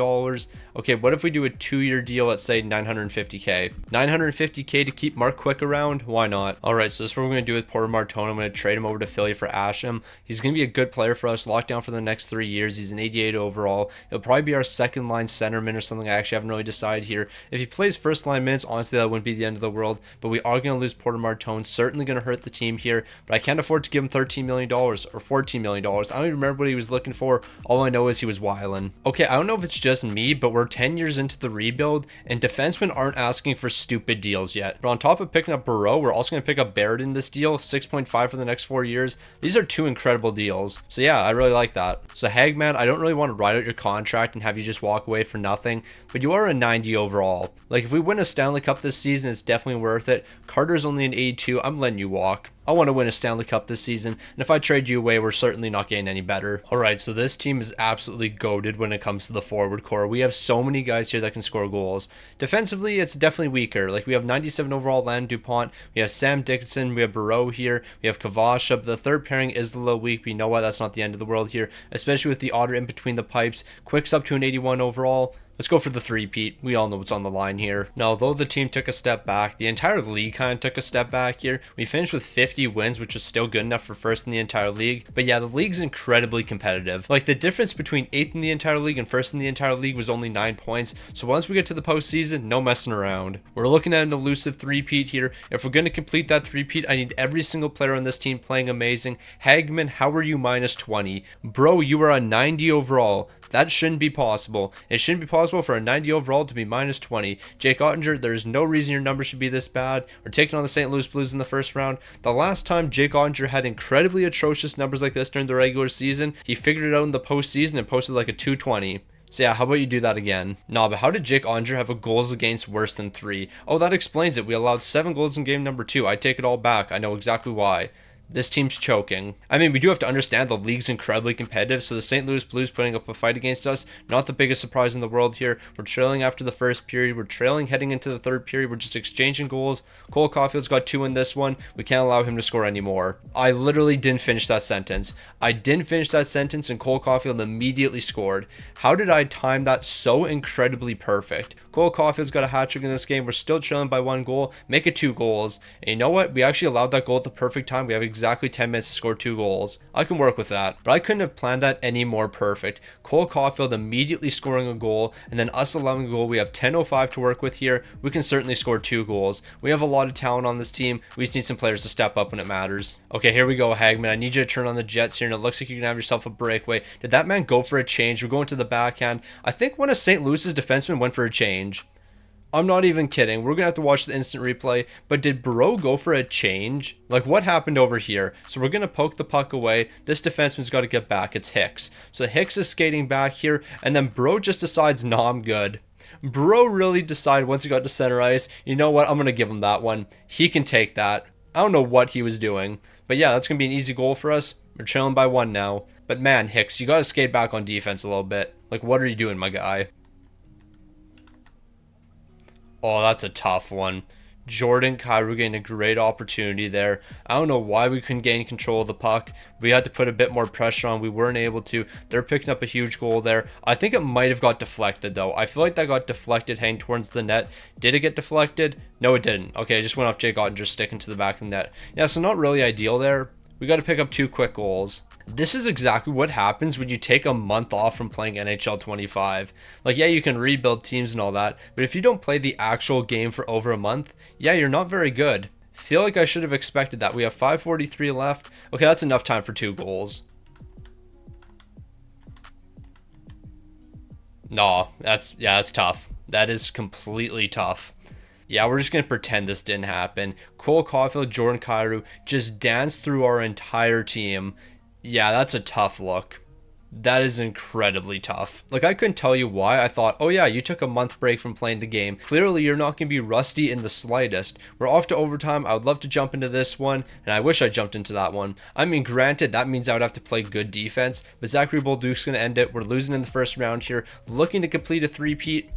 Okay, what if we do a 2-year deal at, say, $950K? $950K to keep Mark Quick around? Why not? All right, so this is what we're going to do with Porter Martone. I'm going to trade him over to Philly for Asham. He's going to be a good player for us, locked down for the next 3 years. He's an 88 overall. He'll probably be our second-line centerman or something. I actually haven't really decided here. If he plays first line minutes, honestly, that wouldn't be the end of the world, but we are going to lose Porter Martone. Certainly going to hurt the team here, but I can't afford to give him $13 million or $14 million. I don't even remember what he was looking for. All I know is he was wildin'. Okay, I don't know if it's just me, but we're 10 years into the rebuild, and defensemen aren't asking for stupid deals yet. But on top of picking up Burrow, we're also going to pick up Barrett in this deal, 6.5 for the next 4 years. These are 2 incredible deals. So yeah, I really like that. So Hagman, I don't really want to ride out your contract and have you just walk away for nothing, but you are a 90 overall. Like, if we win a Stanley Cup this season, it's definitely worth it. Carter's only an 82. I'm letting you walk. I want to win a Stanley Cup this season, and if I trade you away, we're certainly not getting any better. Alright, so this team is absolutely goated when it comes to the forward core. We have so many guys here that can score goals. Defensively, it's definitely weaker. Like, we have 97 overall Landon Dupont, we have Sam Dickinson, we have Burrow here, we have Kavasha, but the third pairing is a little weak, but you know what, that's not the end of the world here, especially with the Otter in between the pipes. Quick's up to an 81 overall. Let's go for the three-peat. We all know what's on the line here. Now, although the team took a step back, the entire league kind of took a step back here. We finished with 50 wins, which is still good enough for first in the entire league. But yeah, the league's incredibly competitive. Like, the difference between 8th in the entire league and first in the entire league was only 9 points. So once we get to the postseason, no messing around. We're looking at an elusive three-peat here. If we're going to complete that three-peat, I need every single player on this team playing amazing. Hagman, how are you minus 20? Bro, you are a 90 overall. That shouldn't be possible. It shouldn't be possible for a 90 overall to be minus 20. Jake Ottinger, there's no reason your numbers should be this bad. We're taking on the St. Louis Blues in the first round. The last time Jake Ottinger had incredibly atrocious numbers like this during the regular season, he figured it out in the postseason and posted like a 220. So yeah, how about you do that again? Nah, but how did Jake Ottinger have a goals against worse than 3? Oh, that explains it. We allowed 7 goals in game number 2. I take it all back. I know exactly why. This team's choking. I mean, we do have to understand the league's incredibly competitive, so the St. Louis Blues putting up a fight against us, not the biggest surprise in the world here. We're trailing after the first period. We're trailing heading into the third period. We're just exchanging goals. Cole Caulfield's got 2 in this one. We can't allow him to score anymore. I literally didn't finish that sentence. I didn't finish that sentence, and Cole Caulfield immediately scored. How did I time that so incredibly perfect? Cole Caulfield's got a hat trick in this game. We're still trailing by 1 goal. Make it 2 goals. And you know what? We actually allowed that goal at the perfect time. We have exactly 10 minutes to score 2 goals. I can work with that. But I couldn't have planned that any more perfect. Cole Caulfield immediately scoring a goal, and then us allowing a goal. We have 10:05 to work with here. We can certainly score 2 goals. We have a lot of talent on this team. We just need some players to step up when it matters. Okay, here we go, Hagman. I need you to turn on the Jets here, and it looks like you can have yourself a breakaway. Did that man go for a change? We're going to the backhand. I think one of St. Louis's defensemen went for a change. I'm not even kidding. We're going to have to watch the instant replay. But did Bro go for a change? Like, what happened over here? So we're going to poke the puck away. This defenseman's got to get back. It's Hicks. So Hicks is skating back here. And then Bro just decides, nah, I'm good. Bro really decided once he got to center ice, you know what? I'm going to give him that one. He can take that. I don't know what he was doing. But yeah, that's going to be an easy goal for us. We're trailing by 1 now. But man, Hicks, you got to skate back on defense a little bit. Like, what are you doing, my guy? Oh, that's a tough one. Jordan Kyrou getting a great opportunity there. I don't know why we couldn't gain control of the puck. We had to put a bit more pressure on. We weren't able to. They're picking up a huge goal there. I think it might have got deflected, though. I feel like that got deflected heading towards the net. Did it get deflected? No, it didn't. Okay, it just went off Jake Ottinger sticking to the back of the net. Yeah, so not really ideal there. We got to pick up 2 quick goals. This is exactly what happens when you take a month off from playing NHL 25. Like, yeah, you can rebuild teams and all that, but if you don't play the actual game for over a month, yeah, you're not very good. Feel like I should have expected that. We have 5:43 left. Okay, that's enough time for 2 goals. No, that's tough. That is completely tough. Yeah, we're just going to pretend this didn't happen. Cole Caulfield, Jordan Kyrou just danced through our entire team. Yeah, that's a tough look. That is incredibly tough. Like, I couldn't tell you why. I thought, oh yeah, you took a month break from playing the game. Clearly, you're not going to be rusty in the slightest. We're off to overtime. I would love to jump into this one, and I wish I jumped into that one. I mean, granted, that means I would have to play good defense, but Zachary Bolduc's going to end it. We're losing in the first round here. Looking to complete a 3-peat.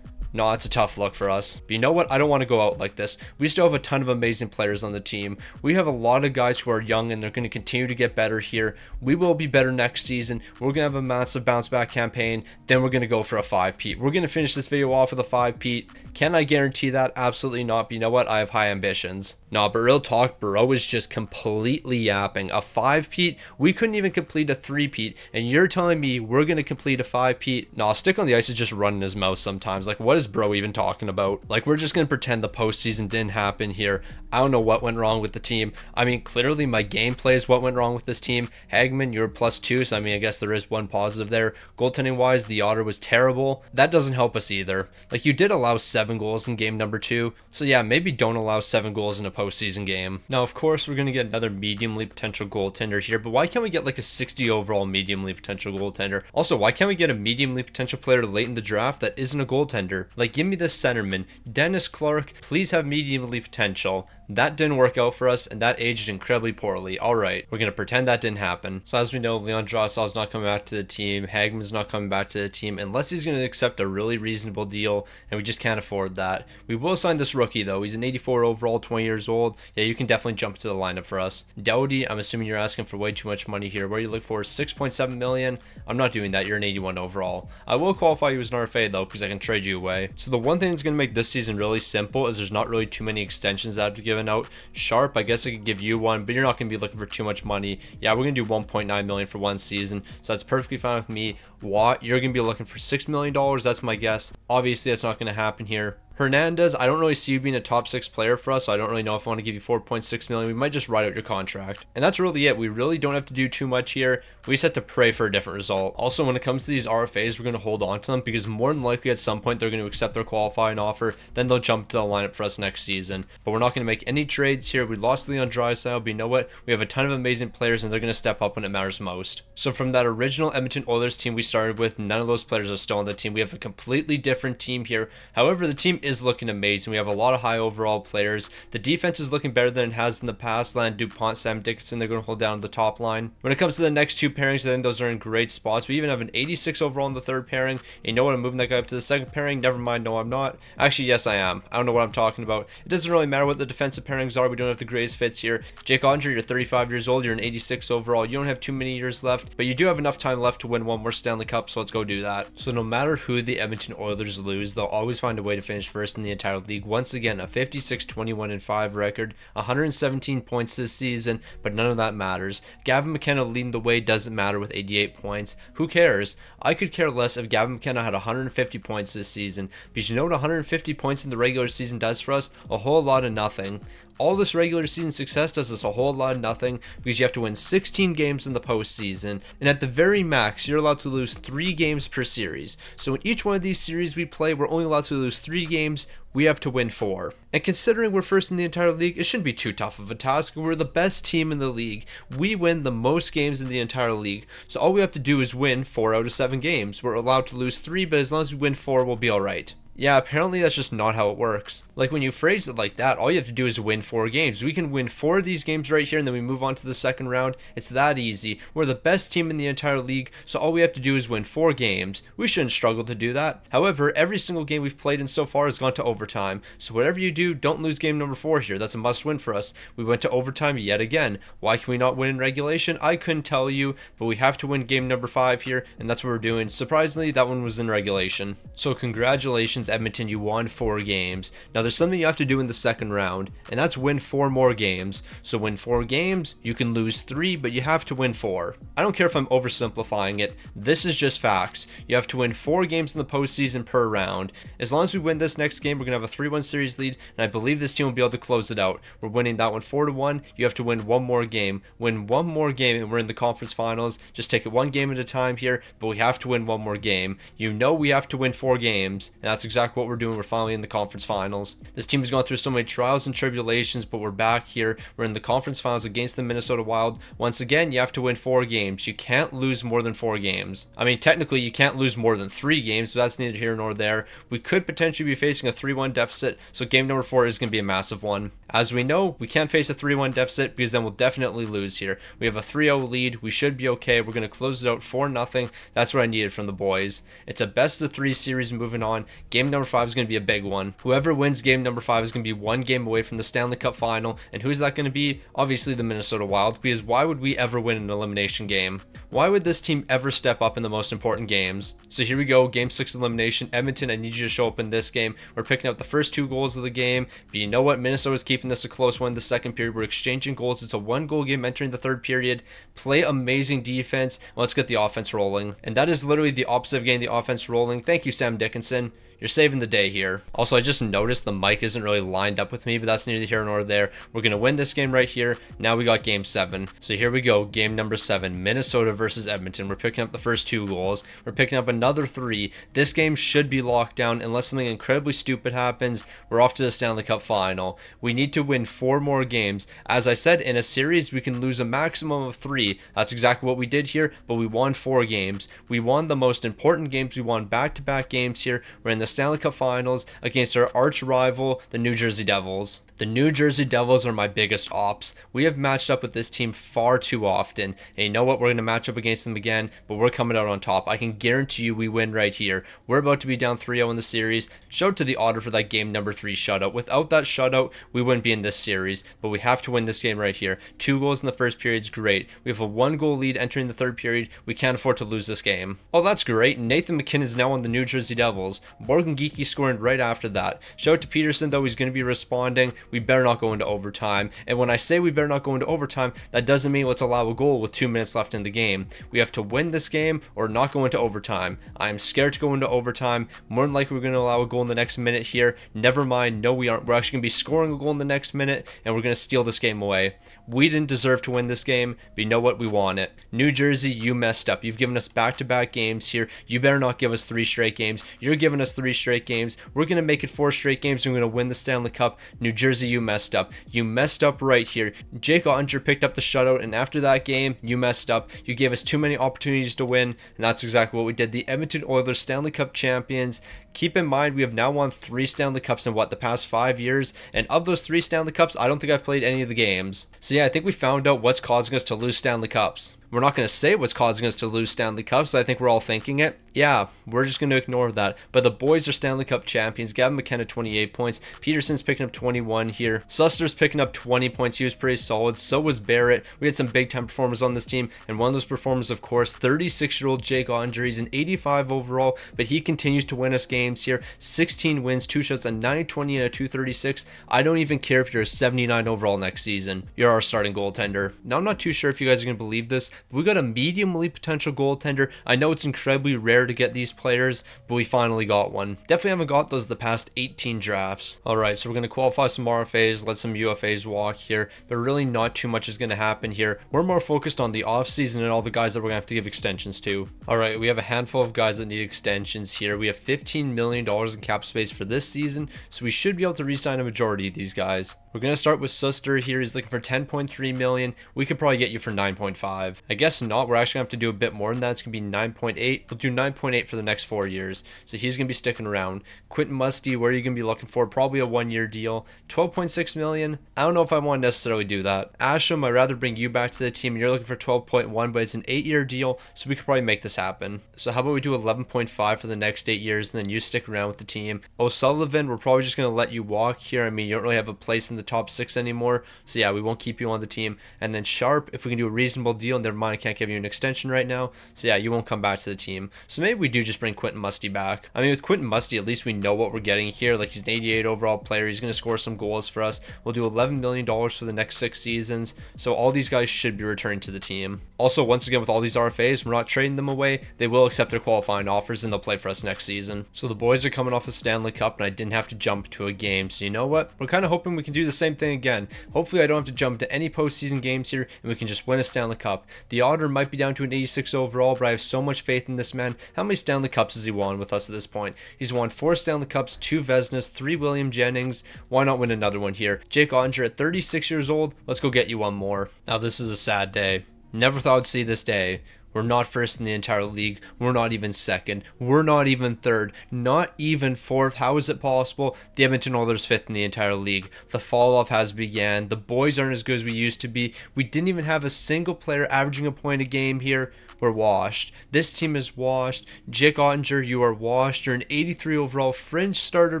No, it's a tough look for us. But you know what? I don't want to go out like this. We still have a ton of amazing players on the team. We have a lot of guys who are young, and they're going to continue to get better here. We will be better next season. We're going to have a massive bounce back campaign. Then we're going to go for a 5-peat. We're going to finish this video off with a 5-peat. Can I guarantee that? Absolutely not. But you know what? I have high ambitions. No, but real talk, Bro is just completely yapping. A 5-peat? We couldn't even complete a 3-peat. And you're telling me we're going to complete a 5-peat? No, Stick on the Ice is just running his mouth sometimes. Like, what is Bro even talking about? Like, we're just going to pretend the postseason didn't happen here. I don't know what went wrong with the team. I mean, clearly my gameplay is what went wrong with this team. Hagman, you're +2, so I mean, I guess there is one positive there. Goaltending wise, the Otter was terrible. That doesn't help us either. Like, you did allow 7 goals in game number 2. So yeah, maybe don't allow 7 goals in a postseason game. Now, of course, we're going to get another mediumly potential goaltender here, but why can't we get like a 60 overall mediumly potential goaltender? Also, why can't we get a mediumly potential player late in the draft that isn't a goaltender? Like, give me this centerman, Dennis Clark. Please have mediumly potential. That didn't work out for us, and that aged incredibly poorly. All right, we're going to pretend that didn't happen. So as we know, Leon Draisaitl's not coming back to the team. Hagman's not coming back to the team unless he's going to accept a really reasonable deal, and we just can't afford that. We will sign this rookie, though. He's an 84 overall, 20 years old. Yeah, you can definitely jump to the lineup for us. Doughty, I'm assuming you're asking for way too much money here. What do you look for? 6.7 million? I'm not doing that. You're an 81 overall. I will qualify you as an RFA, though, because I can trade you away. So the one thing that's going to make this season really simple is there's not really too many extensions that I've given out. Sharp, I guess I could give you one, but you're not going to be looking for too much money. Yeah, we're going to do 1.9 million for one season, so that's perfectly fine with me. Watt, you're going to be looking for $6 million. That's my guess. Obviously, that's not going to happen here. Hernandez, I don't really see you being a top 6 player for us, so I don't really know if I want to give you 4.6 million. We might just ride out your contract. And that's really it. We really don't have to do too much here. We just have to pray for a different result. Also, when it comes to these RFAs, we're going to hold on to them because more than likely at some point they're going to accept their qualifying offer. Then they'll jump to the lineup for us next season. But we're not going to make any trades here. We lost Leon Draisaitl, but you know what? We have a ton of amazing players and they're going to step up when it matters most. So from that original Edmonton Oilers team we started with, none of those players are still on the team. We have a completely different team here. However, the team is is looking amazing. We have a lot of high overall players. The defense is looking better than it has in the past. Land DuPont, Sam Dickinson, they're going to hold down the top line. When it comes to the next two pairings, I think those are in great spots. We even have an 86 overall in the third pairing. You know what? I'm moving that guy up to the second pairing. Never mind. No, I'm not. Actually, yes, I am. I don't know what I'm talking about. It doesn't really matter what the defensive pairings are. We don't have the greatest fits here. Jake Andre, you're 35 years old. You're an 86 overall. You don't have too many years left, but you do have enough time left to win one more Stanley Cup, so let's go do that. So no matter who the Edmonton Oilers lose, they'll always find a way to finish first in the entire league. Once again, a 56-21-5 record, 117 points this season, but none of that matters. Gavin McKenna leading the way doesn't matter with 88 points. Who cares? I could care less if Gavin McKenna had 150 points this season, because you know what 150 points in the regular season does for us? A whole lot of nothing. All this regular season success does us a whole lot of nothing, because you have to win 16 games in the postseason, and at the very max, you're allowed to lose 3 games per series. So in each one of these series we play, we're only allowed to lose 3 games. We have to win 4. And considering we're first in the entire league, it shouldn't be too tough of a task. We're the best team in the league. We win the most games in the entire league. So all we have to do is win 4 out of 7 games. We're allowed to lose 3, but as long as we win 4, we'll be alright. Yeah, apparently that's just not how it works. Like, when you phrase it like that, all you have to do is win 4 games. We can win 4 of these games right here, and then we move on to the second round. It's that easy. We're the best team in the entire league, so all we have to do is win 4 games. We shouldn't struggle to do that. However, every single game we've played in so far has gone to overtime. So whatever you do, don't lose game number 4 here. That's a must win for us. We went to overtime yet again. Why can we not win in regulation? I couldn't tell you, but we have to win game number 5 here, and that's what we're doing. Surprisingly, that one was in regulation. So congratulations, Edmonton, you won 4 games. Now there's something you have to do in the second round, and that's win 4 more games. So win 4 games, you can lose 3, but you have to win 4. I don't care if I'm oversimplifying it. This is just facts. You have to win 4 games in the postseason per round. As long as we win this next game, we're going to have a 3-1 series lead, and I believe this team will be able to close it out. We're winning that one 4-1. You have to win 1 more game. Win 1 more game, and we're in the conference finals. Just take it 1 game at a time here, but we have to win 1 more game. You know we have to win 4 games, and that's exactly what we're doing. We're finally in the conference finals. This team has gone through so many trials and tribulations, but we're back here. We're in the conference finals against the Minnesota Wild. Once again, you have to win 4 games. You can't lose more than 4 games. I mean, technically, you can't lose more than 3 games, but that's neither here nor there. We could potentially be facing a 3-1 deficit, so game number 4 is going to be a massive one. As we know, we can't face a 3-1 deficit, because then we'll definitely lose here. We have a 3-0 lead. We should be okay. We're going to close it out 4-0. That's what I needed from the boys. It's a best of 3 series moving on. Game number 5 is going to be a big one. Whoever wins game number 5 is going to be 1 game away from the Stanley Cup Final. And who's that going to be? Obviously the Minnesota Wild, because why would we ever win an elimination game? Why would this team ever step up in the most important games? So here we go, game 6 elimination. Edmonton, I need you to show up in this game. We're picking up the first 2 goals of the game, but you know what? Minnesota's keeping this a close one in the second period. We're exchanging goals. It's a 1-goal game entering the third period. Play amazing defense. Let's get the offense rolling. And that is literally the opposite of getting the offense rolling. Thank you, Sam Dickinson. You're saving the day here. Also, I just noticed the mic isn't really lined up with me, but that's neither here nor there. We're going to win this game right here. Now we got game 7. So here we go, game number 7, Minnesota versus Edmonton. We're picking up the first 2 goals. We're picking up another 3. This game should be locked down unless something incredibly stupid happens. We're off to the Stanley Cup Final. We need to win 4 more games. As I said, in a series, we can lose a maximum of 3. That's exactly what we did here, but we won 4 games. We won the most important games. We won back-to-back games here. We're in the Stanley Cup Finals against our arch rival, the New Jersey Devils. The New Jersey Devils are my biggest ops. We have matched up with this team far too often, and you know what? We're going to match up against them again, but we're coming out on top. I can guarantee you we win right here. We're about to be down 3-0 in the series. Shout to the Otter for that game number 3 shutout. Without that shutout, we wouldn't be in this series, but we have to win this game right here. 2 goals in the first period is great. We have a 1-goal lead entering the third period. We can't afford to lose this game. Oh, that's great. Nathan McKinnon is now on the New Jersey Devils. Morgan Geekie scoring right after that. Shout out to Peterson, though. He's going to be responding. We better not go into overtime. And when I say we better not go into overtime, that doesn't mean let's allow a goal with 2 minutes left in the game. We have to win this game or not go into overtime. I am scared to go into overtime. More than likely, we're going to allow a goal in the next minute here. Never mind. No, we aren't. We're actually going to be scoring a goal in the next minute, and we're going to steal this game away. We didn't deserve to win this game, but you know what? We want it. New Jersey, you messed up. You've given us back-to-back games here. You better not give us 3 straight games. You're giving us 3 straight games. We're going to make it 4 straight games, and we're going to win the Stanley Cup. New Jersey Jersey, you messed up. You messed up right here. Jake Ottinger picked up the shutout, and after that game, you messed up. You gave us too many opportunities to win, and that's exactly what we did. The Edmonton Oilers, Stanley Cup champions. Keep in mind, we have now won 3 Stanley Cups in the past 5 years, and of those 3 Stanley Cups, I don't think I've played any of the games. So yeah, I think we found out what's causing us to lose Stanley Cups. We're not going to say what's causing us to lose Stanley Cups. I think we're all thinking it. Yeah, we're just going to ignore that. But the boys are Stanley Cup champions. Gavin McKenna, 28 points. Peterson's picking up 21 here. Suster's picking up 20 points. He was pretty solid. So was Barrett. We had some big-time performers on this team. And one of those performers, of course, 36-year-old Jake Ottinger. He's an 85 overall, but he continues to win us games here. 16 wins, 2 shots, a 920 and a 236. I don't even care if you're a 79 overall next season. You're our starting goaltender. Now, I'm not too sure if you guys are going to believe this, but we got a medium elite potential goaltender. I know it's incredibly rare to get these players, but we finally got one. Definitely haven't got those the past 18 drafts. Alright, so we're going to qualify some RFAs, let some UFAs walk here, but really not too much is going to happen here. We're more focused on the offseason and all the guys that we're going to have to give extensions to. Alright, we have a handful of guys that need extensions here. We have $15 million in cap space for this season, so we should be able to re-sign a majority of these guys. We're going to start with Suster here. He's looking for $10.3 million. We could probably get you for $9.5. I guess not. We're actually going to have to do a bit more than that. It's going to be 9.8. We'll do 9.8 for the next 4 years. So he's going to be sticking around. Quentin Musty, where are you going to be looking for? Probably a 1-year deal. $12.6 million. I don't know if I want to necessarily do that. Asham, I'd rather bring you back to the team. You're looking for 12.1, but it's an 8-year deal, so we could probably make this happen. So how about we do 11.5 for the next 8 years, and then you stick around with the team. O'Sullivan, we're probably just going to let you walk here. I mean, you don't really have a place in the top 6 anymore, so yeah, we won't keep you on the team. And then Sharp, if we can do a reasonable deal, never mind, I can't give you an extension right now, so yeah, you won't come back to the team. So maybe we do just bring Quentin Musty back. I mean, with Quentin Musty, at least we know what we're getting here. Like, he's an 88 overall player. He's going to score some goals for us. We'll do $11 million for the next 6 seasons, so all these guys should be returning to the team. Also, once again, with all these RFAs, we're not trading them away. They will accept their qualifying offers, and they'll play for us next season. So the boys are coming off a Stanley Cup, and I didn't have to jump to a game. So you know what? We're kind of hoping we can do the same thing again. Hopefully I don't have to jump to any postseason games here, and we can just win a Stanley Cup. The Otter might be down to an 86 overall, but I have so much faith in this man. How many Stanley Cups has he won with us at this point? He's won 4 Stanley Cups, 2 Vezinas, 3 William Jennings. Why not win another one here? Jake Ottinger at 36 years old. Let's go get you one more. Now this is a sad day. Never thought I'd see this day. We're not first in the entire league. We're not even second. We're not even third. Not even fourth. How is it possible? The Edmonton Oilers 5th in the entire league. The fall off has began. The boys aren't as good as we used to be. We didn't even have a single player averaging a point a game here. We're washed. This team is washed. Jake Ottinger, you are washed. You're an 83 overall fringe starter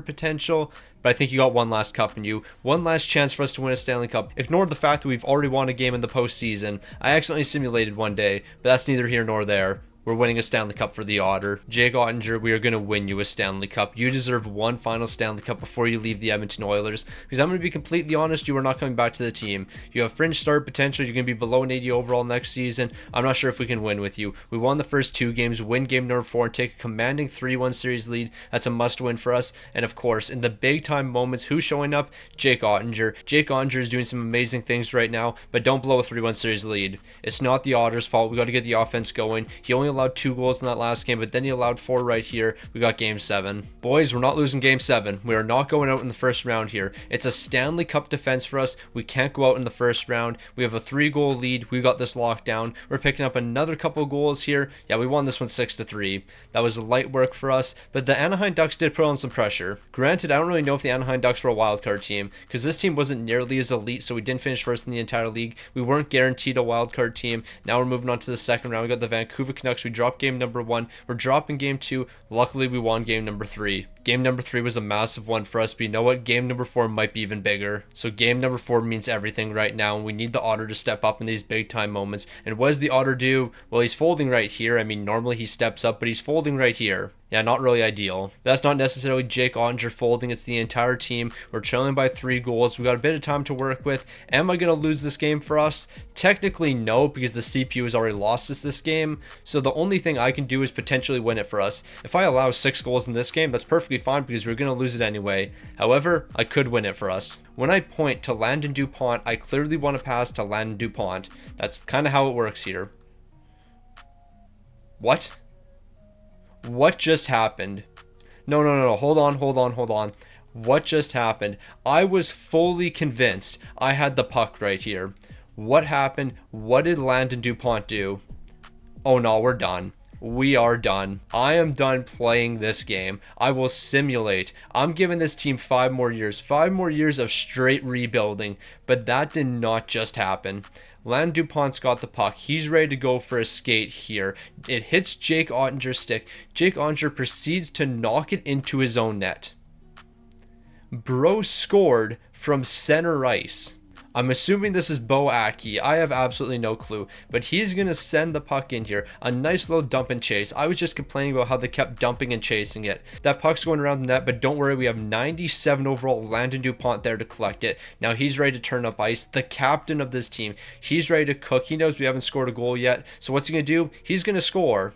potential. But I think you got one last cup in you. One last chance for us to win a Stanley Cup. Ignore the fact that we've already won a game in the postseason. I accidentally simulated one day, but that's neither here nor there. We're winning a Stanley Cup for the Otter. Jake Ottinger, we are going to win you a Stanley Cup. You deserve one final Stanley Cup before you leave the Edmonton Oilers. Because I'm going to be completely honest, you are not coming back to the team. You have fringe start potential. You're going to be below an 80 overall next season. I'm not sure if we can win with you. We won the first 2 games, win game number 4, and take a commanding 3-1 series lead. That's a must win for us. And of course, in the big time moments, who's showing up? Jake Ottinger. Jake Ottinger is doing some amazing things right now, but don't blow a 3-1 series lead. It's not the Otters' fault. We got to get the offense going. He only allowed 2 goals in that last game, but then he allowed 4 right here. We got game 7. Boys, we're not losing game 7. We are not going out in the first round here. It's a Stanley Cup defense for us. We can't go out in the first round. We have a 3-goal lead. We got this locked down. We're picking up another couple goals here. Yeah, we won this one 6-3. That was light work for us, but the Anaheim Ducks did put on some pressure. Granted, I don't really know if the Anaheim Ducks were a wildcard team, because this team wasn't nearly as elite, so we didn't finish first in the entire league. We weren't guaranteed a wildcard team. Now we're moving on to the second round. We got the Vancouver Canucks. We dropped game number 1. We're dropping game 2. Luckily, we won game number 3. Game number 3 was a massive one for us, but you know what? Game number 4 might be even bigger. So game number 4 means everything right now, and we need the Otter to step up in these big time moments. And what does the Otter do? Well, he's folding right here. I mean, normally he steps up, but he's folding right here. Yeah, not really ideal. That's not necessarily Jake Ottinger folding. It's the entire team. We're trailing by 3 goals. We got a bit of time to work with. Am I going to lose this game for us? Technically, no, because the CPU has already lost us this game. So the only thing I can do is potentially win it for us. If I allow 6 goals in this game, that's perfectly fine because we're going to lose it anyway. However, I could win it for us. When I point to Landon Dupont, I clearly want to pass to Landon Dupont. That's kind of how it works here. What? What just happened? No. Hold on. What just happened? I was fully convinced I had the puck right here. What happened? What did Landon DuPont do? Oh no, we're done. We are done. I am done playing this game. I will simulate. I'm giving this team 5 more years of straight rebuilding, but that did not just happen. Landon DuPont's got the puck. He's ready to go for a skate here. It hits Jake Ottinger's stick. Jake Ottinger proceeds to knock it into his own net. Bro scored from center ice. I'm assuming this is Bo Aki. I have absolutely no clue. But he's going to send the puck in here. A nice little dump and chase. I was just complaining about how they kept dumping and chasing it. That puck's going around the net, but don't worry. We have 97 overall Landon DuPont there to collect it. Now he's ready to turn up ice. The captain of this team. He's ready to cook. He knows we haven't scored a goal yet. So what's he going to do? He's going to score.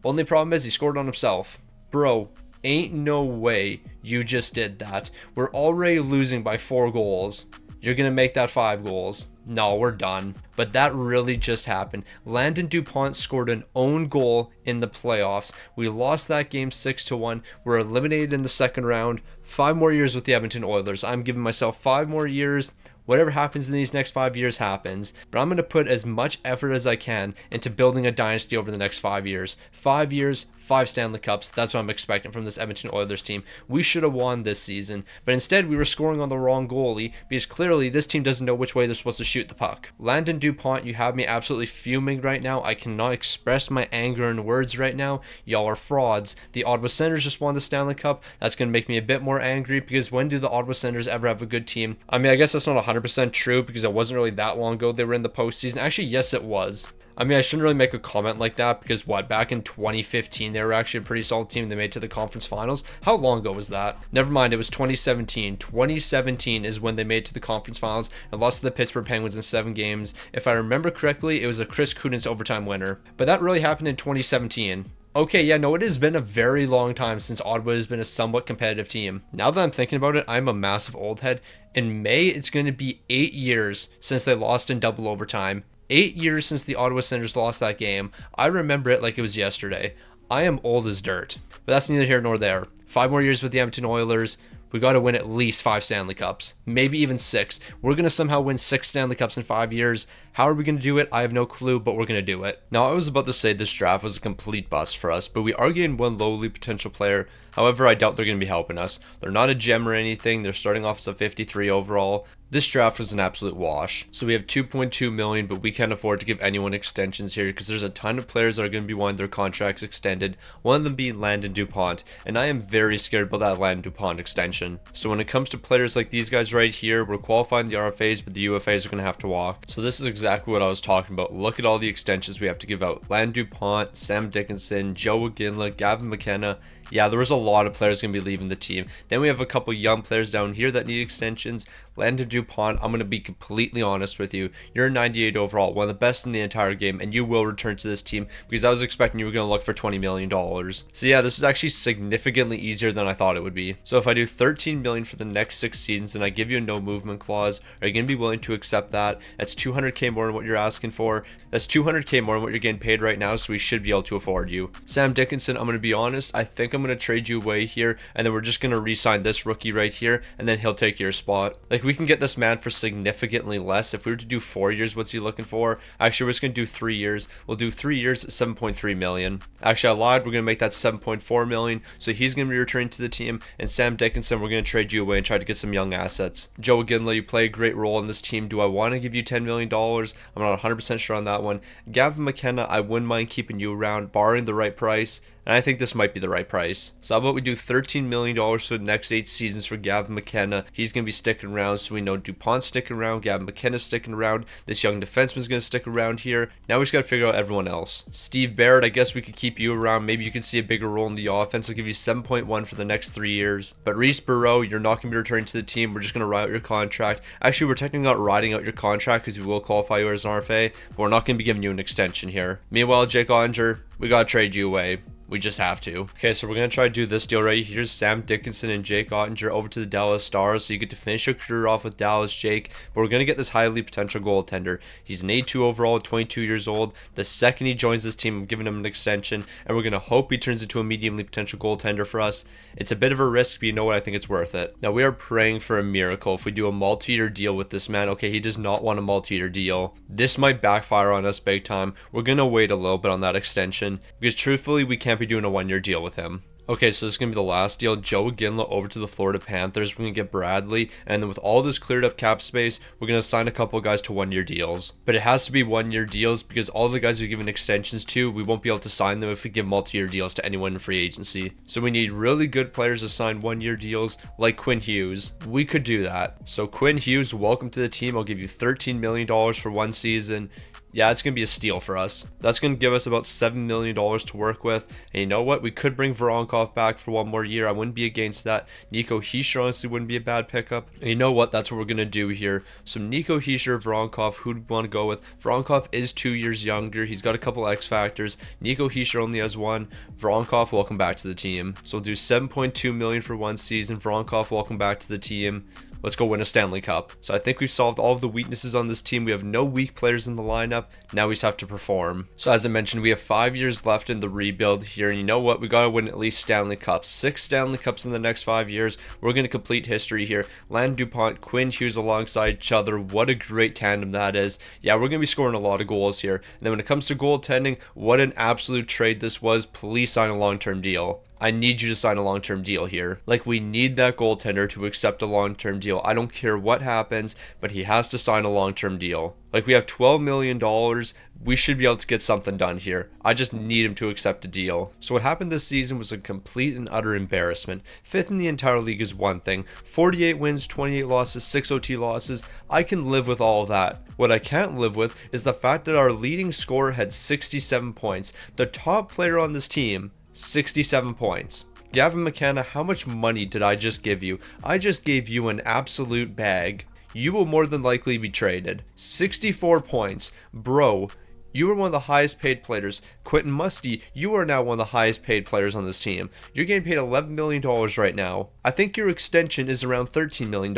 Only problem is he scored on himself. Bro, ain't no way you just did that. We're already losing by 4 goals. You're going to make that 5 goals. No, we're done. But that really just happened. Landon DuPont scored an own goal in the playoffs. We lost that game 6-1. We're eliminated in the second round. 5 more years with the Edmonton Oilers. I'm giving myself 5 more years. Whatever happens in these next 5 years happens, but I'm going to put as much effort as I can into building a dynasty over the next 5 years. 5 years, 5 Stanley Cups. That's what I'm expecting from this Edmonton Oilers team. We should have won this season, but instead we were scoring on the wrong goalie because clearly this team doesn't know which way they're supposed to shoot the puck. Landon DuPont, you have me absolutely fuming right now. I cannot express my anger in words right now. Y'all are frauds. The Ottawa Senators just won the Stanley Cup. That's going to make me a bit more angry because when do the Ottawa Senators ever have a good team? I mean, I guess that's not 100% true because it wasn't really that long ago they were in the postseason. Actually, yes, it was. I mean, I shouldn't really make a comment like that because back in 2015, they were actually a pretty solid team. They made it to the conference finals. How long ago was that? Never mind, it was 2017. 2017 is when they made it to the conference finals and lost to the Pittsburgh Penguins in 7 games. If I remember correctly, it was a Chris Kunitz overtime winner. But that really happened in 2017. Okay, yeah, no, it has been a very long time since Ottawa has been a somewhat competitive team. Now that I'm thinking about it, I'm a massive old head. In May, it's going to be 8 years since they lost in double overtime. 8 years since the Ottawa Senators lost that game. I remember it like it was yesterday. I am old as dirt, but that's neither here nor there. 5 more years with the Edmonton Oilers. We got to win at least 5 Stanley Cups, maybe even 6. We're going to somehow win 6 Stanley Cups in 5 years. How are we going to do it? I have no clue, but we're going to do it. Now, I was about to say this draft was a complete bust for us, but we are getting one lowly potential player. However, I doubt they're going to be helping us. They're not a gem or anything. They're starting off as a 53 overall. This draft was an absolute wash. So we have 2.2 million, but we can't afford to give anyone extensions here because there's a ton of players that are going to be wanting their contracts extended. One of them being Landon DuPont, and I am very scared about that Landon DuPont extension. So when it comes to players like these guys right here, we're qualifying the RFAs, but the UFAs are going to have to walk. So this is exactly what I was talking about. Look at all the extensions we have to give out. Landon DuPont, Sam Dickinson, Joe Ginla, Gavin McKenna. Yeah, there was a lot of players going to be leaving the team. Then we have a couple young players down here that need extensions. Landon DuPont, I'm going to be completely honest with you. You're 98 overall, one of the best in the entire game, and you will return to this team because I was expecting you were going to look for $20 million. So yeah, this is actually significantly easier than I thought it would be. So if I do $13 million for the next 6 seasons and I give you a no movement clause, are you going to be willing to accept that? That's $200K more than what you're asking for. That's $200K more than what you're getting paid right now, so we should be able to afford you. Sam Dickinson, I'm going to be honest, I think I'm going to trade you away here, and then we're just going to re-sign this rookie right here, and then he'll take your spot. Like, we can get this man for significantly less. If we were to do 4 years, what's he looking for? Actually, we're just going to do 3 years. We'll do 3 years at 7.3 million. Actually, I lied. We're going to make that 7.4 million, so he's going to be returning to the team, and Sam Dickinson, we're going to trade you away and try to get some young assets. Joe Ginla, you play a great role in this team. Do I want to give you $10 million? I'm not 100% sure on that one. Gavin McKenna, I wouldn't mind keeping you around, barring the right price. And I think this might be the right price. So how about we do $13 million for the next 8 seasons for Gavin McKenna. He's going to be sticking around, so we know DuPont's sticking around, Gavin McKenna's sticking around, this young defenseman's going to stick around here. Now we just got to figure out everyone else. Steve Barrett, I guess we could keep you around. Maybe you can see a bigger role in the offense. I'll give you 7.1 for the next 3 years. But Reese Burrow, you're not going to be returning to the team. We're just going to ride out your contract. Actually, we're technically not riding out your contract because we will qualify you as an RFA, but we're not going to be giving you an extension here. Meanwhile, Jake Ottinger, we got to trade you away. We just have to. Okay, so we're going to try to do this deal right here. Sam Dickinson and Jake Ottinger over to the Dallas Stars. So you get to finish your career off with Dallas, Jake. But we're going to get this highly potential goaltender. He's an A2 overall, 22 years old. The second he joins this team, I'm giving him an extension. And we're going to hope he turns into a mediumly potential goaltender for us. It's a bit of a risk, but you know what? I think it's worth it. Now, we are praying for a miracle. If we do a multi-year deal with this man, okay, he does not want a multi-year deal. This might backfire on us big time. We're going to wait a little bit on that extension because truthfully, we can't be doing a 1-year deal with him. Okay, so this is going to be the last deal. Joe Ginla over to the Florida Panthers. We're going to get Bradley. And then with all this cleared up cap space, we're going to sign a couple guys to 1-year deals. But it has to be 1-year deals because all the guys we've given extensions to, we won't be able to sign them if we give multi-year deals to anyone in free agency. So we need really good players to sign 1-year deals like Quinn Hughes. We could do that. So Quinn Hughes, welcome to the team. I'll give you $13 million for 1 season. Yeah, it's going to be a steal for us. That's going to give us about $7 million to work with. And you know what? We could bring Voronkov back for 1 more year. I wouldn't be against that. Nico Hischier honestly wouldn't be a bad pickup. And you know what? That's what we're going to do here. So Nico Hischier, Voronkov, who do we want to go with? Voronkov is 2 years younger. He's got a couple X factors. Nico Hischier only has 1. Voronkov, welcome back to the team. So we'll do $7.2 million for 1 season. Voronkov, welcome back to the team. Let's go win a Stanley Cup. So I think we've solved all of the weaknesses on this team. We have no weak players in the lineup. Now we just have to perform. So as I mentioned, we have 5 years left in the rebuild here. And you know what? We got to win at least Stanley Cups. 6 Stanley Cups in the next 5 years. We're going to complete history here. Landon DuPont, Quinn Hughes alongside each other. What a great tandem that is. Yeah, we're going to be scoring a lot of goals here. And then when it comes to goaltending, what an absolute trade this was. Please sign a long-term deal. I need you to sign a long-term deal here. Like, we need that goaltender to accept a long-term deal. I don't care what happens, but he has to sign a long-term deal. Like, we have $12 million. We should be able to get something done here. I just need him to accept a deal. So what happened this season was a complete and utter embarrassment. 5th in the entire league is one thing. 48 wins, 28 losses, 6 OT losses. I can live with all of that. What I can't live with is the fact that our leading scorer had 67 points. The top player on this team, 67 points. Gavin McKenna, how much money did I just give you? I just gave you an absolute bag. You will more than likely be traded. 64 points. Bro, you are one of the highest paid players. Quentin Musty, you are now one of the highest paid players on this team. You're getting paid $11 million right now. I think your extension is around $13 million.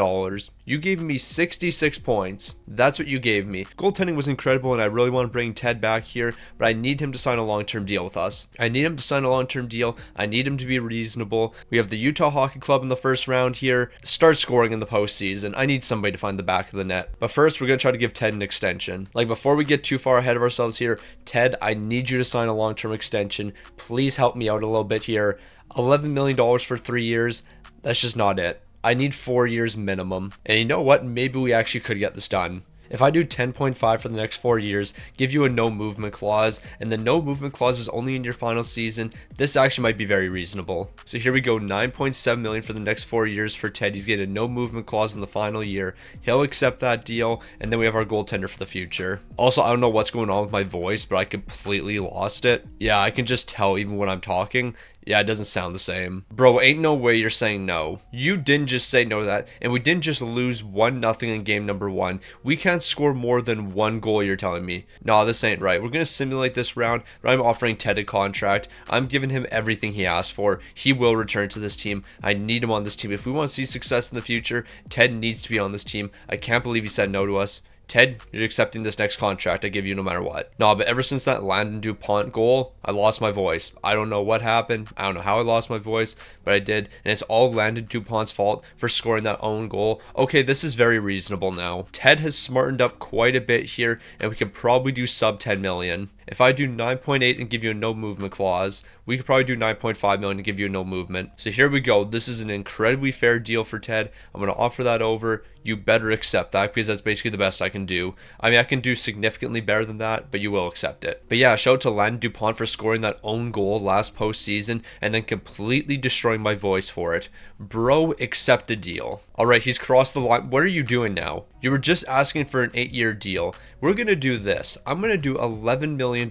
You gave me 66 points. That's what you gave me. Goaltending was incredible and I really want to bring Ted back here, but I need him to sign a long-term deal with us. I need him to sign a long-term deal. I need him to be reasonable. We have the Utah Hockey Club in the first round here. Start scoring in the postseason. I need somebody to find the back of the net. But first, we're going to try to give Ted an extension. Like, before we get too far ahead of ourselves here, Ted, I need you to sign a long-term extension. Please help me out a little bit here. $11 million for 3 years. That's just not it. I need 4 years minimum. And you know what? Maybe we actually could get this done. If I do 10.5 for the next 4 years, give you a no movement clause, and the no movement clause is only in your final season, this actually might be very reasonable. So here we go, 9.7 million for the next 4 years for Ted. He's getting a no movement clause in the final year. He'll accept that deal, and then we have our goaltender for the future. Also, I don't know what's going on with my voice, but I completely lost it. Yeah, I can just tell even when I'm talking. Yeah, it doesn't sound the same. Bro, ain't no way you're saying no. You didn't just say no to that, and we didn't just lose 1-0 in game number 1. We can't score more than 1 goal, you're telling me. Nah, this ain't right. We're going to simulate this round, but I'm offering Ted a contract. I'm giving him everything he asked for. He will return to this team. I need him on this team. If we want to see success in the future, Ted needs to be on this team. I can't believe he said no to us. Ted, you're accepting this next contract I give you no matter what. No, but ever since that Landon DuPont goal, I lost my voice. I don't know what happened. I don't know how I lost my voice, but I did. And it's all Landon DuPont's fault for scoring that own goal. Okay, this is very reasonable now. Ted has smartened up quite a bit here, and we could probably do sub 10 million. If I do 9.8 and give you a no movement clause, we could probably do 9.5 million and give you a no movement. So here we go. This is an incredibly fair deal for Ted. I'm going to offer that over. You better accept that because that's basically the best I can do. I mean, I can do significantly better than that, but you will accept it. But yeah, shout out to Landon DuPont for scoring that own goal last postseason and then completely destroying my voice for it. Bro, accept a deal. All right, he's crossed the line. What are you doing now? You were just asking for an 8-year deal. We're going to do this. I'm going to do $11 million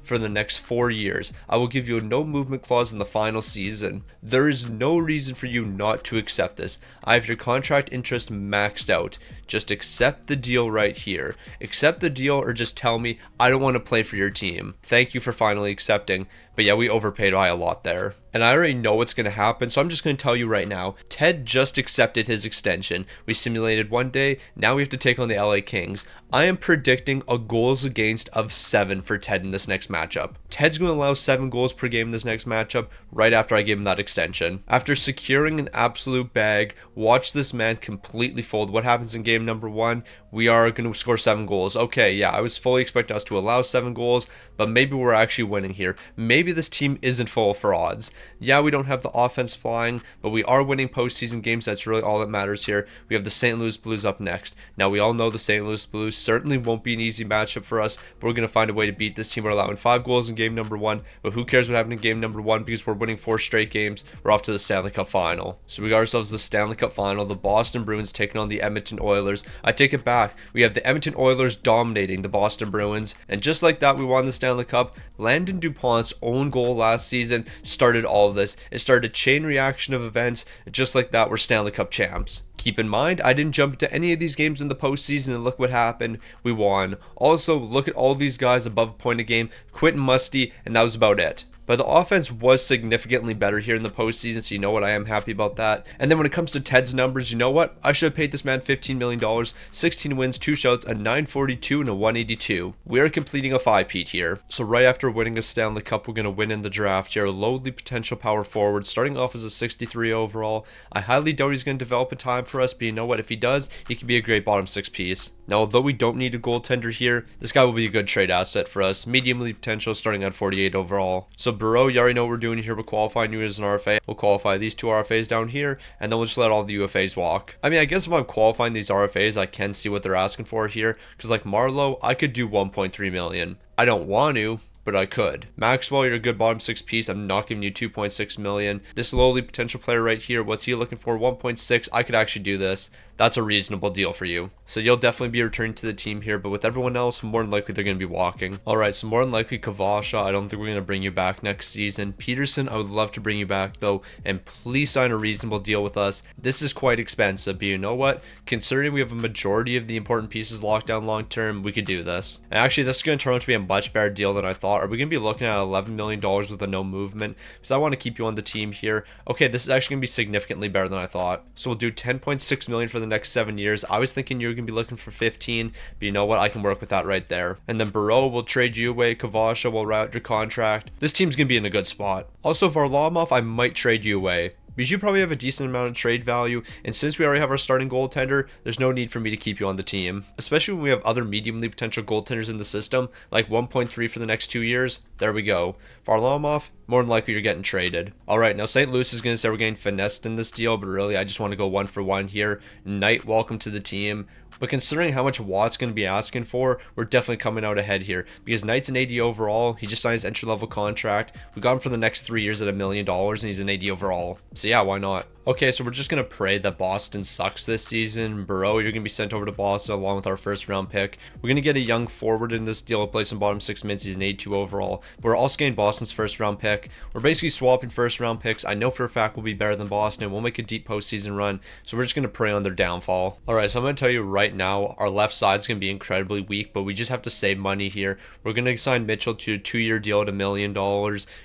for the next 4 years. I will give you a no movement clause in the final season. There is no reason for you not to accept this. I have your contract interest maxed out. Just accept the deal right here. Accept the deal or just tell me I don't want to play for your team. Thank you for finally accepting. But yeah, we overpaid by a lot there. And I already know what's going to happen, so I'm just going to tell you right now. Ted just accepted his extension. We simulated one day, now we have to take on the LA Kings. I am predicting a goals against of 7 for Ted in this next matchup. Ted's going to allow 7 goals per game in this next matchup right after I give him that extension. After securing an absolute bag, watch this man completely fold. What happens in game number 1? We are going to score 7 goals. Okay, yeah, I was fully expecting us to allow 7 goals, but maybe we're actually winning here. Maybe this team isn't full of frauds. Yeah, we don't have the offense flying, but we are winning postseason games. That's really all that matters here. We have the St. Louis Blues up next. Now, we all know the St. Louis Blues certainly won't be an easy matchup for us, but we're going to find a way to beat this team. We're allowing 5 goals in game number 1, but who cares what happened in game number 1 because we're winning 4 straight games. We're off to the Stanley Cup Final. So we got ourselves the Stanley Cup Final, the Boston Bruins taking on the Edmonton Oilers. I take it back. We have the Edmonton Oilers dominating the Boston Bruins, and just like that, we won the Stanley Cup. Landon DuPont's own goal last season started all of this. It started a chain reaction of events, and just like that, we're Stanley Cup champs. Keep in mind, I didn't jump into any of these games in the postseason, and look what happened. We won. Also, look at all these guys above a point a game. Quentin Musty, and that was about it. But the offense was significantly better here in the postseason, so you know what? I am happy about that. And then when it comes to Ted's numbers, you know what? I should have paid this man $15 million, 16 wins, 2 shouts, a 942, and a 182. We are completing a 5-peat here. So right after winning a Stanley Cup, we're going to win in the draft here. A lowly potential power forward, starting off as a 63 overall. I highly doubt he's going to develop a time for us, but you know what? If he does, he could be a great bottom 6 piece. Now, although we don't need a goaltender here, this guy will be a good trade asset for us. Medium-league potential, starting at 48 overall. So Burrow, you already know what we're doing here. We're qualifying you as an RFA. We'll qualify these 2 RFAs down here, and then we'll just let all the UFAs walk. I mean, I guess if I'm qualifying these RFAs, I can see what they're asking for here, because like Marlowe, I could do 1.3 million. I don't want to, but I could. Maxwell, you're a good bottom 6 piece. I'm not giving you 2.6 million. This lowly potential player right here, what's he looking for? 1.6. I could actually do this. That's a reasonable deal for you. So you'll definitely be returning to the team here, but with everyone else, more than likely they're going to be walking. All right, so more than likely Kavasha, I don't think we're going to bring you back next season. Peterson, I would love to bring you back though, and please sign a reasonable deal with us. This is quite expensive, but you know what? Considering we have a majority of the important pieces locked down long term, we could do this. And actually, this is going to turn out to be a much better deal than I thought. Are we going to be looking at $11 million with a no movement? Because I want to keep you on the team here. Okay, this is actually going to be significantly better than I thought. So we'll do 10.6 million for the next 7 years. I was thinking you were going to be looking for 15, but you know what? I can work with that right there. And then Burrow will trade you away. Kavasha will route your contract. This team's going to be in a good spot. Also, Varlamov, I might trade you away, because you probably have a decent amount of trade value, and since we already have our starting goaltender, there's no need for me to keep you on the team. Especially when we have other medium-league potential goaltenders in the system, like 1.3 for the next 2 years. There we go. Varlamov, more than likely you're getting traded. Alright, now St. Louis is going to say we're getting finessed in this deal, but really I just want to go 1 for 1 here. Knight, welcome to the team. But considering how much Watt's going to be asking for, we're definitely coming out ahead here. Because Knight's an 80 overall. He just signed his entry-level contract. We got him for the next 3 years at $1 million, and he's an 80 overall. So yeah, why not? Okay, so we're just going to pray that Boston sucks this season. Burrow, you're going to be sent over to Boston along with our first-round pick. We're going to get a young forward in this deal. We'll play some bottom 6 mids. He's an 82 overall. But we're also getting Boston's first-round pick. We're basically swapping first-round picks. I know for a fact we'll be better than Boston. We'll make a deep postseason run. So we're just going to pray on their downfall. Alright, so I'm going to tell you right now, our left side's going to be incredibly weak, but we just have to save money here. We're going to sign Mitchell to a 2-year deal at $1 million.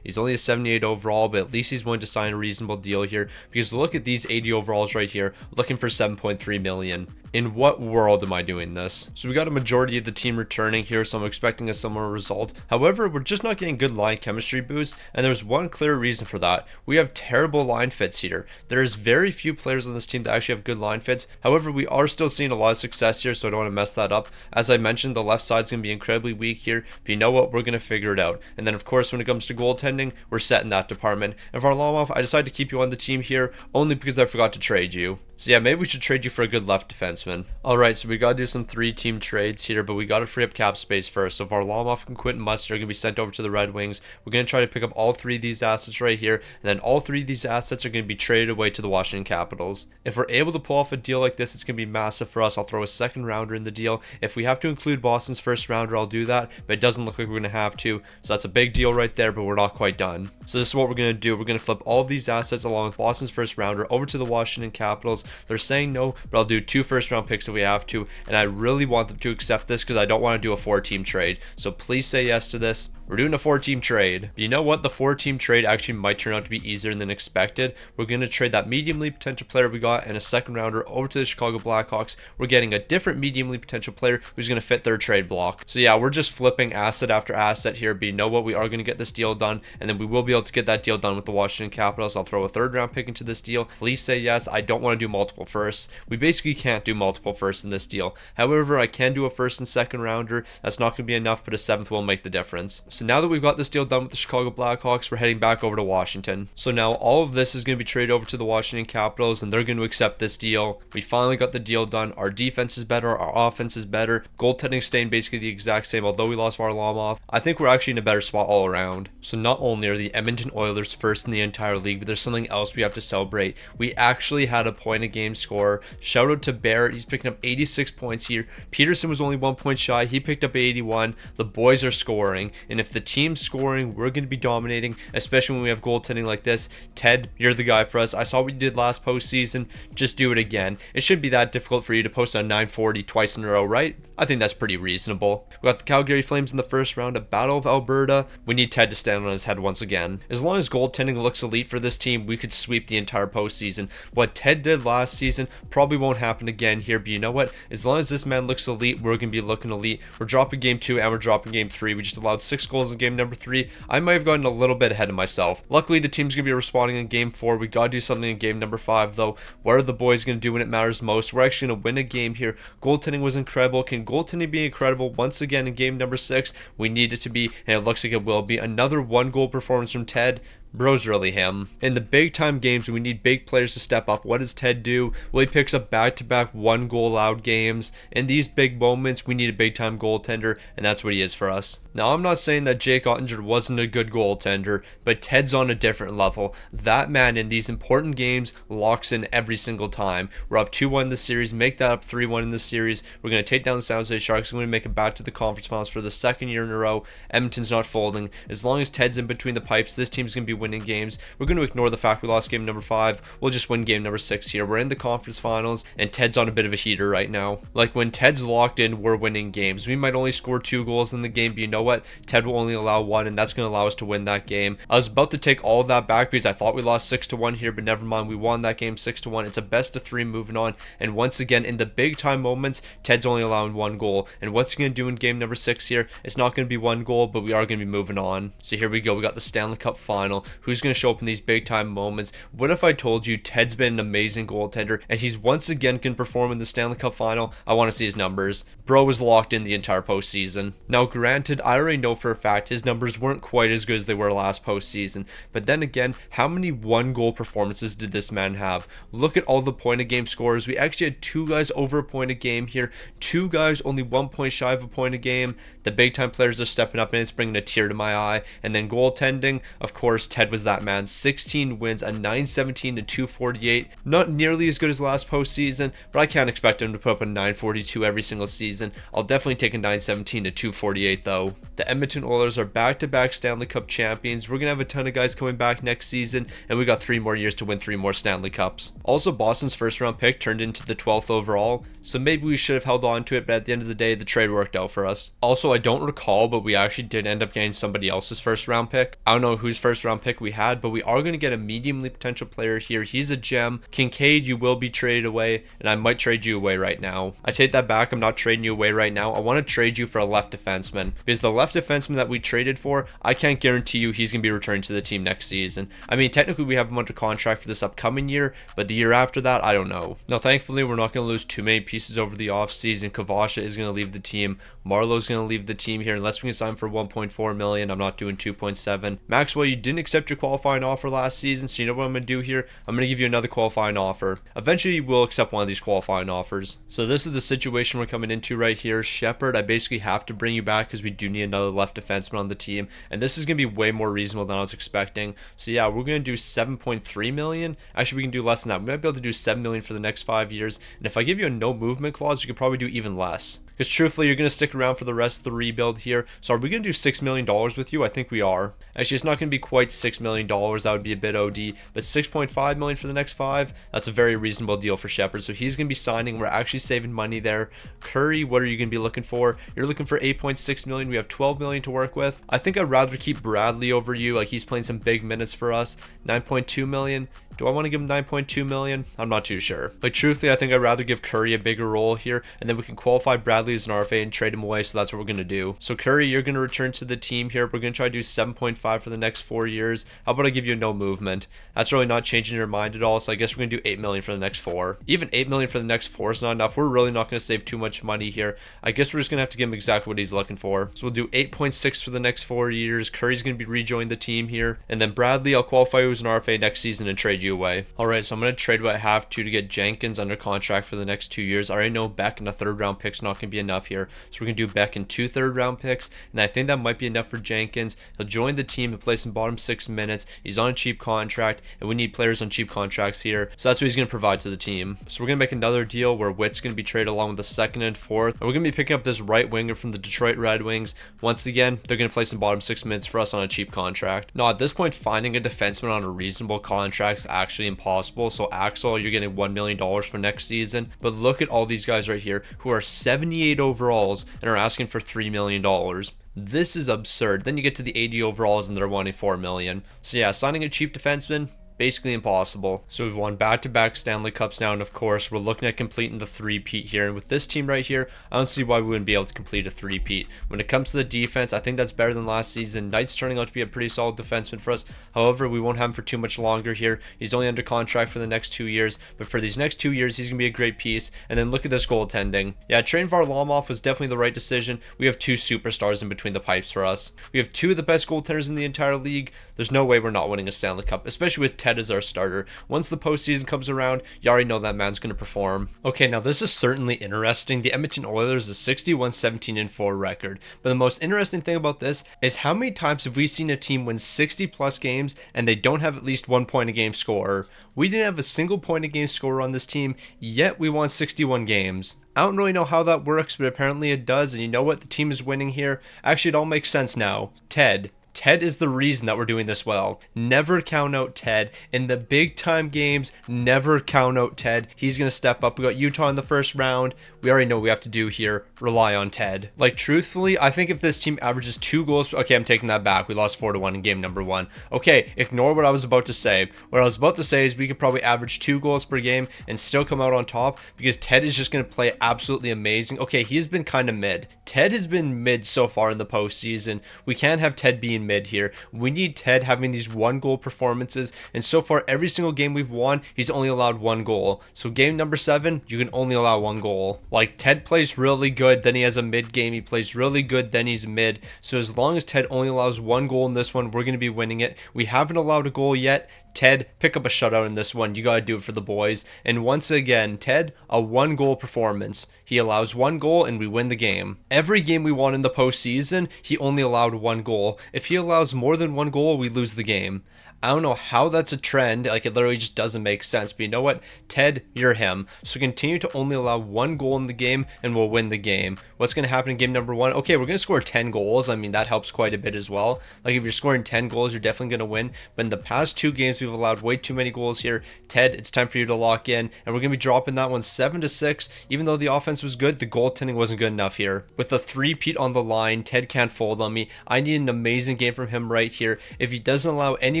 He's only a 78 overall, but at least he's willing to sign a reasonable deal here, because look at these 80 overalls right here, looking for 7.3 million. In what world am I doing this? So we got a majority of the team returning here, so I'm expecting a similar result. However, we're just not getting good line chemistry boosts, and there's one clear reason for that. We have terrible line fits here. There's very few players on this team that actually have good line fits. However, we are still seeing a lot of success here, so I don't want to mess that up. As I mentioned, the left side's going to be incredibly weak here, but you know what? We're going to figure it out. And then, of course, when it comes to goaltending, we're set in that department. And Varlamov, I decided to keep you on the team here only because I forgot to trade you. So yeah, maybe we should trade you for a good left defenseman. Alright, so we gotta do some 3-team trades here, but we gotta free up cap space first. So Varlamov and Quentin Musty are gonna be sent over to the Red Wings. We're gonna try to pick up all 3 of these assets right here, and then all 3 of these assets are gonna be traded away to the Washington Capitals. If we're able to pull off a deal like this, it's gonna be massive for us. I'll throw a second rounder in the deal. If we have to include Boston's first rounder, I'll do that, but it doesn't look like we're gonna have to. So that's a big deal right there, but we're not quite done. So this is what we're gonna do. We're gonna flip all of these assets along with Boston's first rounder over to the Washington Capitals. They're saying no, but I'll do 2 first first round picks if we have to, and I really want them to accept this because I don't want to do a 4-team trade. So please say yes to this. We're doing a 4-team trade. But you know what? The 4-team trade actually might turn out to be easier than expected. We're going to trade that medium league potential player we got and a second rounder over to the Chicago Blackhawks. We're getting a different medium league potential player who's going to fit their trade block. So yeah, we're just flipping asset after asset here. But you know what? We are going to get this deal done, and then we will be able to get that deal done with the Washington Capitals. I'll throw a 3rd round pick into this deal. Please say yes. I don't want to do multiple firsts. We basically can't do multiple firsts in this deal. However, I can do a 1st and 2nd rounder. That's not going to be enough, but a 7th will make the difference. So now that we've got this deal done with the Chicago Blackhawks, we're heading back over to Washington. So now all of this is going to be traded over to the Washington Capitals, and they're going to accept this deal. We finally got the deal done. Our defense is better. Our offense is better. Goaltending staying basically the exact same, although we lost Varlamov. I think we're actually in a better spot all around. So not only are the Edmonton Oilers first in the entire league, but there's something else we have to celebrate. We actually had a point a game scorer. Shout out to Barrett. He's picking up 86 points here. Peterson was only 1 point shy. He picked up 81. The boys are scoring, and if the team's scoring, we're going to be dominating, especially when we have goaltending like this. Ted, you're the guy for us. I saw what you did last postseason. Just do it again. It shouldn't be that difficult for you to post on 940 twice in a row, right? I think that's pretty reasonable. We got the Calgary Flames in the first round, a Battle of Alberta. We need Ted to stand on his head once again. As long as goaltending looks elite for this team, we could sweep the entire postseason. What Ted did last season probably won't happen again here, but you know what? As long as this man looks elite, we're going to be looking elite. We're dropping game 2 and we're dropping game 3. We just allowed 6 goals in game number 3. I might have gotten a little bit ahead of myself. Luckily, the team's going to be responding in game 4. We got to do something in game number 5, though. What are the boys going to do when it matters most? We're actually going to win a game here. Goaltending was incredible. Can goaltending be incredible once again in game number 6? We need it to be, and it looks like it will be. Another 1-goal performance from Ted. Bro's really him. In the big time games, we need big players to step up. What does Ted do? Well, he picks up back-to-back 1-goal allowed games. In these big moments, we need a big time goaltender, and that's what he is for us. Now, I'm not saying that Jake Ottinger wasn't a good goaltender, but Ted's on a different level. That man in these important games locks in every single time. We're up 2-1 in the series, make that up 3-1 in the series. We're going to take down the San Jose Sharks. We're going to make it back to the conference finals for the 2nd year in a row. Edmonton's not folding. As long as Ted's in between the pipes, this team's going to be winning games. We're going to ignore the fact we lost game number 5. We'll just win game number 6 here. We're in the conference finals, and Ted's on a bit of a heater right now. Like, when Ted's locked in, we're winning games. We might only score 2 goals in the game, but you know what? Ted will only allow 1, and that's going to allow us to win that game. I was about to take all of that back because I thought we lost 6-1 here, but never mind. We won that game 6-1. It's a best of 3 moving on, and once again, in the big time moments, Ted's only allowing 1 goal. And what's he going to do in game number 6 here? It's not going to be 1 goal, but we are going to be moving on. So here we go. We got the Stanley Cup Final. Who's going to show up in these big time moments? What if I told you Ted's been an amazing goaltender and he's once again can perform in the Stanley Cup Final? I want to see his numbers. Bro was locked in the entire postseason. Now granted, I already know for a fact his numbers weren't quite as good as they were last postseason, but then again, how many 1-goal performances did this man have? Look at all the point a game scores. We actually had 2 guys over a point a game here, 2 guys only 1 point shy of a point a game. The big time players are stepping up and it's bringing a tear to my eye. And then goaltending, of course, Ted was that man. 16 wins, a 917 to 248. Not nearly as good as last postseason, but I can't expect him to put up a 942 every single season. I'll definitely take a 917 to 248 though. The Edmonton Oilers are back-to-back Stanley Cup champions. We're gonna have a ton of guys coming back next season, and we got 3 more years to win 3 more Stanley Cups. Also, Boston's first round pick turned into the 12th overall, so maybe we should have held on to it, but at the end of the day, the trade worked out for us. Also, I don't recall, but we actually did end up getting somebody else's first round pick. I don't know whose first round pick we had, but we are going to get a mediumly potential player here. He's a gem. Kincaid, you will be traded away, and I might trade you away right now. I take that back. I'm not trading you away right now. I want to trade you for a left defenseman, because the left defenseman that we traded for, I can't guarantee you he's going to be returning to the team next season. I mean, technically we have him under contract for this upcoming year, but the year after that, I don't know. Now, thankfully, we're not going to lose too many pieces over the offseason. Kavasha is going to leave the team. Marlowe's going to leave the team here unless we can sign for 1.4 million. I'm not doing 2.7. Maxwell, you didn't accept your qualifying offer last season, so you know what I'm going to do here? I'm going to give you another qualifying offer. Eventually, we'll accept one of these qualifying offers. So this is the situation we're coming into right here. Shepard, I basically have to bring you back because we do need another left defenseman on the team, and this is going to be way more reasonable than I was expecting. So yeah, we're going to do 7.3 million. Actually, we can do less than that. We might be able to do 7 million for the next 5 years, and if I give you a no movement clause, we could probably do even less. Because truthfully, you're going to stick around for the rest of the rebuild here. So are we going to do $6 million with you? I think we are. Actually, it's not going to be quite $6 million. That would be a bit OD. But $6.5 million for the next 5, that's a very reasonable deal for Shepard. So he's going to be signing. We're actually saving money there. Curry, what are you going to be looking for? You're looking for $8.6 million. We have $12 million to work with. I think I'd rather keep Bradley over you. Like, he's playing some big minutes for us. $9.2 million. Do I want to give him $9.2 million? I'm not too sure. But truthfully, I think I'd rather give Curry a bigger role here, and then we can qualify Bradley as an RFA and trade him away, so that's what we're going to do. So Curry, you're going to return to the team here. We're going to try to do 7.5 for the next 4 years. How about I give you no movement? That's really not changing your mind at all, so I guess we're going to do $8 million for the next 4. Even $8 million for the next 4 is not enough. We're really not going to save too much money here. I guess we're just going to have to give him exactly what he's looking for. So we'll do 8.6 for the next 4 years. Curry's going to be rejoining the team here. And then Bradley, I'll qualify you as an RFA next season and trade you away. Alright, so I'm going to trade what I have to get Jenkins under contract for the next 2 years. I already know Beck and a 3rd round pick's not going to be enough here. So we're going to do Beck and 2 3rd round picks. And I think that might be enough for Jenkins. He'll join the team and play some bottom 6 minutes. He's on a cheap contract, and we need players on cheap contracts here. So that's what he's going to provide to the team. So we're going to make another deal where Witt's going to be traded along with the 2nd and 4th. And we're going to be picking up this right winger from the Detroit Red Wings. Once again, they're going to play some bottom 6 minutes for us on a cheap contract. Now, at this point, finding a defenseman on a reasonable contract is actually impossible. So Axel, you're getting $1 million for next season. But look at all these guys right here who are 78 overalls and are asking for $3 million. This is absurd. Then you get to the 80 overalls and they're wanting $4 million. So yeah, signing a cheap defenseman, basically impossible. So we've won back-to-back Stanley Cups now, and of course we're looking at completing the 3-peat here. And with this team right here, I don't see why we wouldn't be able to complete a 3-peat. When it comes to the defense, I think that's better than last season. Knight's turning out to be a pretty solid defenseman for us. However, we won't have him for too much longer here. He's only under contract for the next 2 years, but for these next 2 years, he's gonna be a great piece. And then look at this goaltending. Yeah, trading Varlamov was definitely the right decision. We have 2 superstars in between the pipes for us. We have 2 of the best goaltenders in the entire league. There's no way we're not winning a Stanley Cup, especially with Ted as our starter. Once the postseason comes around, you already know that man's going to perform. Okay, now this is certainly interesting. The Edmonton Oilers is a 61-17-4 record. But the most interesting thing about this is how many times have we seen a team win 60 plus games and they don't have at least 1 point a game scorer? We didn't have a single point a game scorer on this team, yet we won 61 games. I don't really know how that works, but apparently it does. And you know what? The team is winning here. Actually, it all makes sense now. Ted is the reason that we're doing this well. Never count out Ted. In the big time games, never count out Ted. He's going to step up. We got Utah in the first round. We already know what we have to do here. Rely on Ted. Like, truthfully, I think if this team averages 2 goals... Okay, I'm taking that back. We lost 4-1 in game number 1. Okay, ignore what I was about to say. What I was about to say is we could probably average 2 goals per game and still come out on top because Ted is just going to play absolutely amazing. Okay, he's been kind of mid. Ted has been mid so far in the postseason. We can't have Ted being mid here. We need Ted having these 1-goal performances, and so far every single game we've won, he's only allowed 1 goal. So game number 7, you can only allow 1 goal. Like, Ted plays really good, then he has a mid game, he plays really good, then he's mid. So as long as Ted only allows 1 goal in this one, we're going to be winning it. We haven't allowed a goal yet. Ted, pick up a shutout in this one. You got to do it for the boys. And once again, Ted, a 1-goal performance. He allows 1 goal and we win the game. Every game we won in the postseason, he only allowed 1 goal. If he allows more than 1 goal, we lose the game. I don't know how that's a trend. Like, it literally just doesn't make sense. But you know what? Ted, you're him. So continue to only allow 1 goal in the game and we'll win the game. What's going to happen in game number 1? Okay, we're going to score 10 goals. I mean, that helps quite a bit as well. Like, if you're scoring 10 goals, you're definitely going to win. But in the past 2 games, we've allowed way too many goals here. Ted, it's time for you to lock in. And we're going to be dropping that one 7-6. Even though the offense was good, the goaltending wasn't good enough here. With a 3-peat on the line, Ted can't fold on me. I need an amazing game from him right here. If he doesn't allow any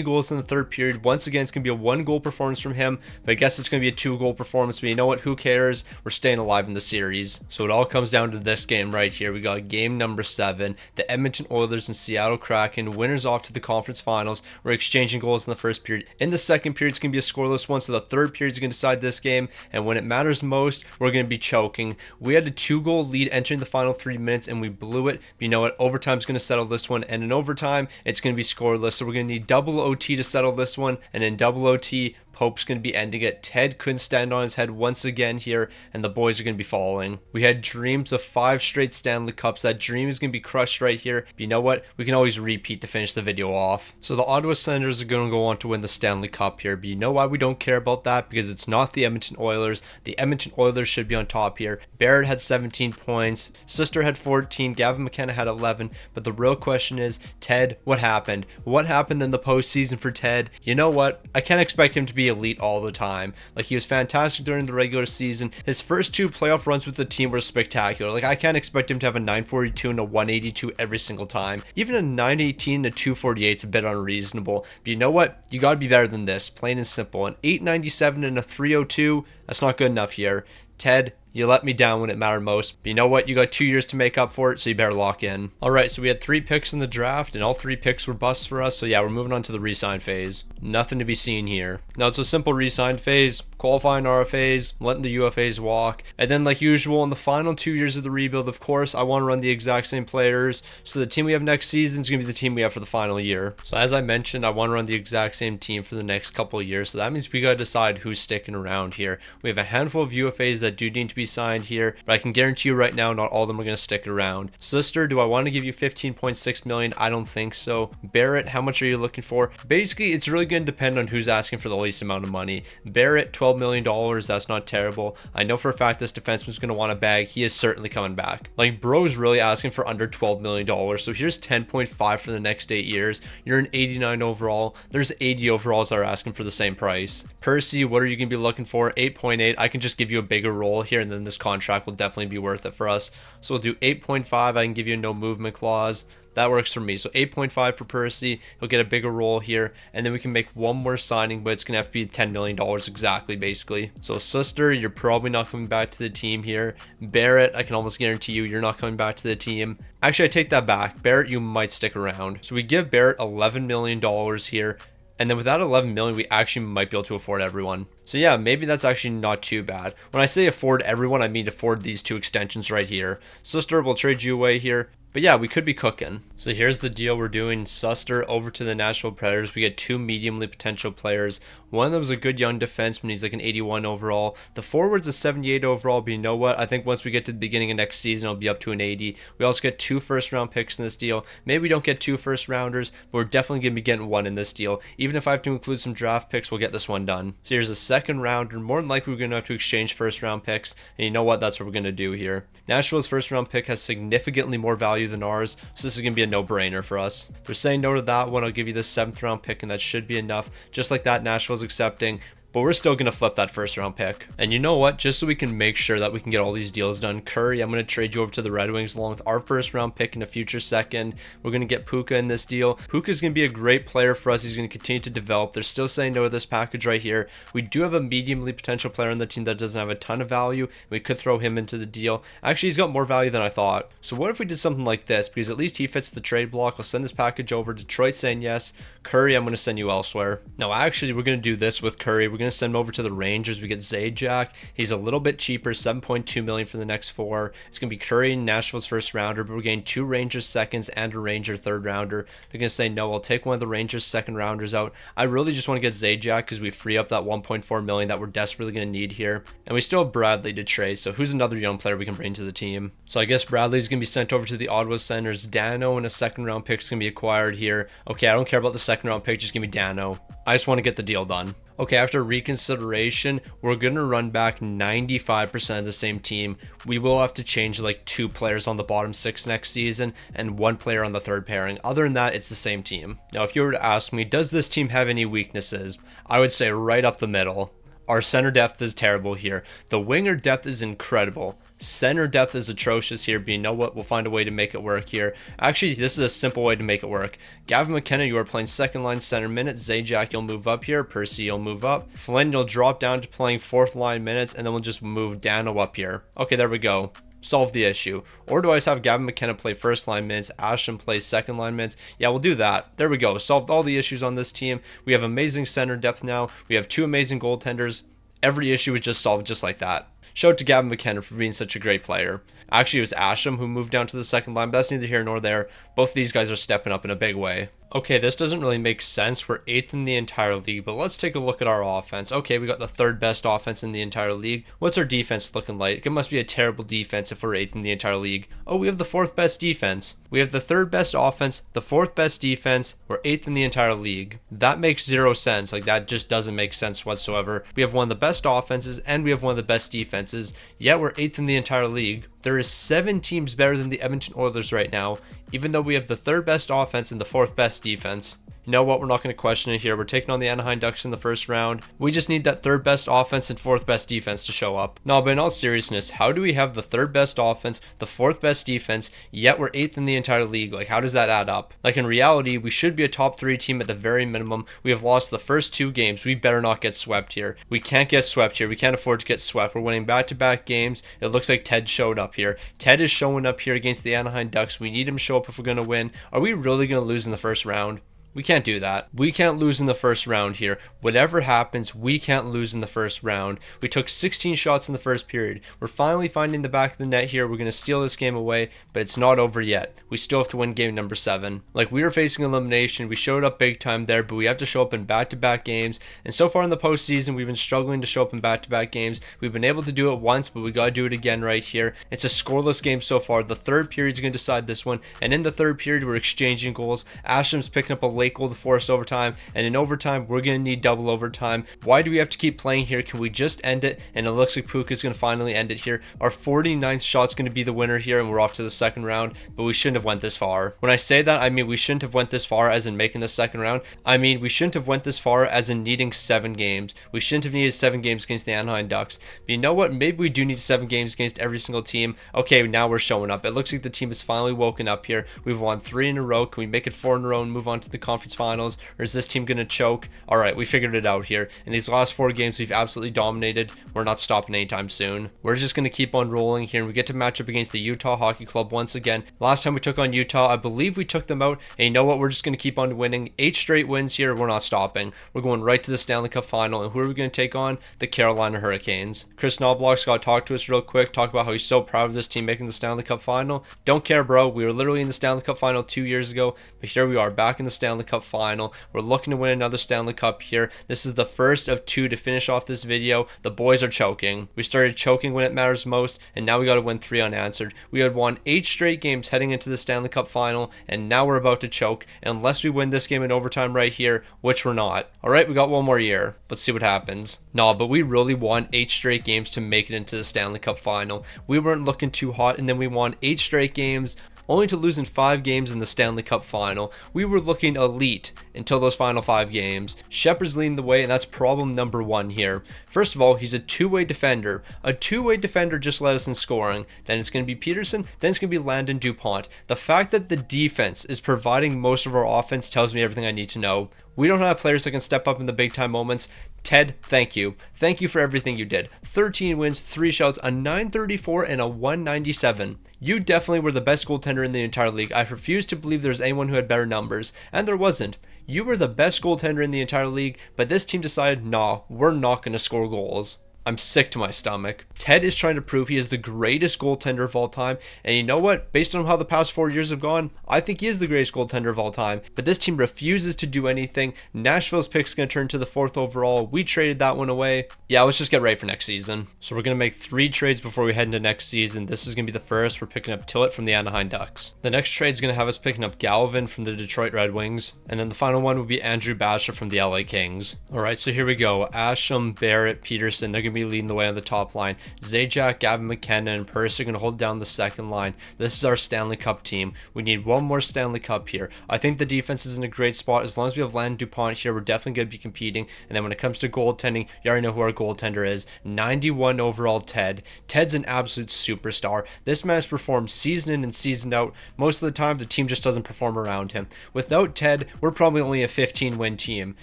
goals in the 3rd period, once again, it's going to be a 1-goal performance from him. But I guess it's going to be a 2-goal performance. But you know what? Who cares? We're staying alive in the series. So it all comes down to this game right here. We got game number 7. The Edmonton Oilers and Seattle Kraken. Winners off to the conference finals. We're exchanging goals in the 1st period. In the 2nd period, it's going to be a scoreless one. So the 3rd period is going to decide this game. And when it matters most, we're going to be choking. We had a 2-goal lead entering the final 3 minutes and we blew it. But you know what? Overtime's going to settle this one. And in overtime, it's going to be scoreless. So we're going to need double OT to settle this one. And in double OT, Pope's going to be ending it. Ted couldn't stand on his head once again here, and the boys are going to be falling. We had dreams of 5 straight Stanley Cups. That dream is going to be crushed right here. But you know what? We can always repeat to finish the video off. So the Ottawa Senators are going to go on to win the Stanley Cup here. But you know why we don't care about that? Because it's not the Edmonton Oilers. The Edmonton Oilers should be on top here. Barrett had 17 points. Sister had 14. Gavin McKenna had 11. But the real question is, Ted, what happened? What happened in the postseason for Ted? You know what? I can't expect him to be elite all the time. Like, he was fantastic during the regular season. His first 2 playoff runs with the team were spectacular. Like, I can't expect him to have a 942 and a 182 every single time. Even a 918 and a 248 is a bit unreasonable. But you know what? You gotta be better than this, plain and simple. An 897 and a 302, that's not good enough here. Ted, you let me down when it mattered most. But you know what? You got 2 years to make up for it, so you better lock in. Alright, so we had 3 picks in the draft, and all 3 picks were busts for us. So yeah, we're moving on to the re-sign phase. Nothing to be seen here. Now, it's a simple re-sign phase, qualifying RFAs, letting the UFAs walk. And then, like usual, in the final 2 years of the rebuild, of course, I want to run the exact same players. So the team we have next season is going to be the team we have for the final year. So as I mentioned, I want to run the exact same team for the next couple of years. So that means we got to decide who's sticking around here. We have a handful of UFAs that do need to be signed here, but I can guarantee you right now, not all of them are going to stick around. Sister, do I want to give you 15.6 million? I don't think so. Barrett, how much are you looking for? Basically, it's really going to depend on who's asking for the least amount of money. Barrett, $12 million. That's not terrible. I know for a fact this defenseman's going to want a bag. He is certainly coming back. Like, bro's really asking for under $12 million. So here's 10.5 for the next 8 years. You're an 89 overall. There's 80 overalls that are asking for the same price. Percy, what are you going to be looking for? 8.8. I can just give you a bigger role here, and then this contract will definitely be worth it for us. So we'll do 8.5. I can give you a no movement clause. That works for me. So 8.5 for Percy. He'll get a bigger role here. And then we can make one more signing, but it's going to have to be $10 million exactly, basically. So Sister, you're probably not coming back to the team here. Barrett, I can almost guarantee you're not coming back to the team. Actually, I take that back. Barrett, you might stick around. So we give Barrett $11 million here. And then without 11 million, we actually might be able to afford everyone. So yeah, maybe that's actually not too bad. When I say afford everyone, I mean afford these 2 extensions right here. Sister, will trade you away here. But yeah, we could be cooking. So here's the deal we're doing. Suster over to the Nashville Predators. We get 2 mediumly potential players. One of them is a good young defenseman. He's like an 81 overall. The forward's a 78 overall. But you know what? I think once we get to the beginning of next season, it'll be up to an 80. We also get 2 first-round picks in this deal. Maybe we don't get 2 first-rounders, but we're definitely going to be getting 1 in this deal. Even if I have to include some draft picks, we'll get this one done. So here's a second-rounder. More than likely, we're going to have to exchange first-round picks. And you know what? That's what we're going to do here. Nashville's first-round pick has significantly more value than ours, so this is going to be a no-brainer for us. If they're saying no to that one, I'll give you the 7th round pick, and that should be enough. Just like that, Nashville's accepting. But we're still going to flip that first round pick. And you know what? Just so we can make sure that we can get all these deals done, Curry, I'm going to trade you over to the Red Wings along with our first round pick in a future second. We're going to get Puka in this deal. Puka's going to be a great player for us. He's going to continue to develop. They're still saying no to this package right here. We do have a mediumly potential player on the team that doesn't have a ton of value. We could throw him into the deal. Actually, he's got more value than I thought. So what if we did something like this? Because at least he fits the trade block. I'll send this package over. Detroit saying yes. Curry, I'm going to send you elsewhere. Now, actually, we're going to do this with Curry. We're going to send him over to the Rangers. We get Zajac. He's a little bit cheaper, $7.2 million for the next 4. It's going to be Curry and Nashville's first rounder, but we're getting 2 Rangers seconds and a Ranger third rounder. They're going to say, no, I'll take one of the Rangers second rounders out. I really just want to get Zajac because we free up that $1.4 million that we're desperately going to need here. And we still have Bradley to trade, so who's another young player we can bring to the team? So I guess Bradley's going to be sent over to the Ottawa Senators. Dano and a second round pick is going to be acquired here. Okay, I don't care about the second round pick, just give me Dano. I just want to get the deal done. Okay, after reconsideration, we're going to run back 95% of the same team. We will have to change like 2 players on the bottom 6 next season and 1 player on the third pairing. Other than that, it's the same team. Now, if you were to ask me, does this team have any weaknesses? I would say right up the middle. Our center depth is terrible here. The winger depth is incredible. Center depth is atrocious here, but you know what? We'll find a way to make it work here. Actually, this is a simple way to make it work. Gavin McKenna, you are playing second line center minutes. Zajac, you'll move up here. Percy, you'll move up. Flynn, you'll drop down to playing fourth line minutes, and then we'll just move Dano up here. Okay, there we go. Solve the issue. Or do I just have Gavin McKenna play first line minutes, Ashton plays second line minutes? Yeah, we'll do that. There we go. Solved all the issues on this team. We have amazing center depth now. We have 2 amazing goaltenders. Every issue is just solved just like that. Shout out to Gavin McKenna for being such a great player. Actually, it was Asham who moved down to the second line, but that's neither here nor there. Both of these guys are stepping up in a big way. Okay, this doesn't really make sense. We're 8th in the entire league, but let's take a look at our offense. Okay, we got the 3rd best offense in the entire league. What's our defense looking like? It must be a terrible defense if we're 8th in the entire league. Oh, we have the 4th best defense. We have the 3rd best offense, the 4th best defense. We're 8th in the entire league. That makes zero sense. Like, that just doesn't make sense whatsoever. We have one of the best offenses and we have one of the best defenses, yet we're 8th in the entire league. There is 7 teams better than the Edmonton Oilers right now, even though we have the 3rd best offense and the 4th best defense. You know what? We're not going to question it here. We're taking on the Anaheim Ducks in the first round. We just need that 3rd best offense and 4th best defense to show up. No, but in all seriousness, how do we have the 3rd best offense, the 4th best defense, yet we're 8th in the entire league? Like, how does that add up? Like, in reality, we should be a top 3 team at the very minimum. We have lost the first 2 games. We better not get swept here. We can't get swept here. We can't afford to get swept. We're winning back-to-back games. It looks like Ted showed up here. Ted is showing up here against the Anaheim Ducks. We need him to show up if we're going to win. Are we really going to lose in the first round? We can't do that. We can't lose in the first round here. Whatever happens, we can't lose in the first round. We took 16 shots in the first period. We're finally finding the back of the net here. We're going to steal this game away, but it's not over yet. We still have to win game number 7. Like, we were facing elimination. We showed up big time there, but we have to show up in back-to-back games. And so far in the postseason, we've been struggling to show up in back-to-back games. We've been able to do it once, but we got to do it again right here. It's a scoreless game so far. The 3rd period is going to decide this one. And in the 3rd period, we're exchanging goals. Asham's picking up a late goal to force overtime, and in overtime we're going to need double overtime. Why do we have to keep playing here? Can we just end it? And it looks like Puka's going to finally end it here. Our 49th shot's going to be the winner here, and we're off to the second round, but we shouldn't have went this far. When I say that, I mean we shouldn't have went this far as in making the second round. I mean we shouldn't have went this far as in needing 7 games. We shouldn't have needed 7 games against the Anaheim Ducks. But you know what? Maybe we do need 7 games against every single team. Okay, now we're showing up. It looks like the team has finally woken up here. We've won 3 in a row. Can we make it 4 in a row and move on to the conference finals? Or is this team going to choke? All right, we figured it out here. In these last 4 games, we've absolutely dominated. We're not stopping anytime soon. We're just going to keep on rolling here, and we get to match up against the Utah Hockey Club once again. Last time we took on Utah, I believe we took them out, and you know what? We're just going to keep on winning. 8 straight wins here. We're not stopping. We're going right to the Stanley Cup Final, and who are we going to take on? The Carolina Hurricanes. Chris Knobloch's got to talk to us real quick, talk about how he's so proud of this team making the Stanley Cup Final. Don't care, bro. We were literally in the Stanley Cup Final 2 years ago, but here we are back in the Stanley Cup Final. We're looking to win another Stanley Cup here. This is the first of 2 to finish off this video. The boys are choking. We started choking when it matters most, and now we got to win 3 unanswered. We had won 8 straight games heading into the Stanley Cup Final, and now we're about to choke unless we win this game in overtime right here, which we're not. All right, we got one more year. Let's see what happens. No, but we really won 8 straight games to make it into the Stanley Cup Final. We weren't looking too hot, and then we won 8 straight games, only to lose in 5 games in the Stanley Cup Final. We were looking elite until those final 5 games. Shepard's leading the way, and that's problem number 1 here. First of all, he's a two-way defender. A two-way defender just led us in scoring. Then it's going to be Peterson, then it's going to be Landon DuPont. The fact that the defense is providing most of our offense tells me everything I need to know. We don't have players that can step up in the big time moments. Ted, thank you. Thank you for everything you did. 13 wins, 3 shouts, a 934 and a 197. You definitely were the best goaltender in the entire league. I refuse to believe there's anyone who had better numbers, and there wasn't. You were the best goaltender in the entire league, but this team decided, nah, we're not going to score goals. I'm sick to my stomach. Ted is trying to prove he is the greatest goaltender of all time. And you know what? Based on how the past 4 years have gone, I think he is the greatest goaltender of all time. But this team refuses to do anything. Nashville's pick's going to turn to the 4th overall. We traded that one away. Yeah, let's just get ready for next season. So we're going to make 3 trades before we head into next season. This is going to be the first. We're picking up Tillett from the Anaheim Ducks. The next trade is going to have us picking up Galvin from the Detroit Red Wings. And then the final one will be Andrew Basher from the LA Kings. All right, so here we go. Asham, Barrett, Peterson, they're going to be leading the way on the top line. Zajac, Gavin McKenna, and Purse are going to hold down the second line. This is our Stanley Cup team. We need one more Stanley Cup here. I think the defense is in a great spot. As long as we have Landon DuPont here, we're definitely going to be competing. And then when it comes to goaltending, you already know who our goaltender is. 91 overall Ted. Ted's an absolute superstar. This man has performed season in and season out. Most of the time, the team just doesn't perform around him. Without Ted, we're probably only a 15-win team.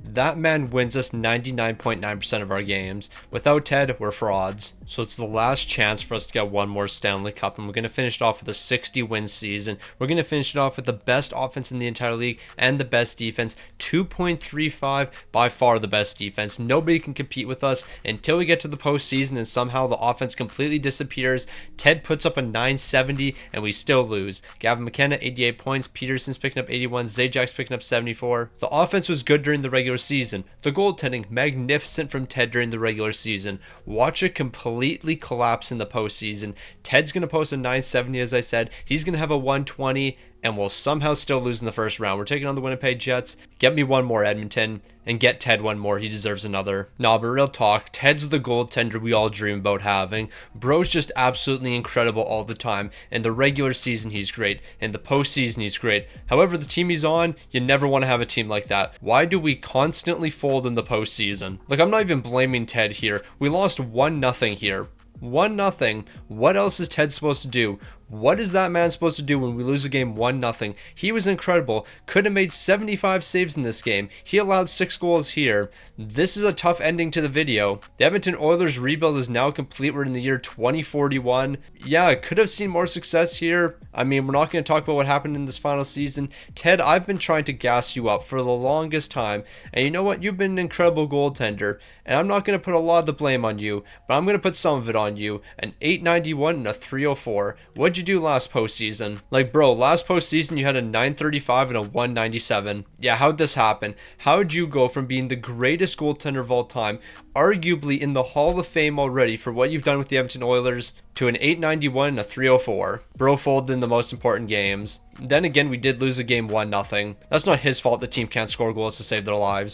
That man wins us 99.9% of our games. Without Ted, we're frauds. So it's the last chance for us to get one more Stanley Cup, and we're going to finish it off with a 60-win season. We're going to finish it off with the best offense in the entire league and the best defense. 2.35, by far the best defense. Nobody can compete with us until we get to the postseason and somehow the offense completely disappears. Ted puts up a 970 and we still lose. Gavin McKenna, 88 points. Peterson's picking up 81. Zajak's picking up 74. The offense was good during the regular season. The goaltending, magnificent from Ted during the regular season. Watch it completely collapse in the postseason. Ted's going to post a 970, as I said. He's going to have a 120, and we'll somehow still lose in the first round. We're taking on the Winnipeg Jets. Get me one more, Edmonton, and get Ted one more. He deserves another. Nah, but real talk, Ted's the goaltender we all dream about having. Bro's just absolutely incredible all the time. In the regular season, he's great. In the postseason, he's great. However, the team he's on, you never want to have a team like that. Why do we constantly fold in the postseason? Like, I'm not even blaming Ted here. We lost 1-0 here. 1-0. What else is Ted supposed to do? What is that man supposed to do when we lose a game 1-0? He was incredible. Could have made 75 saves in this game. He allowed 6 goals here. This is a tough ending to the video. The Edmonton Oilers rebuild is now complete. We're in the year 2041. Yeah, I could have seen more success here. I mean, we're not going to talk about what happened in this final season. Ted, I've been trying to gas you up for the longest time. And you know what? You've been an incredible goaltender. And I'm not going to put a lot of the blame on you, but I'm going to put some of it on you. An 891 and a 304. What'd you do last postseason? Like, bro, last postseason you had a 935 and a 197. Yeah, how'd this happen? How'd you go from being the greatest goaltender of all time, arguably in the Hall of Fame already for what you've done with the Edmonton Oilers, to an 891 and a 304? Bro folded in the most important games. Then again, we did lose a game 1-0. That's not his fault the team can't score goals to save their lives.